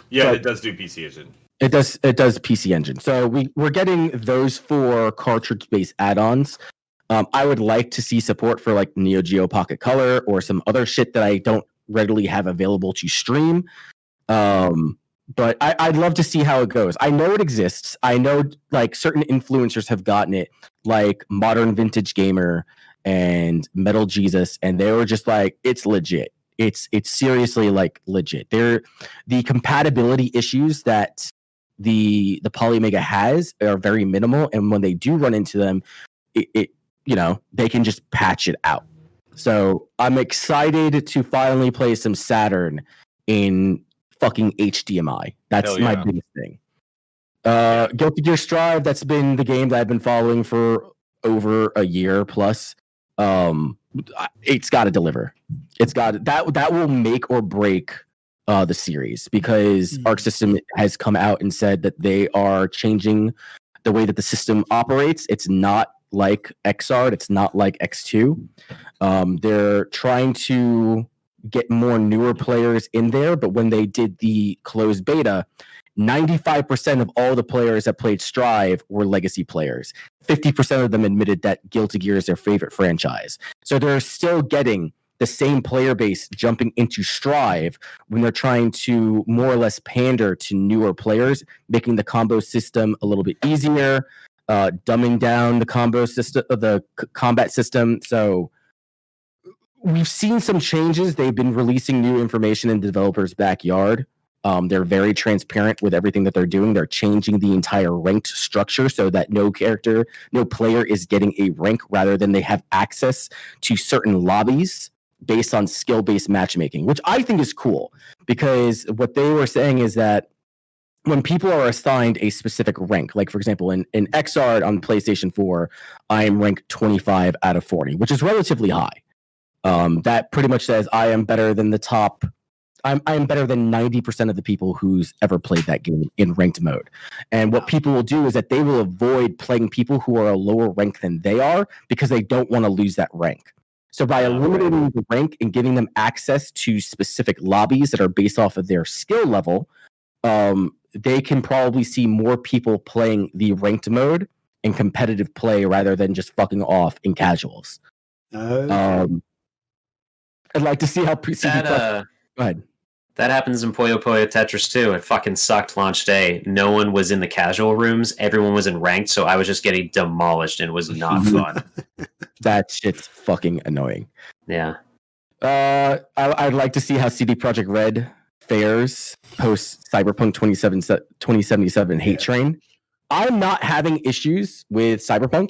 Yeah, but it does do PC Engine. It does PC Engine. So we're getting those 4 cartridge-based add-ons. I would like to see support for like Neo Geo Pocket Color or some other shit that I don't readily have available to stream. But I'd love to see how it goes. I know it exists. I know like certain influencers have gotten it, like Modern Vintage Gamer and Metal Jesus, and they were just like, it's legit. It's seriously like legit. The compatibility issues that the Polymega has are very minimal, and when they do run into them, it they can just patch it out. So I'm excited to finally play some Saturn in fucking HDMI. That's my biggest thing. Guilty Gear Strive, that's been the game that I've been following for over a year plus. It's got to deliver. It's got that will make or break the series, because Arc System has come out and said that they are changing the way that the system operates. It's not like XR. It's not like X2. They're trying to get more newer players in there, but when they did the closed beta, 95% of all the players that played Strive were legacy players. 50% of them admitted that Guilty Gear is their favorite franchise. So they're still getting the same player base jumping into Strive when they're trying to more or less pander to newer players, making the combo system a little bit easier, dumbing down the combo system, the combat system. So we've seen some changes. They've been releasing new information in the developers' backyard. They're very transparent with everything that they're doing. They're changing the entire ranked structure so that no player is getting a rank, rather than they have access to certain lobbies based on skill-based matchmaking, which I think is cool, because what they were saying is that when people are assigned a specific rank, like for example, in XR on PlayStation 4, I am ranked 25 out of 40, which is relatively high. That pretty much says I am better than the top. I am better than 90% of the people who's ever played that game in ranked mode. And what people will do is that they will avoid playing people who are a lower rank than they are, because they don't want to lose that rank. So by eliminating the rank and giving them access to specific lobbies that are based off of their skill level, they can probably see more people playing the ranked mode in competitive play rather than just fucking off in casuals. I'd like to see how go ahead. That happens in Puyo Puyo Tetris too. It fucking sucked launch day. No one was in the casual rooms. Everyone was in ranked, so I was just getting demolished and it was not fun. That shit's fucking annoying. Yeah. I'd like to see how CD Projekt Red fares post Cyberpunk 2077 hate train. I'm not having issues with Cyberpunk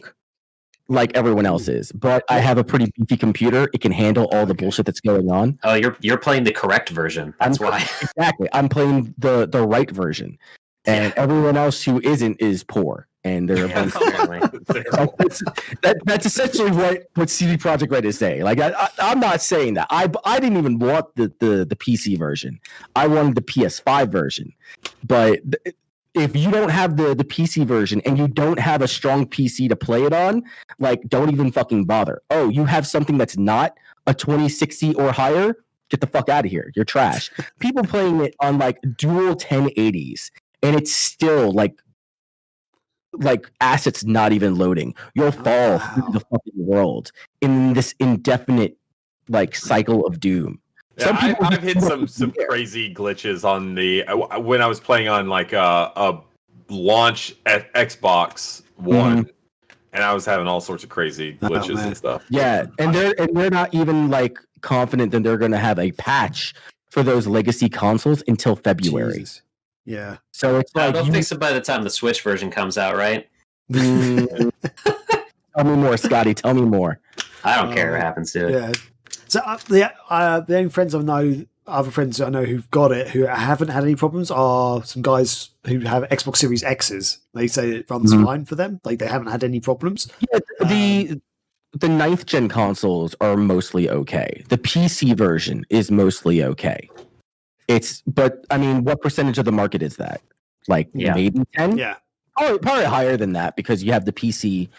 like everyone else is, but I have a pretty beefy computer. It can handle all the bullshit that's going on. Oh, you're playing the correct version. That's why. Exactly. I'm playing the right version. And everyone else who isn't is poor. And they're that's essentially what CD Projekt Red is saying. Like I'm not saying that. I didn't even want the PC version. I wanted the PS5 version. But if you don't have the PC version and you don't have a strong PC to play it on, like, don't even fucking bother. Oh, you have something that's not a 2060 or higher? Get the fuck out of here. You're trash. People playing it on like dual 1080s, and it's still like assets not even loading. You'll fall through the fucking world in this indefinite like cycle of doom. Yeah, I've hit some crazy glitches on the when I was playing on like a launch at Xbox One, and I was having all sorts of crazy glitches and stuff. Yeah, and they're not even like confident that they're going to have a patch for those legacy consoles until February. Jesus. Yeah, so it's like I don't think so by the time the Switch version comes out, right? Tell me more, Scotty. Tell me more. I don't care what happens to it. Yeah. So the only friends I know, other friends I know who've got it, who haven't had any problems, are some guys who have Xbox Series X's. They say it runs fine for them. Like, they haven't had any problems. Yeah, the 9th gen consoles are mostly okay. The PC version is mostly okay. But I mean, what percentage of the market is that? Like maybe 10? Yeah. Probably higher than that, because you have the PC,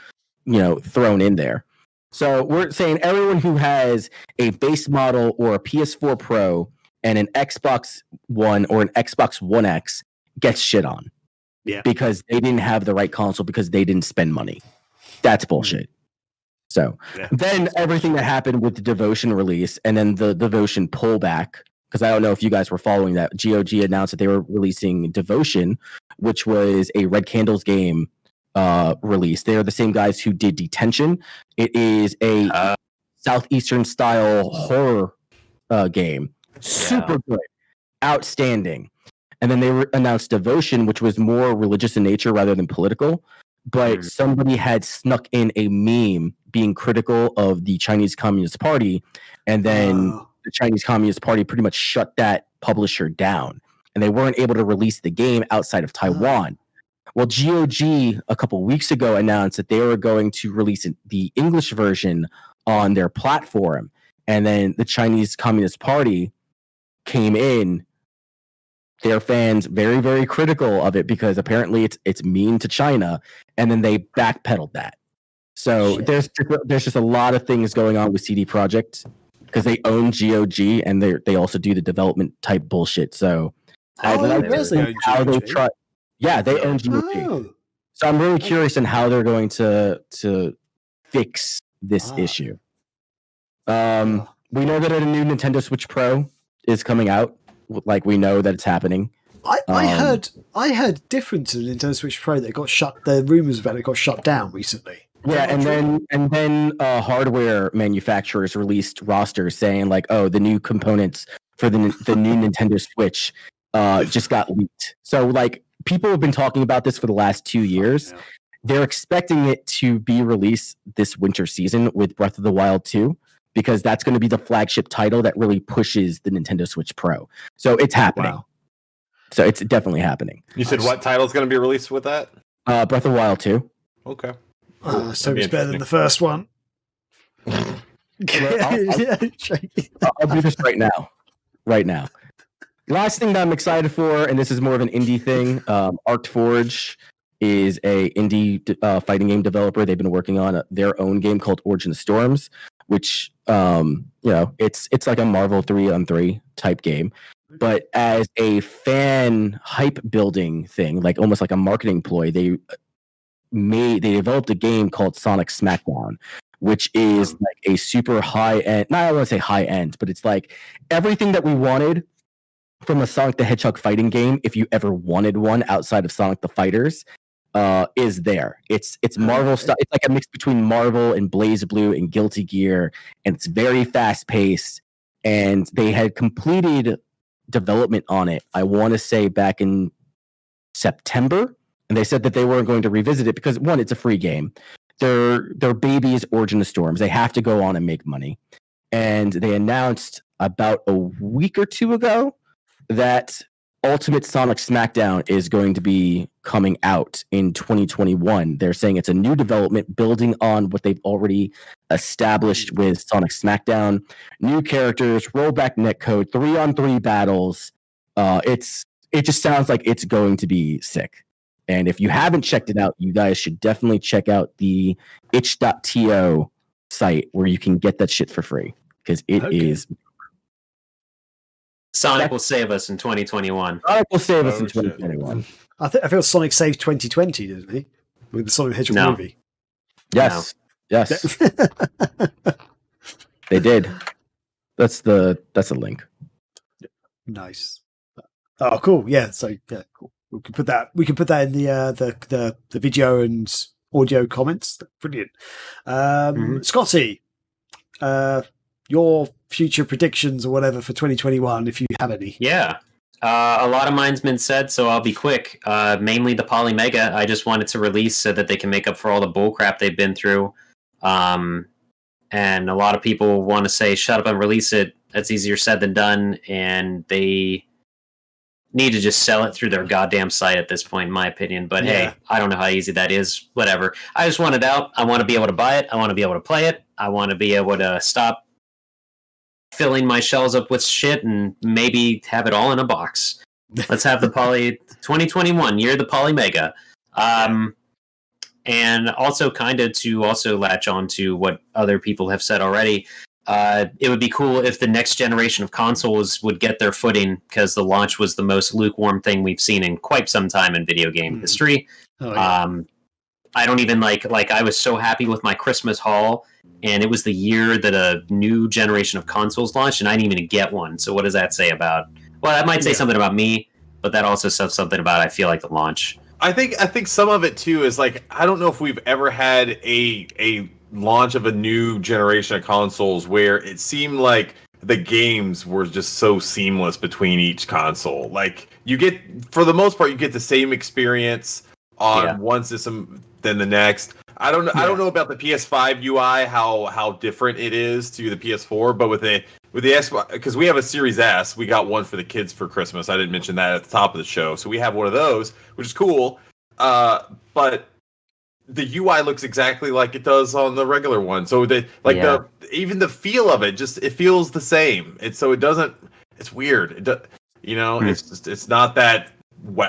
thrown in there. So we're saying everyone who has a base model or a PS4 Pro and an Xbox One or an Xbox One X gets shit on. Yeah. Because they didn't have the right console, because they didn't spend money. That's bullshit. So then everything that happened with the Devotion release and then the Devotion pullback, because I don't know if you guys were following that, GOG announced that they were releasing Devotion, which was a Red Candles game release. They are the same guys who did Detention. It is a Southeastern style horror game. Super good. Outstanding. And then they announced Devotion, which was more religious in nature rather than political. But somebody had snuck in a meme being critical of the Chinese Communist Party. And then the Chinese Communist Party pretty much shut that publisher down. And they weren't able to release the game outside of Taiwan. Well, GOG a couple weeks ago announced that they were going to release the English version on their platform. And then the Chinese Communist Party came in, their fans very, very critical of it, because apparently it's mean to China. And then they backpedaled that. So there's just a lot of things going on with CD Projekt because they own GOG and they also do the development type bullshit. So I'd like to see how they try. Yeah, they own GOG. Oh. So I'm really curious in how they're going to fix this issue. We know that a new Nintendo Switch Pro is coming out. Like we know that it's happening. I heard different to the Nintendo Switch Pro that it got shut. The rumors about it got shut down recently. Yeah, and then hardware manufacturers released rosters saying like, oh, the new components for the new Nintendo Switch just got leaked. So like people have been talking about this for the last 2 years. Yeah. They're expecting it to be released this winter season with Breath of the Wild 2 because that's going to be the flagship title that really pushes the Nintendo Switch Pro. So it's happening. Wow. So it's definitely happening. You said what title is going to be released with that? Breath of the Wild 2. Okay. So it's better than the first one. I'll do this right now. Right now. Last thing that I'm excited for, and this is more of an indie thing, ArcForge is a indie fighting game developer. They've been working on their own game called Origin of Storms, which it's like a Marvel 3-on-3 type game. But as a fan hype building thing, like almost like a marketing ploy, they developed a game called Sonic Smackdown, which is like a super high end. Not I want to say high end, but it's like everything that we wanted from a Sonic the Hedgehog fighting game, if you ever wanted one outside of Sonic the Fighters, is there. It's Marvel stuff. It's like a mix between Marvel and BlazBlue and Guilty Gear, and it's very fast paced. And they had completed development on it, I want to say back in September, and they said that they weren't going to revisit it because one, it's a free game. Their baby is Origin of Storms. They have to go on and make money. And they announced about a week or two ago that Ultimate Sonic Smackdown is going to be coming out in 2021. They're saying it's a new development building on what they've already established with Sonic Smackdown. New characters, rollback netcode, 3-on-3 battles. It just sounds like it's going to be sick. And if you haven't checked it out, you guys should definitely check out the itch.to site where you can get that shit for free because it is. Sonic will save us in 2021. Sonic will save us in 2021. I feel Sonic saved 2020, didn't he? With the Sonic the Hedgehog movie. Yes. No. Yes. They did. That's a link. Nice. Oh, cool. Yeah. So yeah, cool. We can put that in the video and audio comments. Brilliant. Scotty, your future predictions or whatever for 2021, if you have any. Yeah. A lot of mine's been said, so I'll be quick. Mainly the Poly Mega. I just wanted to release so that they can make up for all the bullcrap they've been through. And a lot of people want to say, shut up and release it. That's easier said than done. And they need to just sell it through their goddamn site at this point, in my opinion. But hey, I don't know how easy that is. Whatever. I just want it out. I want to be able to buy it. I want to be able to play it. I want to be able to stop filling my shelves up with shit and maybe have it all in a box. Let's have the Poly 2021 year, the Poly Mega. And also kind of to also latch on to what other people have said already. It would be cool if the next generation of consoles would get their footing because the launch was the most lukewarm thing we've seen in quite some time in video game history. Oh, yeah. I don't even like I was so happy with my Christmas haul, and it was the year that a new generation of consoles launched, and I didn't even get one. So what does that say about? Well, that might say something about me, but that also says something about I feel like the launch. I think some of it too is like I don't know if we've ever had a launch of a new generation of consoles where it seemed like the games were just so seamless between each console. Like you get, for the most part, you get the same experience on one system than the next. I don't know about the PS5 UI, how different it is to the PS4, but with the Xbox, because we have a Series S, we got one for the kids for Christmas. I didn't mention that at the top of the show, so we have one of those, which is cool. But the UI looks exactly like it does on the regular one. So even the feel of it, just it feels the same. It's weird. It's not that.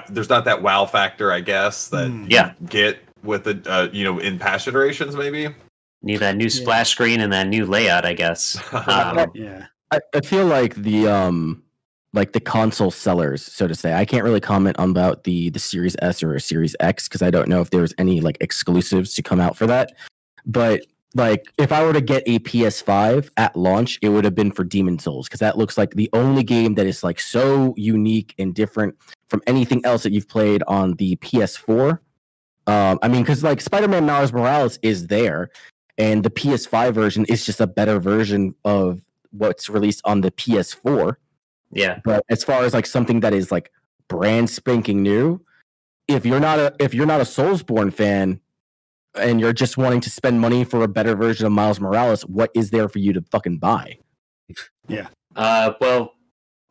There's not that wow factor, I guess, that you get with the in past iterations, maybe. Need that new splash screen and that new layout, I guess. Yeah. I feel like the console sellers, so to say. I can't really comment on about the Series S or Series X because I don't know if there was any like exclusives to come out for that. But like if I were to get a PS5 at launch, it would have been for Demon's Souls because that looks like the only game that is like so unique and different from anything else that you've played on the PS4. I mean, because like Spider-Man Miles Morales is there, and the PS5 version is just a better version of what's released on the PS4. Yeah. But as far as like something that is like brand spanking new, if you're not a Soulsborne fan and you're just wanting to spend money for a better version of Miles Morales, what is there for you to fucking buy? Yeah. Well,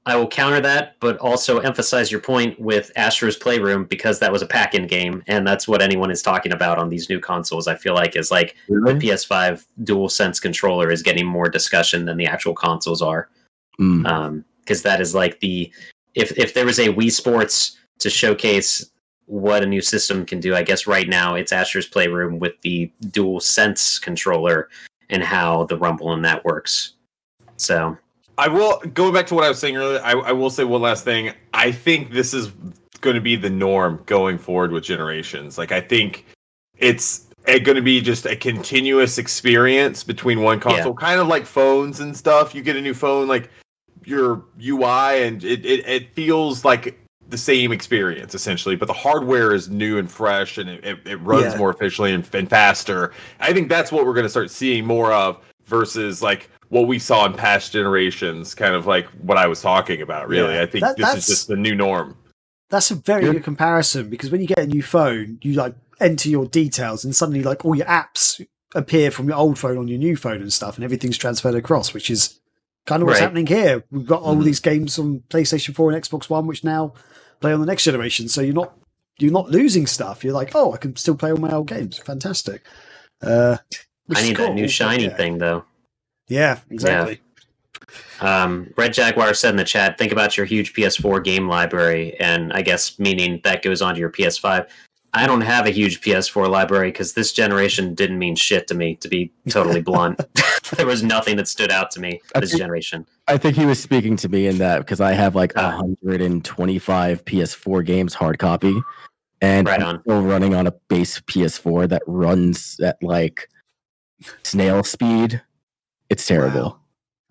I will counter that, but also emphasize your point with Astro's Playroom because that was a pack-in game, and that's what anyone is talking about on these new consoles. I feel like is like the PS5 DualSense controller is getting more discussion than the actual consoles are. Because that is like if there was a Wii Sports to showcase what a new system can do, I guess right now it's Astro's Playroom with the DualSense controller and how the rumble in that works. So I will go back to what I was saying earlier. I will say one last thing. I think this is going to be the norm going forward with generations. Like I think it's going to be just a continuous experience between one console, kind of like phones and stuff. You get a new phone, like your UI, and it feels like the same experience essentially, but the hardware is new and fresh, and it runs more efficiently and faster. I think that's what we're going to start seeing more of versus like what we saw in past generations, kind of like what I was talking about. Really, I think this is just the new norm. That's a very good comparison because when you get a new phone, you like enter your details, and suddenly like all your apps appear from your old phone on your new phone and stuff, and everything's transferred across, which is kind of what's happening here. We've got all these games on PlayStation 4 and Xbox One, which now play on the next generation. So you're not losing stuff. You're like, oh, I can still play all my old games. Fantastic. I need that new shiny thing though. Yeah, exactly. Yeah. Red Jaguar said in the chat, think about your huge PS4 game library, and I guess meaning that goes onto your PS5. I don't have a huge PS4 library because this generation didn't mean shit to me, to be totally blunt. There was nothing that stood out to me this generation. I think he was speaking to me in that because I have like 125 PS4 games hard copy, and I'm still running on a base PS4 that runs at like snail speed. It's terrible.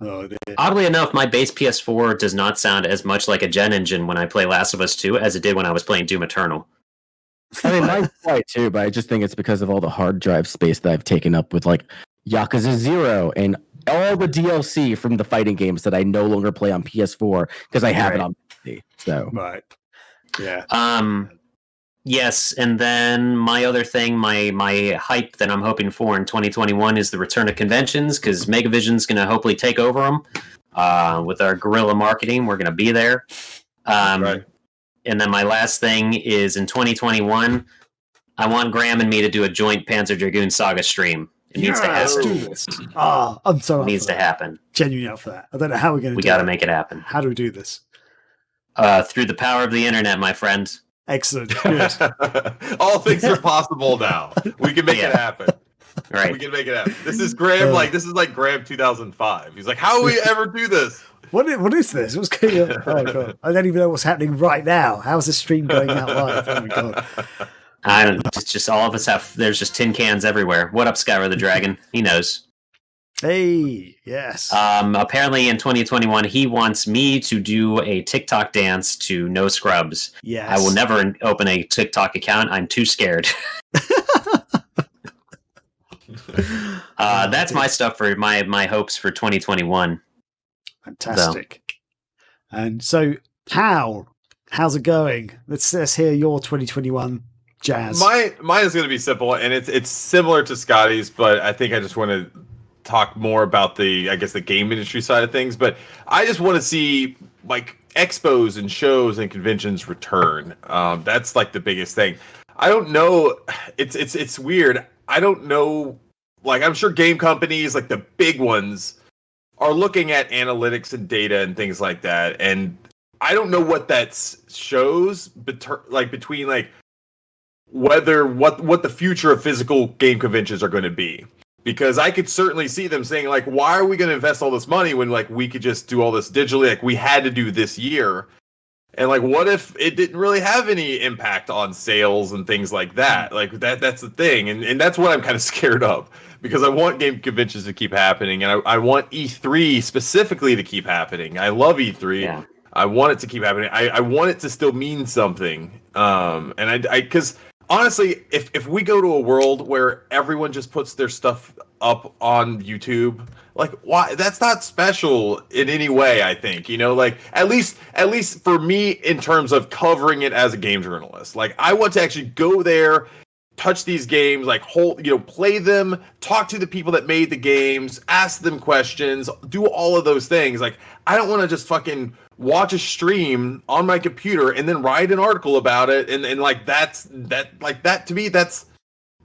Wow. Oh, oddly enough, my base PS4 does not sound as much like a gen engine when I play Last of Us 2 as it did when I was playing Doom Eternal. I mean, mine's quite too, but I just think it's because of all the hard drive space that I've taken up with like Yakuza 0 and all the DLC from the fighting games that I no longer play on PS4 because I have it on PC. So yes, and then my other thing, my hype that I'm hoping for in 2021 is the return of conventions because Megavision's going to hopefully take over them with our guerrilla marketing. We're going to be there. And then my last thing is in 2021, I want Graham and me to do a joint Panzer Dragoon Saga stream. It needs to happen. I'm so it needs to happen. Genuinely up for that. I don't know how we're going to do it. We got to make it happen. How do we do this? Through the power of the internet, my friend. Excellent. Good. All things are possible now. We can make it happen. Right. We can make it happen. This is Graham. This is like Graham 2005. He's like, how will we ever do this? What is this? What's going on? Oh, God. I don't even know what's happening right now. How's this stream going out live? Oh, my God. I don't. It's just all of us have. There's just tin cans everywhere. What up, Skyra the Dragon? He knows. Hey, yes. Apparently, in 2021, he wants me to do a TikTok dance to No Scrubs. Yes. I will never open a TikTok account. I'm too scared. That's my stuff for my hopes for 2021. Fantastic. So. And so, how's it going? Let's hear your 2021 jazz. Mine is going to be simple, and it's similar to Scotty's, but I think I just want to talk more about the game industry side of things. But I just want to see like expos and shows and conventions return. That's like the biggest thing. I don't know. It's weird. I don't know. Like, I'm sure game companies, like the big ones, are looking at analytics and data and things like that. And I don't know what that shows between like what the future of physical game conventions are going to be. Because I could certainly see them saying, like, why are we going to invest all this money when, like, we could just do all this digitally, like we had to do this year? And, like, what if it didn't really have any impact on sales and things like that? Like, that's the thing. And that's what I'm kind of scared of. Because I want game conventions to keep happening. And I want E3 specifically to keep happening. I love E3. Yeah. I want it to keep happening. I want it to still mean something. And because honestly, if we go to a world where everyone just puts their stuff up on YouTube, like, why? That's not special in any way, I think. You know, like, at least for me, in terms of covering it as a game journalist, like, I want to actually go there, touch these games, like, play them, talk to the people that made the games, ask them questions, do all of those things. Like, I don't want to just fucking watch a stream on my computer and then write an article about it, and like, that to me, that's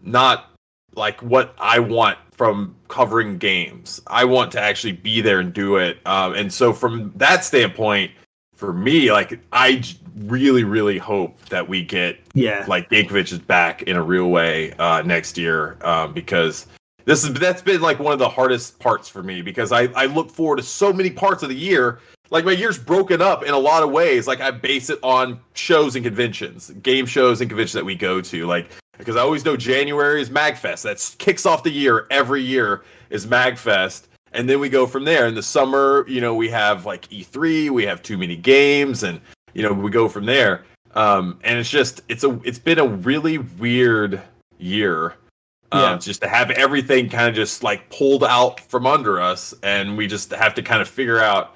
not like what I want from covering games. I want to actually be there and do it. And so from that standpoint, for me, like, I really, really hope that we get like game conventions back in a real way next year, because that's been like one of the hardest parts for me, because I look forward to so many parts of the year. Like, my year's broken up in a lot of ways. Like, I base it on shows and conventions, game shows and conventions that we go to. Like, because I always know January is MagFest. That kicks off the year. Every year is MagFest. And then we go from there. In the summer, we have like E3, we have too many games, and we go from there. And it's been a really weird year. Just to have everything kind of just like pulled out from under us, and we just have to kind of figure out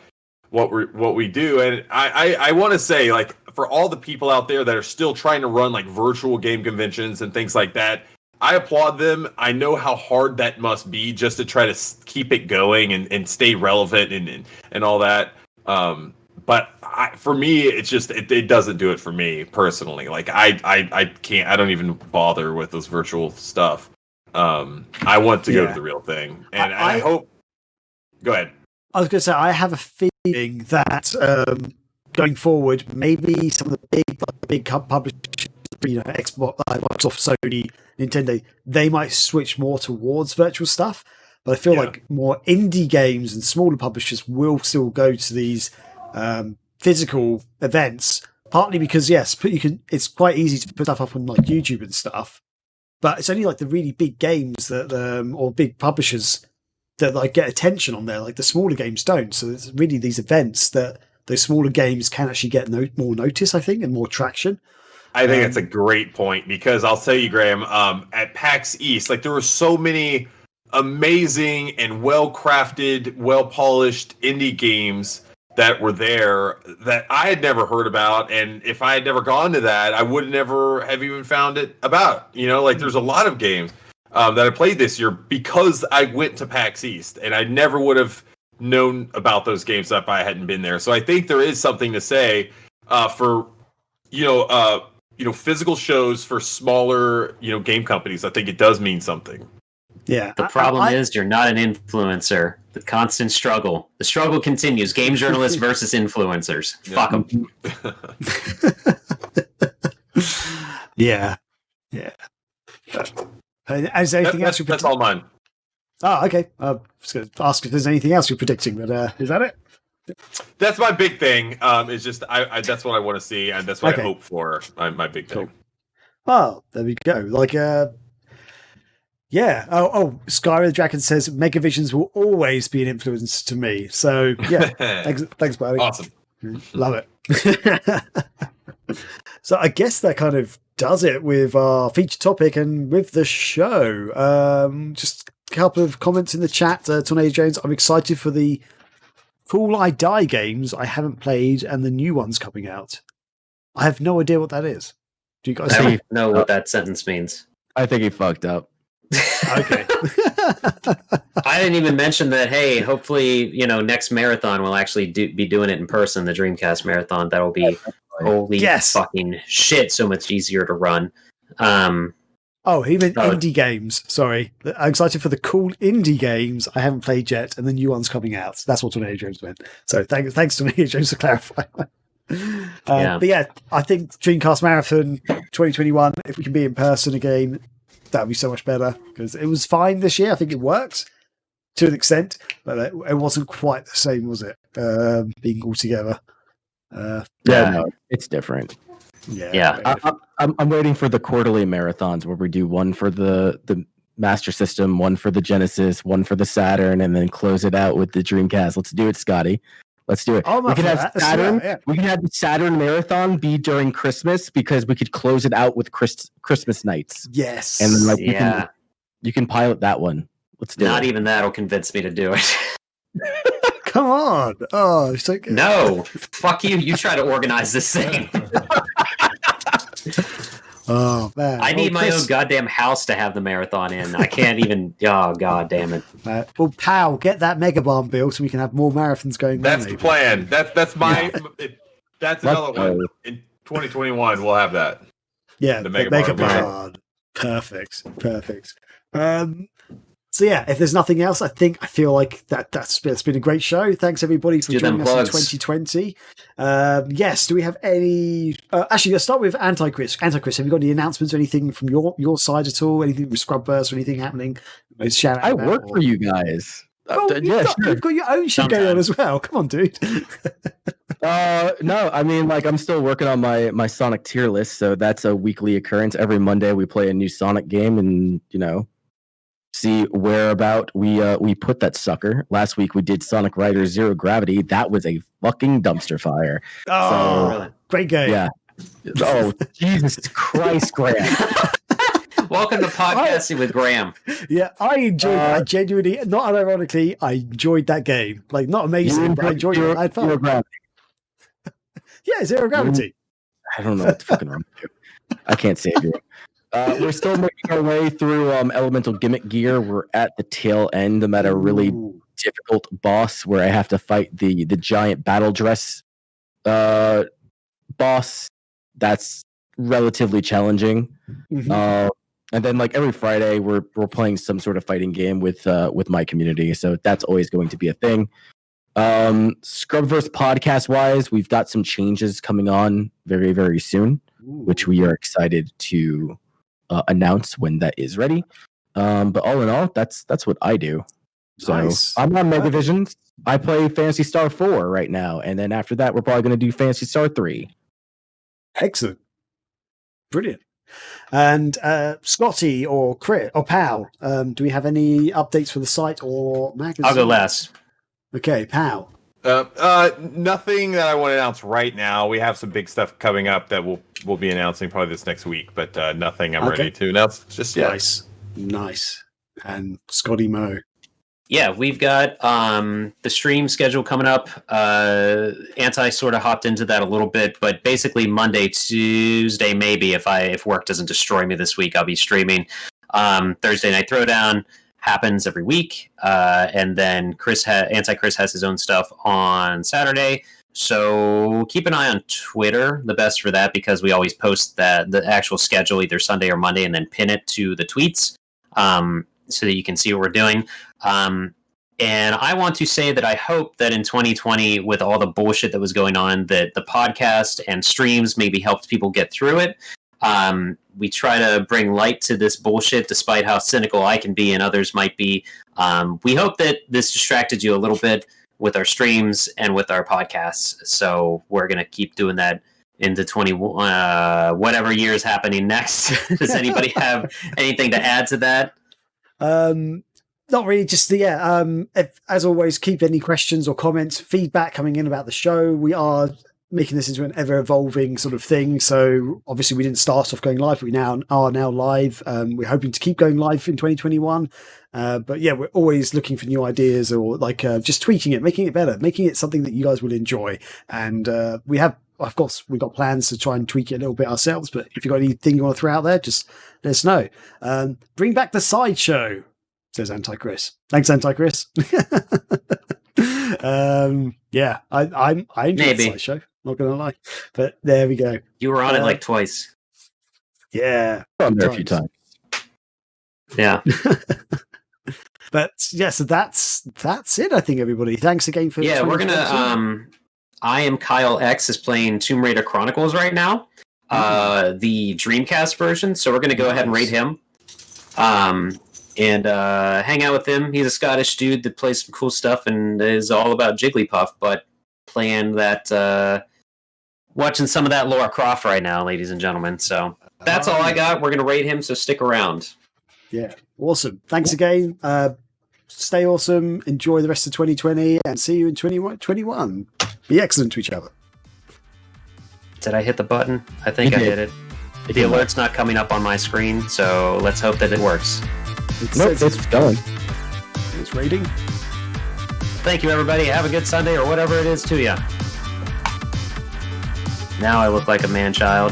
what we do. And I want to say, like, for all the people out there that are still trying to run like virtual game conventions and things like that, I applaud them. I know how hard that must be just to try to keep it going and stay relevant and all that. But for me, it's just it doesn't do it for me personally. Like, I can't. I don't even bother with those virtual stuff. I want to go to the real thing, and I hope. Go ahead. I was going to say, I have a feeling that going forward, maybe some of the big publishers, Xbox, Microsoft, Sony, Nintendo, they might switch more towards virtual stuff. But I feel like more indie games and smaller publishers will still go to these physical events. Partly because it's quite easy to put stuff up on like YouTube and stuff, but it's only like the really big games that or big publishers that like get attention on there. Like, the smaller games don't. So it's really these events that those smaller games can actually get more notice, I think, and more traction. I think that's a great point, because I'll tell you, Graham, at PAX East, like, there were so many amazing and well-crafted, well-polished indie games that were there that I had never heard about. And if I had never gone to that, I would never have even found it about. Like, there's a lot of games that I played this year because I went to PAX East, and I never would have known about those games if I hadn't been there. So I think there is something to say for physical shows for smaller game companies. I think it does mean something. Yeah. The problem is you're not an influencer. The constant struggle. The struggle continues. Game journalists versus influencers. Fuck them. Yeah. Is there anything else? That's all mine. Oh, okay. I was going to ask if there's anything else you're predicting, but is that it? That's my big thing. It's just that's what I want to see, and that's what I hope for. My big thing. Well, there we go. Like, yeah. Oh, Sky the Dragon says Megavisions will always be an influence to me. So yeah, thanks, buddy. Awesome, love it. So I guess that kind of does it with our feature topic and with the show. Just a couple of comments in the chat. Tornado Jones, I'm excited for the Cool I Die games I haven't played and the new ones coming out. I have no idea what that is. Do you guys know what that sentence means? I think he fucked up. Okay. I didn't even mention that, hey, hopefully, next marathon we'll actually be doing it in person, the Dreamcast marathon. That'll be holy fucking shit, so much easier to run. Oh, he meant indie games. Sorry. I'm excited for the cool indie games I haven't played yet and the new ones coming out. That's what Tornado Jones meant. So thanks Tornado Jones for clarifying. Yeah. But yeah, I think Dreamcast Marathon 2021, if we can be in person again, that would be so much better, because it was fine this year. I think it worked to an extent, but it wasn't quite the same, was it? Being all together. No, it's different. Yeah. I'm waiting for the quarterly marathons where we do one for the Master System, one for the Genesis, one for the Saturn, and then close it out with the Dreamcast. Let's do it, Scotty. Let's do it. We can have Saturn. We can have the Saturn marathon be during Christmas, because we could close it out with Christmas nights. Yes. And then you can pilot that one. Let's do it. Not even that'll convince me to do it. Come on. Oh, it's so good. No. Fuck you. You try to organize this thing. Oh, man. I need my own goddamn house to have the marathon in. I can't even. Oh, god damn it. Well, pal, get that Mega Barn built so we can have more marathons going on. That's the plan. That's my. That's another one. In 2021, we'll have that. Yeah, the Mega Barn. Perfect. So yeah, if there's nothing else, I feel like that's been a great show. Thanks everybody for joining us in 2020. Yes, do we have any? Actually, let's start with Anti-Chris. Anti-Chris, have you got any announcements or anything from your side at all? Anything with Scrubburst or anything happening? Shout out. I work for you guys. You've got your own shit going on as well. Come on, dude. No, I mean, like, I'm still working on my Sonic tier list, so that's a weekly occurrence. Every Monday we play a new Sonic game, and see whereabout we put that sucker. Last week we did Sonic Riders Zero Gravity. That was a fucking dumpster fire. Oh, really? Great game. Yeah. Oh, Jesus Christ, Graham. Welcome to Podcasting with Graham. Yeah, I enjoyed it. I genuinely, not unironically, I enjoyed that game. Like, not amazing, but I enjoyed it. I had fun. Zero Gravity. Yeah, Zero Gravity. I don't know what's fucking wrong with you. I can't save you. We're still making our way through Elemental Gimmick Gear. We're at the tail end. I'm at a really difficult boss where I have to fight the giant battle dress boss. That's relatively challenging. Mm-hmm. And then, like, every Friday, we're playing some sort of fighting game with my community. So that's always going to be a thing. Scrubverse podcast wise, we've got some changes coming on very, very soon, which we are excited to announce when that is ready. But all in all, that's what I do. So nice. I'm on Megavisions. I play Phantasy Star 4 right now, and then after that, we're probably going to do Phantasy Star 3. Excellent, brilliant. And Scotty or Crit or Pal, do we have any updates for the site or magazine? I'll go last. Okay, Pal. Nothing that I want to announce right now. We have some big stuff coming up that we'll be announcing probably this next week, but nothing I'm ready to announce just yet. Nice. And Scotty Mo. Yeah, we've got the stream schedule coming up. Anti sort of hopped into that a little bit, but basically Monday, Tuesday, maybe if work doesn't destroy me this week, I'll be streaming. Thursday Night Throwdown happens every week, and then Anti-Chris has his own stuff on Saturday. So keep an eye on Twitter, the best for that, because we always post the actual schedule either Sunday or Monday, and then pin it to the tweets. So that you can see what we're doing. And I want to say that I hope that in 2020, with all the bullshit that was going on, that the podcast and streams maybe helped people get through it. We try to bring light to this bullshit, despite how cynical I can be and others might be. We hope that this distracted you a little bit with our streams and with our podcasts. So we're going to keep doing that into 21, whatever year is happening next. Does anybody have anything to add to that? Not really, just as always, keep any questions or comments, feedback coming in about the show. We are making this into an ever evolving sort of thing, so obviously we didn't start off going live, but we are now live. We're hoping to keep going live in 2021, but yeah, we're always looking for new ideas, or like just tweaking it, making it better, making it something that you guys will enjoy. And we've got plans to try and tweak it a little bit ourselves, but if you've got anything you want to throw out there, just let us know. Bring back the sideshow, says Anti-Chris. Thanks, Anti-Chris. Yeah, I enjoyed the sideshow, not gonna lie, but there we go. You were on it like twice. Yeah, on there a few times. Yeah. But yeah, so that's it. I think everybody. Thanks again for. Yeah, we're gonna I am Kyle X is playing Tomb Raider Chronicles right now, the Dreamcast version. So we're going to go ahead and rate him, and hang out with him. He's a Scottish dude that plays some cool stuff and is all about Jigglypuff, but playing that, watching some of that Lara Croft right now, ladies and gentlemen. So that's all I got. We're going to rate him, so stick around. Yeah, awesome. Thanks again. Stay awesome. Enjoy the rest of 2020 and see you in 2021. Be excellent to each other. Did I hit the button? I think I did it. The alert's not coming up on my screen, so let's hope that it works. It's going. It's rating. Thank you, everybody. Have a good Sunday or whatever it is to you. Now I look like a man-child.